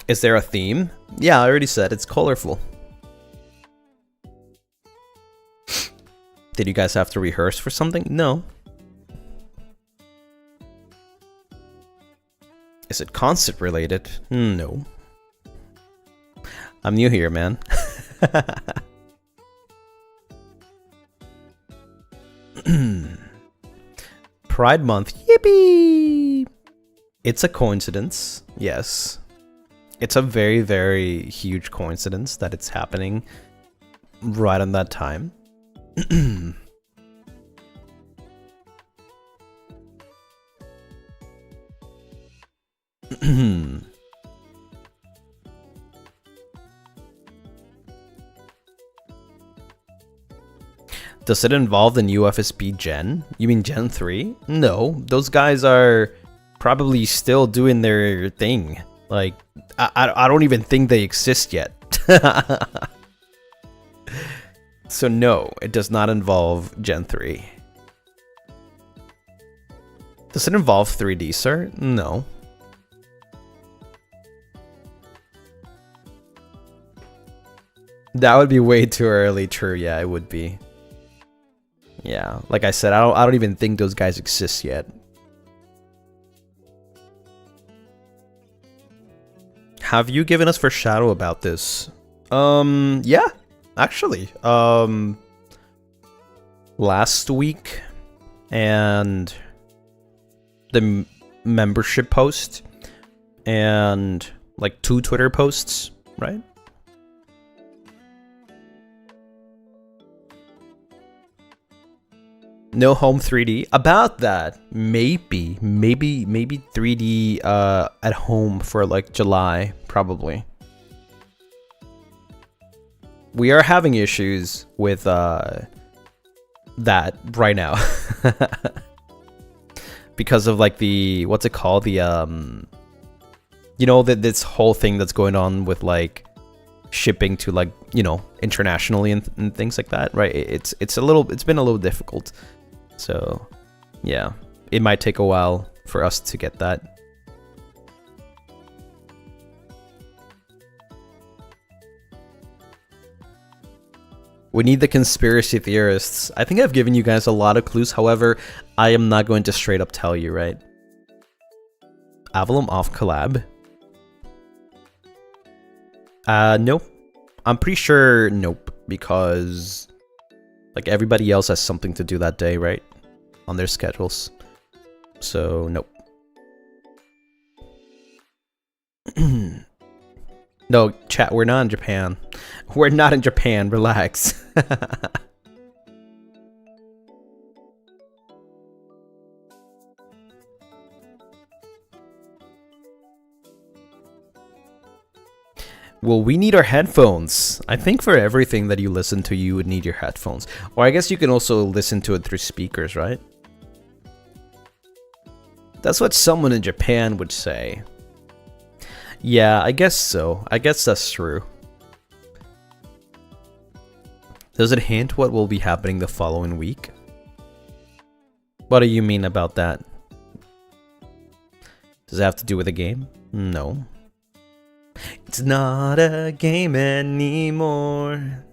Is there a theme? Yeah, I already said it's colorful. Did you guys have to rehearse for something? No. Is it concert related? No. I'm new here, man. Pride Month. Yippee! It's a coincidence. Yes. It's a very, very huge coincidence that it's happening right on that time. Does it involve the new FSP Gen? You mean Gen 3? No, those guys are probably still doing their thing. Like, I don't even think they exist yet. So no, it does not involve Gen 3. Does it involve 3D, sir? No. That would be way too early. True, yeah, it would be. Yeah, like I said, I don't even think those guys exist yet. Have you given us foreshadow about this? Yeah, actually. Last week, and the membership post, and like 2 Twitter posts, right? No home 3D. About that, maybe 3D at home for like July, probably. We are having issues with that right now. Because of like the, what's it called? The you know, this whole thing that's going on with like shipping to like, you know, internationally and things like that, right? It's been a little difficult. So, yeah, it might take a while for us to get that. We need the conspiracy theorists. I think I've given you guys a lot of clues. However, I am not going to straight up tell you, right? Avalon off collab? Nope. I'm pretty sure nope, because like everybody else has something to do that day, right? On their schedules. So, nope. No, chat, we're not in Japan. We're not in Japan, relax. Well, we need our headphones. I think for everything that you listen to, you would need your headphones. Or I guess you can also listen to it through speakers, right? That's what someone in Japan would say. Yeah, I guess so. I guess that's true. Does it hint what will be happening the following week? What do you mean about that? Does it have to do with a game? No. It's not a game anymore.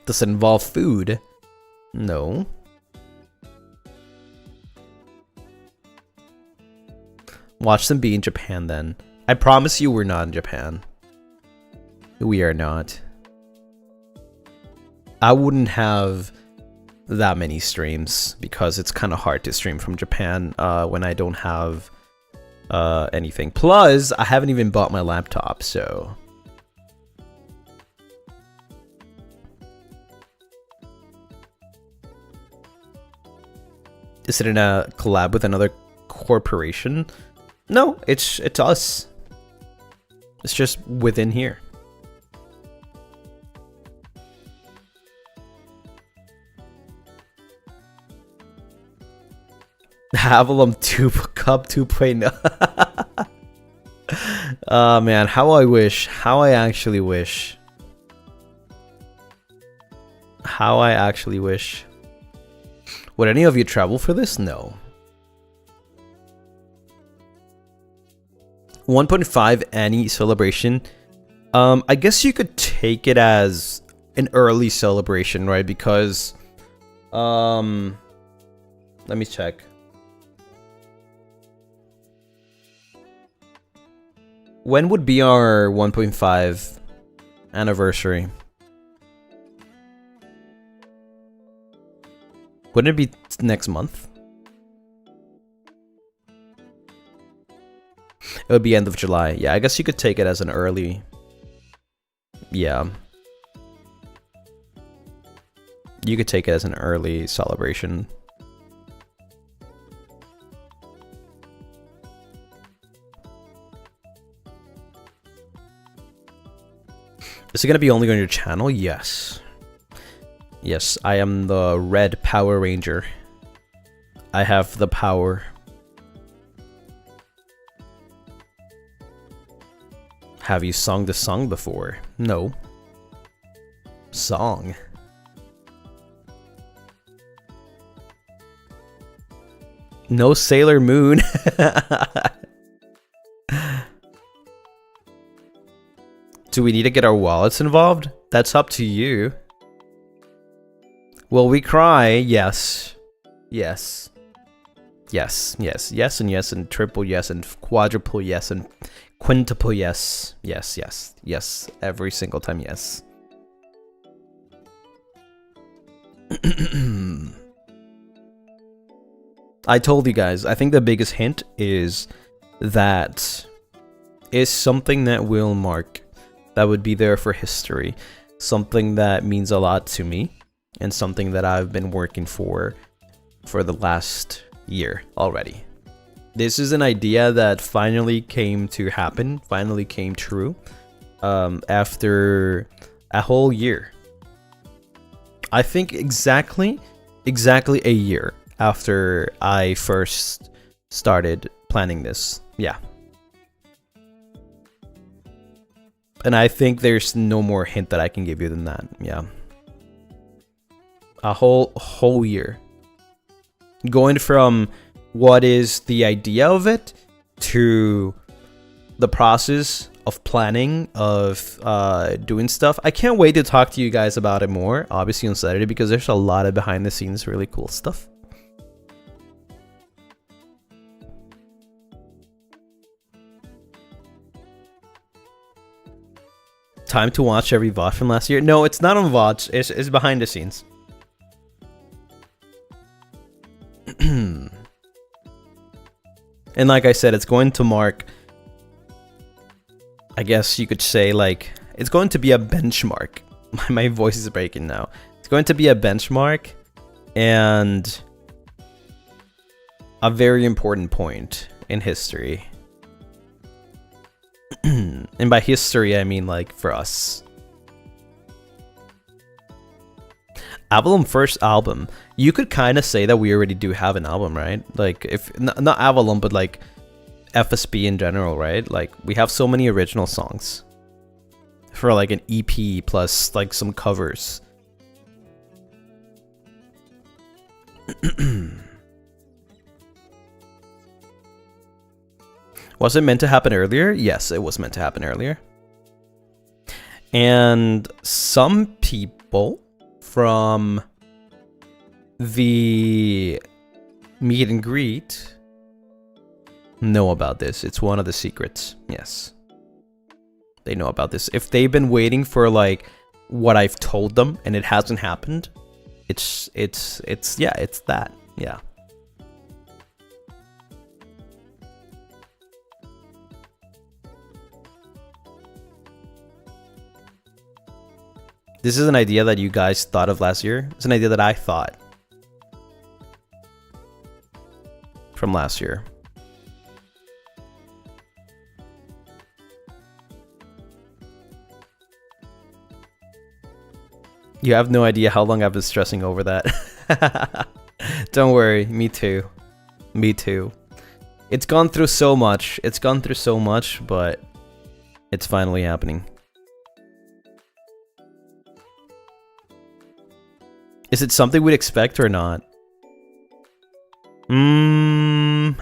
Does it involve food? No. Watch them be in Japan then. I promise you we're not in Japan. We are not. I wouldn't have that many streams because it's kind of hard to stream from Japan when I don't have anything. Plus, I haven't even bought my laptop, so... Is it in a collab with another corporation? No, it's us. It's just within here. Avalon 2 Cup 2.0. Oh man, how I wish. How I actually wish. How I actually wish. Would any of you travel for this? No. 1.5 Annie celebration. I guess you could take it as an early celebration, right? Because let me check. When would be our 1.5 anniversary? Wouldn't it be next month? It would be end of July. Yeah, I guess you could take it as an early... Yeah. You could take it as an early celebration. Is it gonna be only on your channel? Yes. Yes, I am the Red Power Ranger. I have the power. Have you sung the song before? No. Song. No Sailor Moon. Do we need to get our wallets involved? That's up to you. Will we cry? Yes. Yes. Yes, yes, yes, and yes, and triple yes, and quadruple yes, and quintuple yes. Yes, yes, yes. Every single time, yes. I told you guys, I think the biggest hint is that is something that will mark, that would be there for history, something that means a lot to me, and something that I've been working for the last year already. This is an idea that finally came to happen, finally came true, after a whole year. I think exactly a year after I first started planning this. Yeah. And I think there's no more hint that I can give you than that. Yeah. A whole year. Going from what is the idea of it to the process of planning, of doing stuff. I can't wait to talk to you guys about it more, obviously on Saturday, because there's a lot of behind the scenes really cool stuff. Time to watch every VOD from last year? No, it's not on VODs. It's behind the scenes. And like I said, it's going to mark, I guess you could say, like, it's going to be a benchmark. My voice is breaking now. It's going to be a benchmark and a very important point in history. And by history, I mean, like, for us. Avalon first album. You could kind of say that we already do have an album, right? Like, if not Avalon, but like FSB in general, right? Like, we have so many original songs for like an EP plus like some covers. Was it meant to happen earlier? Yes, it was meant to happen earlier. And some people from the meet and greet know about this. It's one of the secrets. Yes. They know about this. If they've been waiting for like what I've told them and it hasn't happened, it's that. Yeah. This is an idea that you guys thought of last year. It's an idea that I thought from last year. You have no idea how long I've been stressing over that. Don't worry, me too. Me too. It's gone through so much. It's gone through so much, but it's finally happening. Is it something we'd expect or not? No,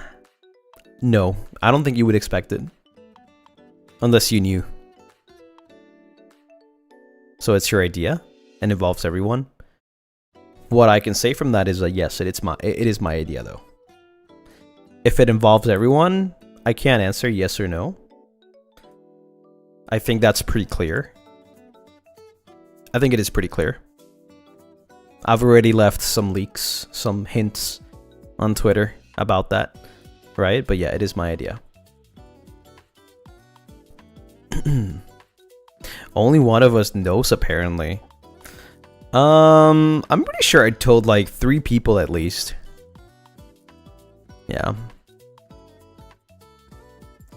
I don't think you would expect it. Unless you knew. So it's your idea and involves everyone. What I can say from that is that yes, it is my idea though. If it involves everyone, I can't answer yes or no. I think that's pretty clear. I think it is pretty clear. I've already left some leaks, some hints on Twitter about that, right? But yeah, it is my idea. Only one of us knows, apparently. I'm pretty sure I told like 3 people at least. Yeah.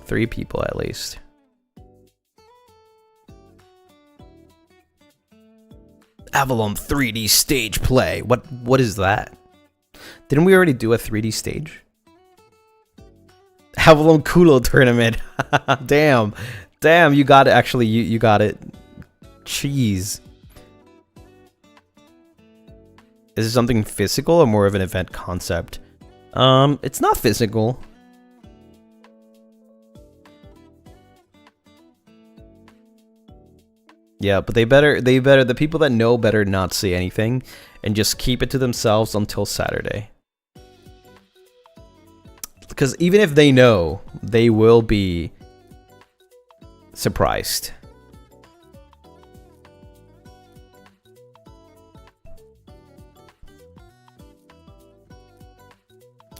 3 people at least. Avalon 3D stage play. What is that? Didn't we already do a 3D stage? Avalon Kulo tournament. Damn. Damn, you got it. Actually, you got it. Jeez. Is it something physical or more of an event concept? It's not physical. Yeah, but the people that know better not say anything and just keep it to themselves until Saturday. Because even if they know, they will be surprised.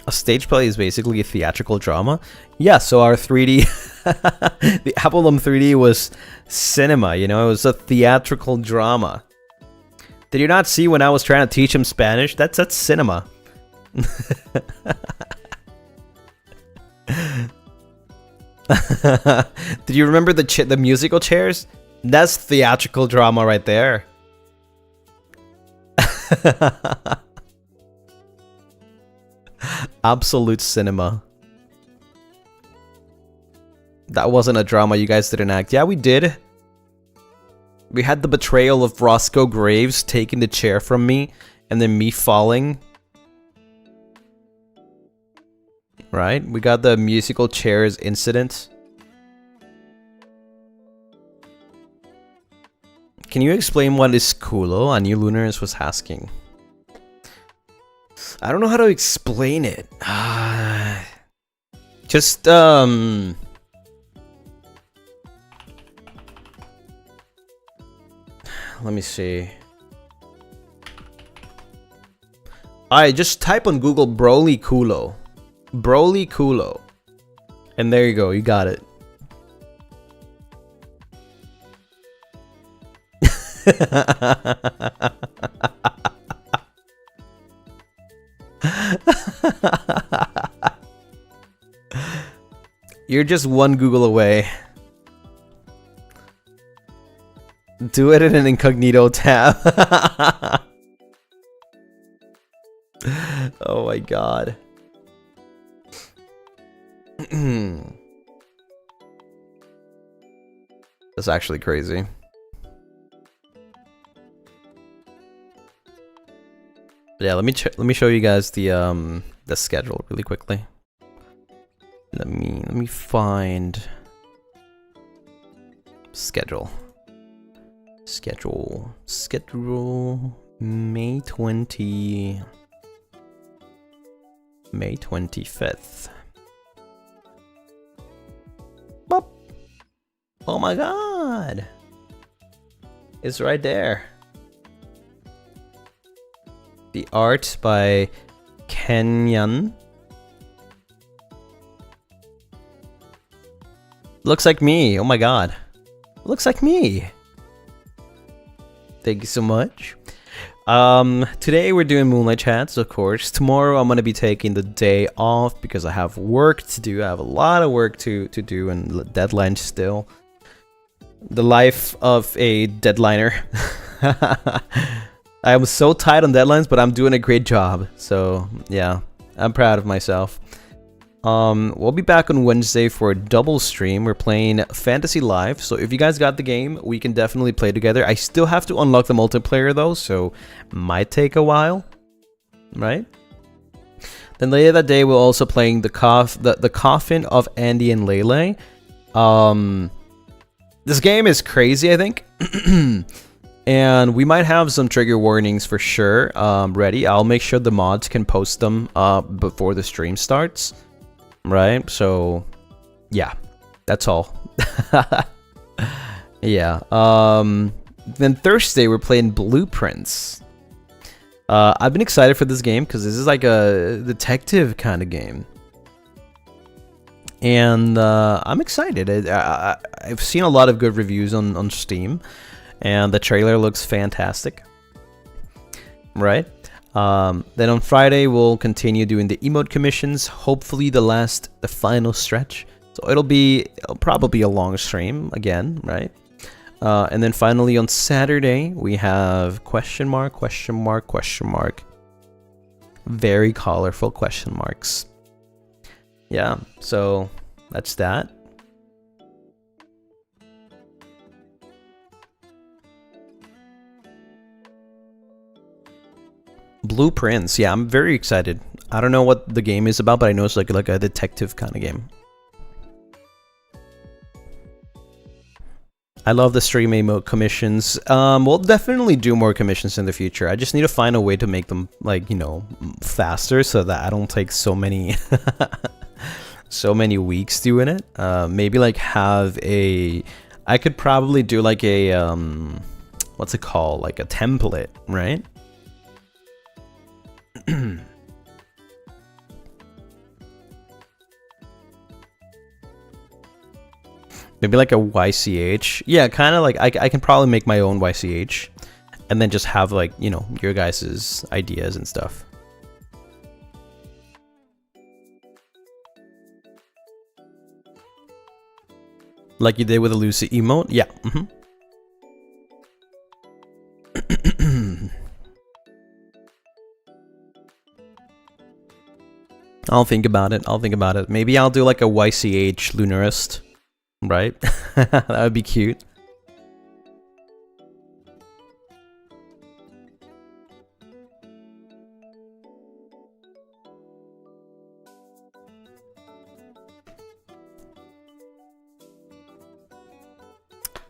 A stage play is basically a theatrical drama. Yeah, so our 3D, the Avalon 3D was cinema, you know, it was a theatrical drama. Did you not see when I was trying to teach him Spanish? That's cinema. Did you remember the musical chairs? That's theatrical drama right there. Absolute cinema. That wasn't a drama, you guys didn't act. Yeah, we did. We had the betrayal of Roscoe Graves taking the chair from me, and then me falling. Right? We got the musical chairs incident. Can you explain what is Kulo? I knew Lunaris was asking. I don't know how to explain it. Just, let me see. Alright, just type on Google Broly Kulo. Broly Kulo. And there you go, you got it. You're just one Google away. Do it in an incognito tab. Oh my god. That's actually crazy. Yeah, let me show you guys the schedule really quickly. Let me find schedule. May 25th. Boop. Oh my god. It's right there. The art by Kenyan. Looks like me. Oh my god. Looks like me. Thank you so much. Today we're doing Moonlight Chats, of course. Tomorrow I'm going to be taking the day off because I have work to do. I have a lot of work to do and deadlines still. The life of a deadliner. I am so tight on deadlines, but I'm doing a great job. So, yeah, I'm proud of myself. We'll be back on Wednesday for a double stream. We're playing Fantasy Live, so if you guys got the game, we can definitely play together. I still have to unlock the multiplayer though, so might take a while, right? Then later that day, we're also playing the Coffin of Andy and Lele. This game is crazy, I think. And we might have some trigger warnings for sure ready. I'll make sure the mods can post them before the stream starts. Right, so yeah, that's all. Yeah. Then Thursday we're playing Blueprints. I've been excited for this game because this is like a detective kind of game, and I'm excited. I've seen a lot of good reviews on Steam, and the trailer looks fantastic. Right. Then on Friday we'll continue doing the emote commissions. Hopefully the final stretch. So it'll probably be a long stream again, right? And then finally on Saturday, we have question mark, question mark, question mark. Very colorful question marks. Yeah, so that's that. Blueprints. Yeah, I'm very excited. I don't know what the game is about, but I know it's like a detective kind of game. I love the stream emote commissions. We'll definitely do more commissions in the future. I just need to find a way to make them, like, you know, faster so that I don't take so many so many weeks doing it. Maybe like have a, I could probably do like a what's it called, like a template, right? Maybe like a YCH. Yeah, kind of like I can probably make my own YCH and then just have, like, you know, your guys' ideas and stuff. Like you did with the Lucy emote? Yeah. I'll think about it. I'll think about it. Maybe I'll do like a YCH Lunaris. Right? That would be cute.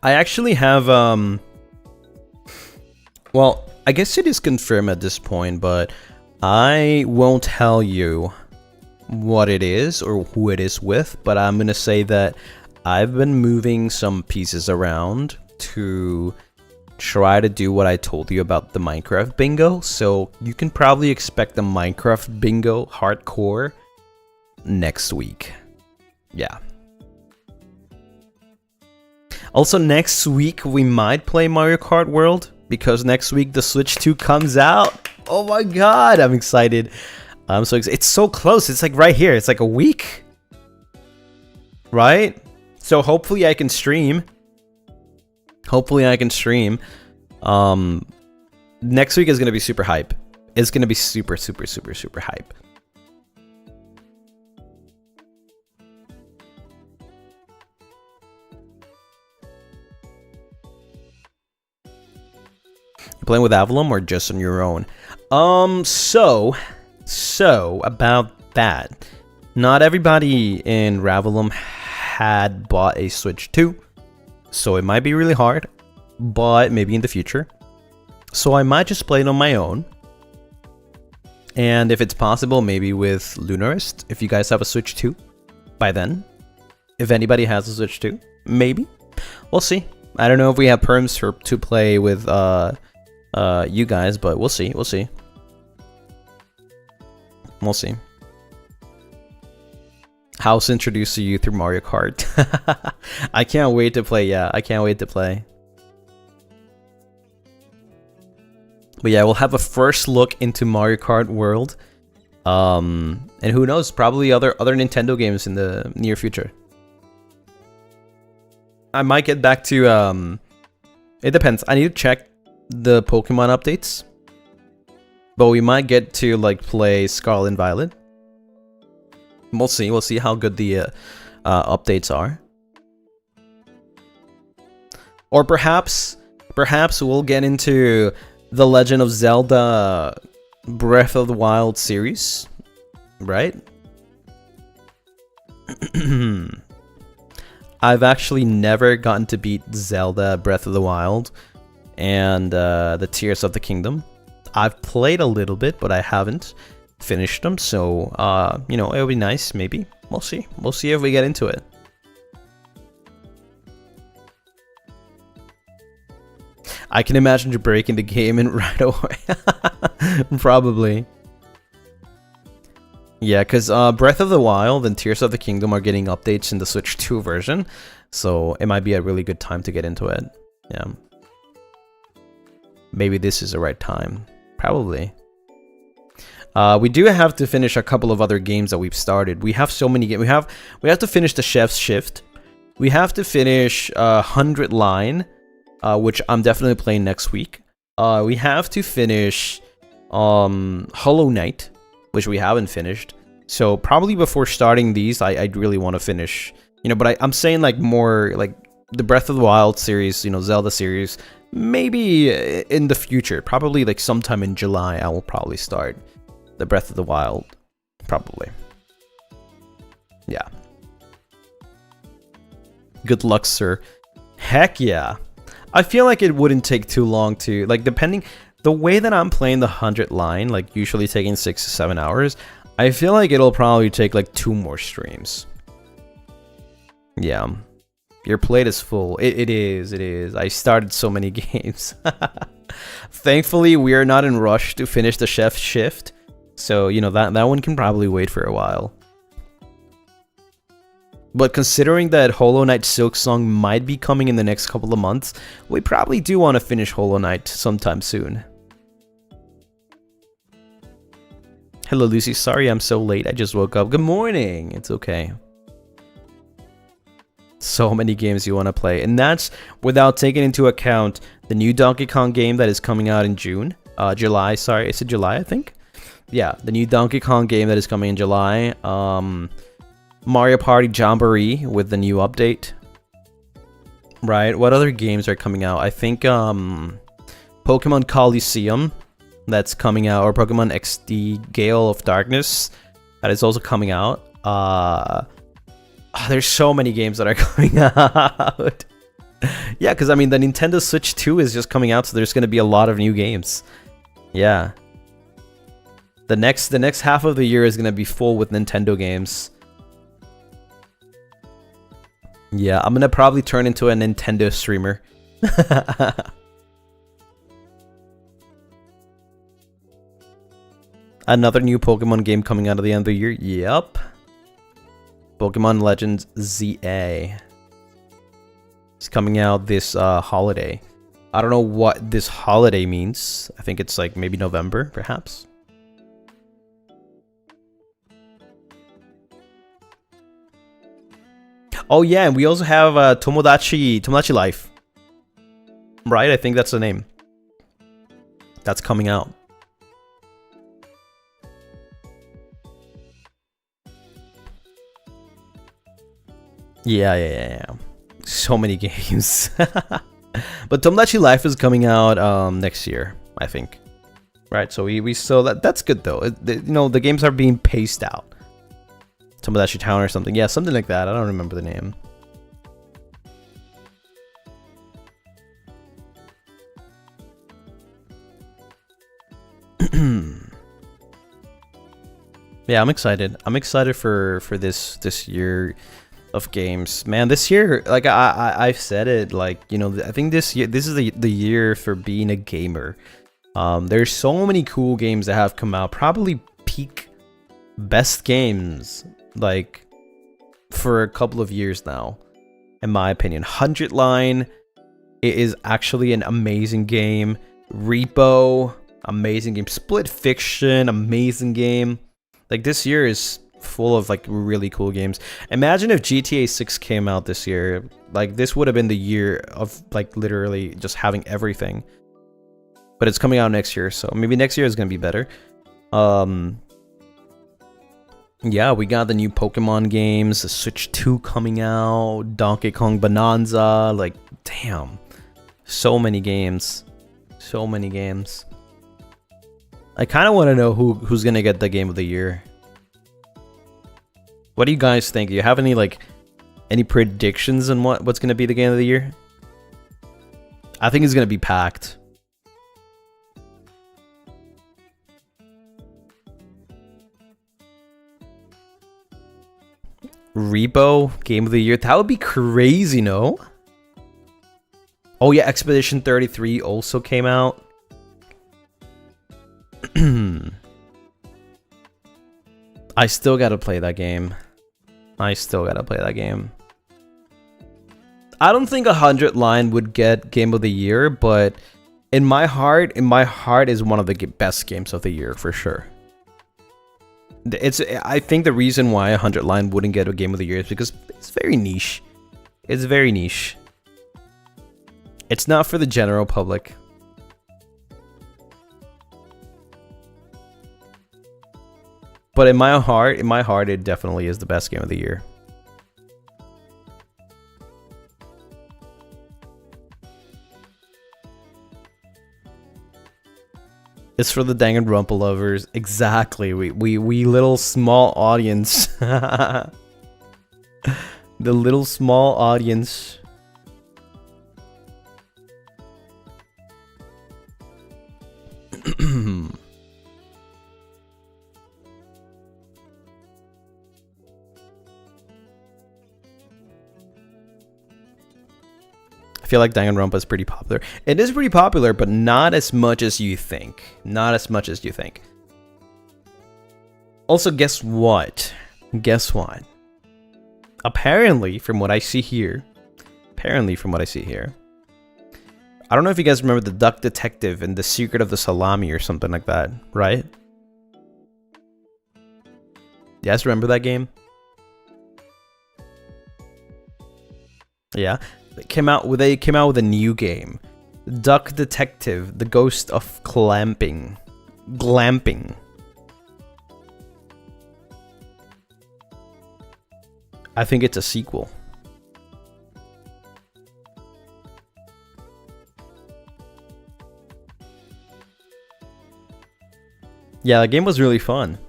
I actually have well, I guess it is confirmed at this point, but I won't tell you what it is or who it is with, but I'm gonna say that I've been moving some pieces around to try to do what I told you about the Minecraft bingo. So you can probably expect the Minecraft bingo hardcore next week. Yeah. Also next week we might play Mario Kart World because next week the Switch 2 comes out. Oh my god, I'm excited. I'm so excited. It's so close. It's like right here. It's like a week. Right? So hopefully I can stream. Hopefully I can stream. Next week is going to be super hype. It's going to be super hype. You playing with Avalon or just on your own? So about that. Not everybody in Ravelum had bought a Switch 2, so it might be really hard, but maybe in the future. So I might just play it on my own, and if it's possible, maybe with Lunaris, if you guys have a Switch 2 by then. If anybody has a Switch 2, maybe. We'll see. I don't know if we have perms to play with you guys, but we'll see. We'll see. We'll see. House introduced to you through Mario Kart. I can't wait to play. Yeah, I can't wait to play. But yeah, we'll have a first look into Mario Kart World. And who knows, probably other Nintendo games in the near future. I might get back to it depends. I need to check the Pokemon updates. But we might get to like play Scarlet and Violet. We'll see. We'll see how good the updates are. Or perhaps we'll get into the Legend of Zelda Breath of the Wild series, right? I've actually never gotten to beat Zelda Breath of the Wild and the Tears of the Kingdom. I've played a little bit, but I haven't finished them, so you know, it'll be nice. Maybe we'll see if we get into it. I can imagine you breaking the game and right away. Probably. Yeah, because Breath of the Wild and Tears of the Kingdom are getting updates in the Switch 2 version, so it might be a really good time to get into it. Yeah, maybe this is the right time. Probably. We do have to finish a couple of other games that we've started. We have so many games. We have to finish the Chef's Shift. We have to finish 100 Line, which I'm definitely playing next week. We have to finish Hollow Knight, which we haven't finished. So probably before starting these, I'd really want to finish, you know, but I'm saying like more like the Breath of the Wild series, you know, Zelda series, maybe in the future, probably like sometime in July, I will probably start the Breath of the Wild, probably. Yeah. Good luck, sir. Heck yeah. I feel like it wouldn't take too long to, like, depending, the way that I'm playing the 100 line, like usually taking 6 to 7 hours, I feel like it'll probably take like 2 more streams. Yeah. Your plate is full. It is. I started so many games. Thankfully, we are not in rush to finish the chef shift. So, you know, that one can probably wait for a while. But considering that Hollow Knight Silksong might be coming in the next couple of months, we probably do want to finish Hollow Knight sometime soon. Hello, Lucy. Sorry I'm so late. I just woke up. Good morning. It's okay. So many games you want to play. And that's without taking into account the new Donkey Kong game that is coming out in June. July, sorry. Is it July, I think? Yeah, the new Donkey Kong game that is coming in July. Mario Party Jamboree with the new update. Right. What other games are coming out? I think Pokemon Coliseum. That's coming out, or Pokemon XD Gale of Darkness, that is also coming out. There's so many games that are coming out. Yeah, because I mean the Nintendo Switch 2 is just coming out, so there's going to be a lot of new games. Yeah, the next half of the year is going to be full with Nintendo games. Yeah, I'm going to probably turn into a Nintendo streamer. Another new Pokemon game coming out at the end of the year. Yep. Pokemon Legends ZA. It's coming out this holiday. I don't know what this holiday means. I think it's like maybe November, perhaps. Oh yeah, and we also have Tomodachi Life. Right? I think that's the name. That's coming out. Yeah. So many games. But Tomodachi Life is coming out next year, I think. Right, so we still that's good though. You know, the games are being paced out. Tomodachi Town or something. Yeah, something like that. I don't remember the name. Yeah, I'm excited. I'm excited for this year of games, man. This year, like I've said it, like, you know, I think this is the year for being a gamer. There's so many cool games that have come out, probably peak best games like for a couple of years now, in my opinion. 100 Line, it is actually an amazing game. Repo, amazing game. Split Fiction, amazing game. Like, this year is full of like really cool games. Imagine if GTA 6 came out this year. Like, this would have been the year of like literally just having everything. But it's coming out next year, so maybe next year is gonna be better. Yeah, we got the new Pokemon games, the Switch 2 coming out, Donkey Kong Bonanza. Like, damn, so many games, so many games. I kind of want to know who's gonna get the game of the year. What do you guys think? Do you have any predictions on what's gonna be the game of the year? I think it's gonna be packed. Repo game of the year. That would be crazy, no? Oh yeah, Expedition 33 also came out. I still gotta play that game. I don't think 100 Line would get game of the year, but in my heart is one of the best games of the year for sure. I think the reason why 100 Line wouldn't get a game of the year is because it's very niche. It's very niche. It's not for the general public. But in my heart, it definitely is the best game of the year. It's for the Danganronpa lovers. Exactly. We little small audience. The little small audience. I feel like Danganronpa is pretty popular. It is pretty popular, but not as much as you think. Not as much as you think. Also, guess what? Guess what? Apparently, from what I see here, I don't know if you guys remember the Duck Detective and the Secret of the Salami or something like that, right? You guys remember that game? Yeah. They came out with a new game, Duck Detective: The Ghost of Glamping. I think it's a sequel. Yeah, the game was really fun.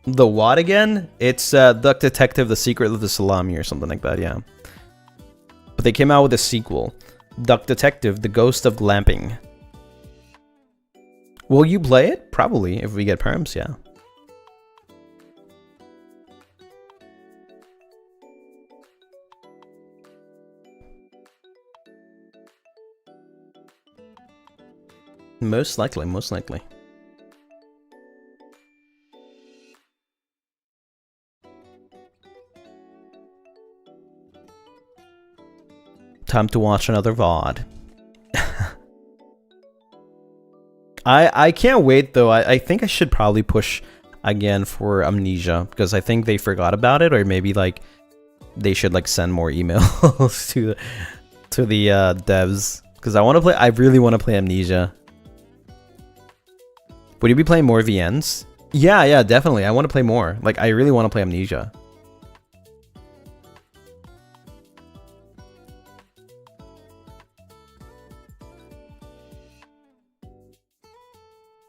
The what again? It's Duck Detective: The Secret of the Salami or something like that, yeah. But they came out with a sequel, Duck Detective: The Ghost of Glamping. Will you play it? Probably, if we get perms, yeah. Most likely, most likely. Time to watch another VOD. I can't wait though. I think I should probably push again for Amnesia because I think they forgot about it, or maybe like they should like send more emails to the devs because I really want to play Amnesia. Would you be playing more VNs? Yeah, definitely. I want to play more. Like I really want to play Amnesia.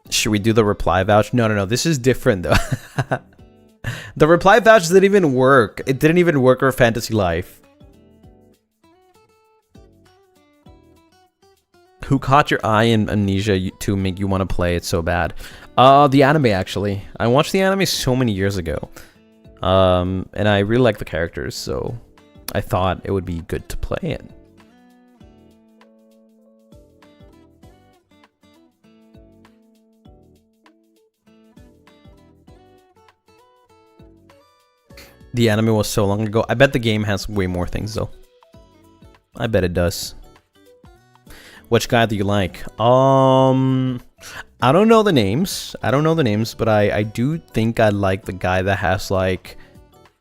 Should we do the reply vouch? No. This is different though. The reply vouch didn't even work. It didn't even work for Fantasy Life. Who caught your eye in Amnesia to make you want to play it so bad? The anime actually. I watched the anime so many years ago. And I really like the characters, so I thought it would be good to play it. The anime was so long ago. I bet the game has way more things though. I bet it does. Which guy do you like? I don't know the names. But I do think I like the guy that has like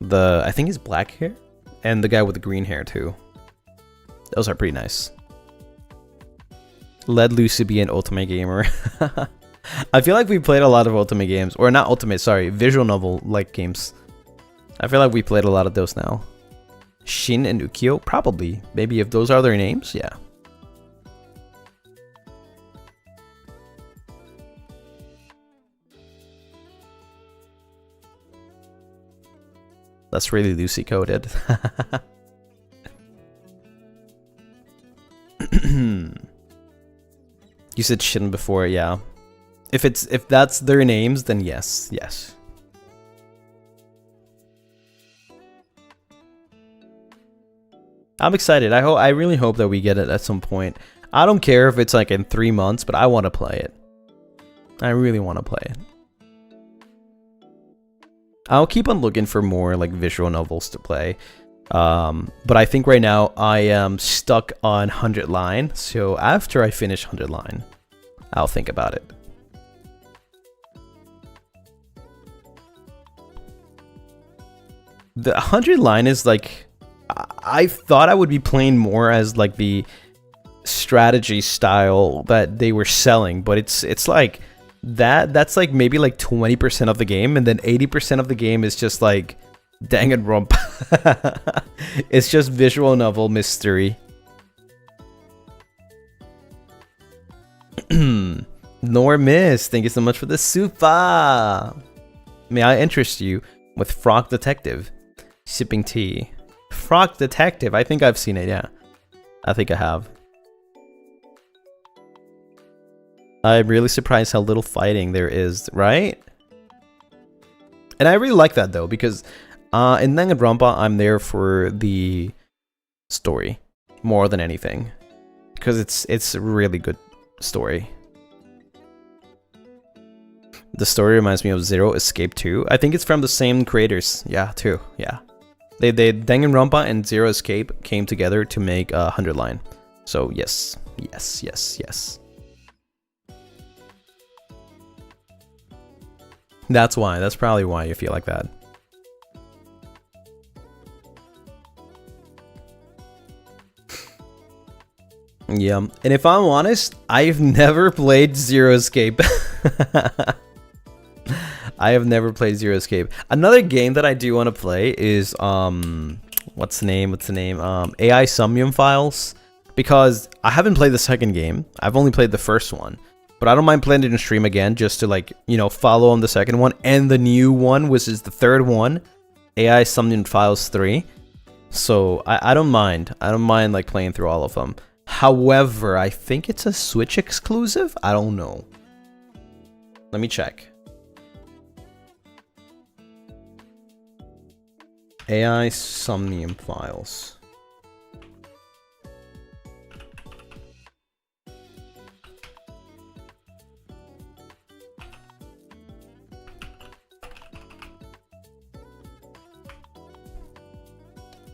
I think he's black hair, and the guy with the green hair too. Those are pretty nice. Let Lucy be an Ultimate gamer. I feel like we played a lot of Ultimate games, or not Ultimate, sorry, visual novel like games. I feel like we played a lot of those now. Shin and Ukyo? Probably. Maybe if those are their names, yeah. That's really Lucy coded. You said Shin before, yeah. If that's their names, then yes. I'm excited. I really hope that we get it at some point. I don't care if it's like in 3 months, but I want to play it. I really want to play it. I'll keep on looking for more like visual novels to play. But I think right now I am stuck on 100 Line. So after I finish 100 Line, I'll think about it. The 100 Line is like, I thought I would be playing more as like the strategy style that they were selling, but it's like that's like maybe like 20% of the game, and then 80% of the game is just like Danganronpa. It's just visual novel mystery. Normiss, thank you so much for the super. May I interest you with Frog Detective? Sipping tea. Frog Detective, I think I've seen it, yeah. I think I have. I'm really surprised how little fighting there is, right? And I really like that though, because in Danganronpa, I'm there for the story more than anything, because it's a really good story. The story reminds me of Zero Escape 2. I think it's from the same creators. Yeah, too. Yeah. They Danganronpa and Zero Escape came together to make 100 Line. So yes. Yes, yes, yes. That's why. That's probably why you feel like that. Yeah. And if I'm honest, I've never played Zero Escape. I have never played Zero Escape. Another game that I do want to play is what's the name? AI Somnium Files, because I haven't played the second game. I've only played the first one, but I don't mind playing it in stream again just to, like, you know, follow on the second one and the new one, which is the third one, AI Somnium Files 3. So I don't mind. I don't mind like playing through all of them. However, I think it's a Switch exclusive. I don't know. Let me check. AI Somnium Files.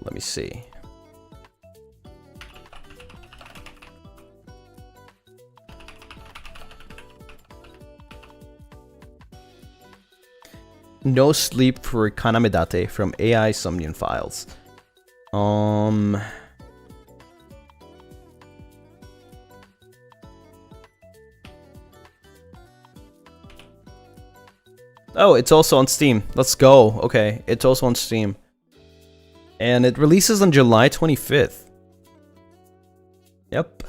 Let me see. No Sleep for Kanamedate from AI Somnium Files. Oh, it's also on Steam. Let's go. Okay, it's also on Steam. And it releases on July 25th. Yep.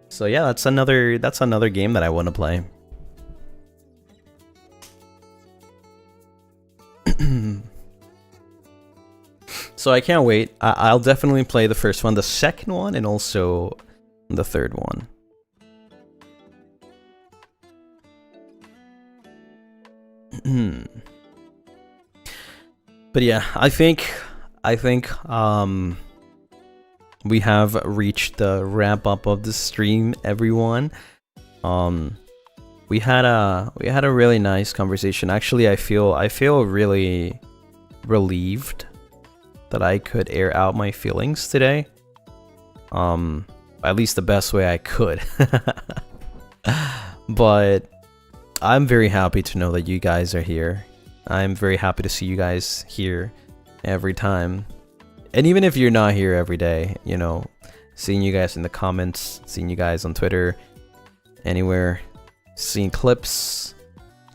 So yeah, that's another game that I want to play. So I can't wait. I'll definitely play the first one, the second one, and also the third one. But yeah, I think we have reached the wrap up of the stream, everyone. We had a really nice conversation. Actually, I feel really relieved that I could air out my feelings today. At least the best way I could. But I'm very happy to know that you guys are here. I'm very happy to see you guys here every time. And even if you're not here every day, you know, seeing you guys in the comments, seeing you guys on Twitter, anywhere, seeing clips,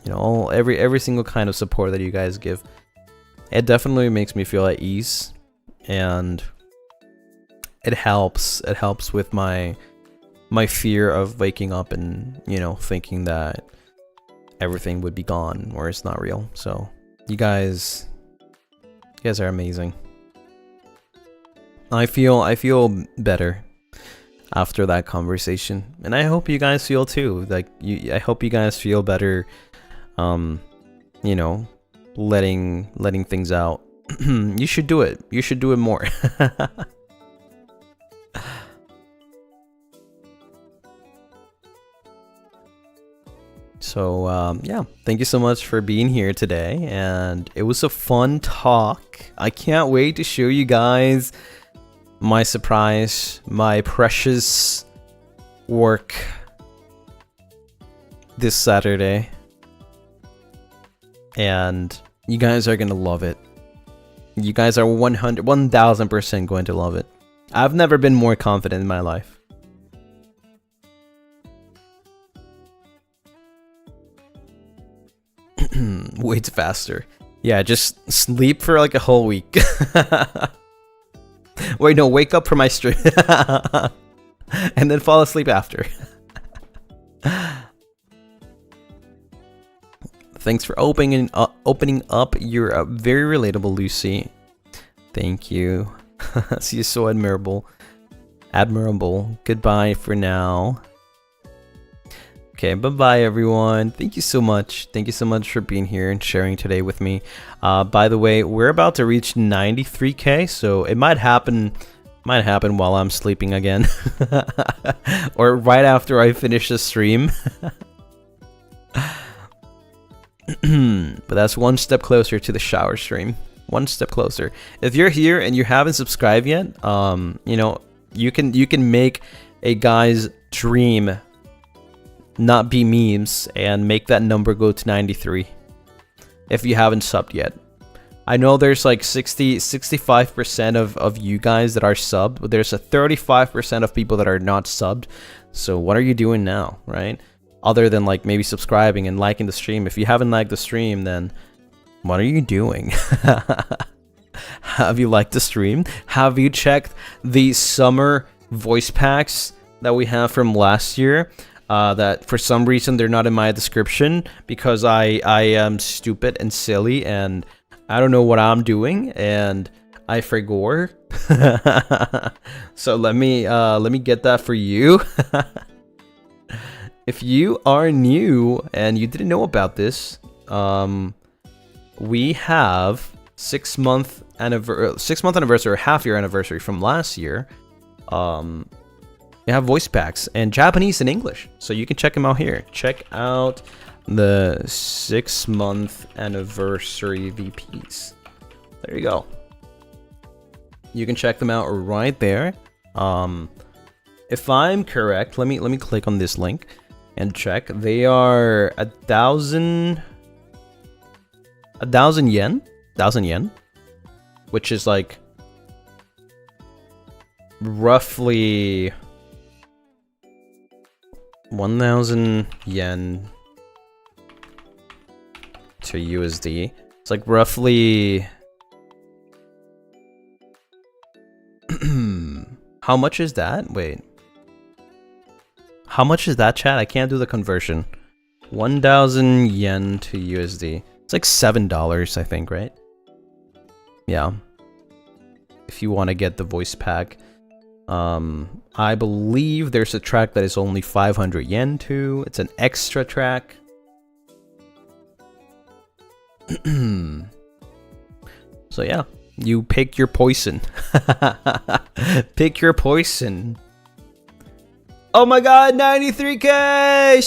you know, every single kind of support that you guys give, it definitely makes me feel at ease, and it helps with my fear of waking up and, you know, thinking that everything would be gone or it's not real. So you guys are amazing. I feel better after that conversation, and I hope you guys feel too. Like, I hope you guys feel better, you know, letting things out. You should do it. You should do it more. So yeah, thank you so much for being here today, and it was a fun talk. I can't wait to show you guys my surprise, my precious work this Saturday, and you guys are gonna love it. You guys are 1000% going to love it. I've never been more confident in my life. Way too faster. Yeah, just sleep for like a whole week. Wait, no, wake up for my stream. And then fall asleep after. Thanks for opening up. You're very relatable, Lucy. Thank you. See you, so admirable. Goodbye for now. Okay, bye-bye, everyone. Thank you so much. Thank you so much for being here and sharing today with me. By the way, we're about to reach 93K, so it might happen while I'm sleeping again. Or right after I finish the stream. But that's one step closer to the shower stream. One step closer. If you're here and you haven't subscribed yet, you know, you can make a guy's dream not be memes and make that number go to 93 if you haven't subbed yet. I know there's like 65% of you guys that are subbed, but there's a 35% of people that are not subbed. So what are you doing now, right? Other than like maybe subscribing and liking the stream. If you haven't liked the stream, then what are you doing? Have you liked the stream? Have you checked the summer voice packs that we have from last year? That for some reason they're not in my description because I am stupid and silly and I don't know what I'm doing and I forgot. So let me get that for you. If you are new and you didn't know about this, we have 6 month anniversary or half year anniversary from last year. We have voice packs and Japanese and English, so you can check them out here. Check out the 6 month anniversary VPs. There you go. You can check them out right there. If I'm correct, let me click on this link and check. They are 1,000 yen, which is like roughly 1,000 yen to USD. It's like roughly how much is that? Wait. How much is that, chat? I can't do the conversion. 1,000 yen to USD. It's like $7, I think, right? Yeah. If you want to get the voice pack. I believe there's a track that is only 500 yen too. It's an extra track. So yeah, you pick your poison. Pick your poison. Oh my god, 93K!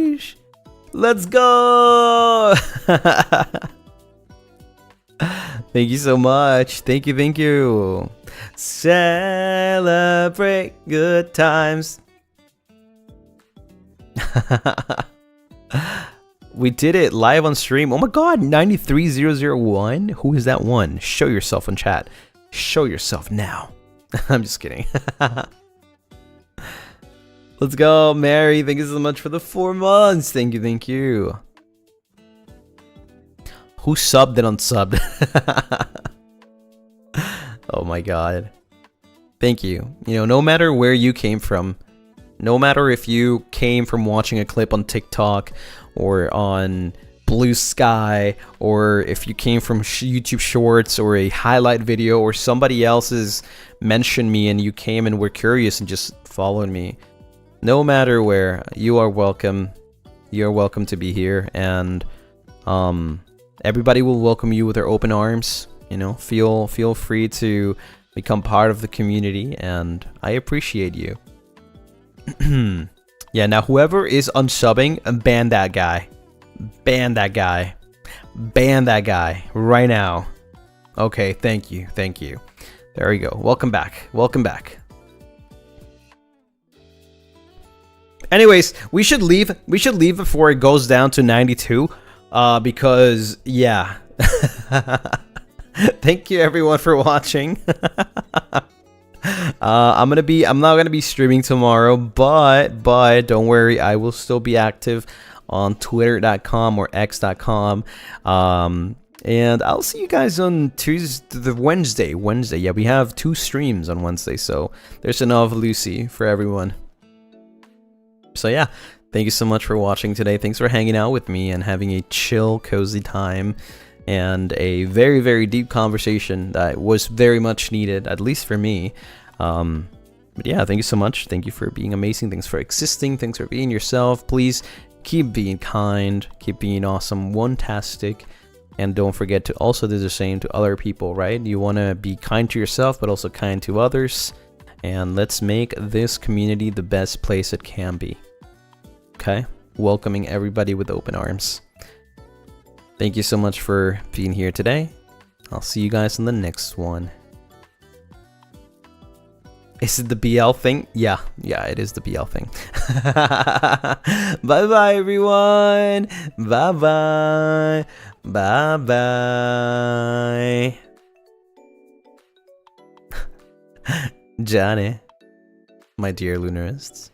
Sheesh! Let's go! Thank you so much. Thank you. Celebrate good times. We did it live on stream. Oh my god, 93001. Who is that one? Show yourself in chat. Show yourself now. I'm just kidding. Let's go, Mary. Thank you so much for the 4 months. Thank you. Who subbed and unsubbed? Oh my god. Thank you. You know, no matter where you came from, no matter if you came from watching a clip on TikTok or on Blue Sky, or if you came from YouTube Shorts or a highlight video, or somebody else's mentioned me and you came and were curious and just followed me. No matter where, you are welcome. You're welcome to be here, and everybody will welcome you with their open arms. You know, feel free to become part of the community, and I appreciate you. Yeah, now whoever is unsubbing, ban that guy. Ban that guy. Ban that guy right now. Okay, thank you. There we go. Welcome back. Anyways, we should leave before it goes down to 92. Because yeah. Thank you everyone for watching. I'm not gonna be streaming tomorrow, but don't worry, I will still be active on twitter.com or x.com. And I'll see you guys on Wednesday. Yeah, we have 2 streams on Wednesday, so there's enough Lucy for everyone. So yeah, thank you so much for watching today. Thanks for hanging out with me and having a chill, cozy time and a very, very deep conversation that was very much needed, at least for me. But yeah, thank you so much. Thank you for being amazing. Thanks for existing. Thanks for being yourself. Please keep being kind, keep being awesome, one-tastic. And don't forget to also do the same to other people, right? You want to be kind to yourself, but also kind to others. And let's make this community the best place it can be. Okay? Welcoming everybody with open arms. Thank you so much for being here today. I'll see you guys in the next one. Is it the BL thing? Yeah, it is the BL thing. Bye-bye, everyone. Bye-bye. Bye-bye. Johnny, my dear Lunarists.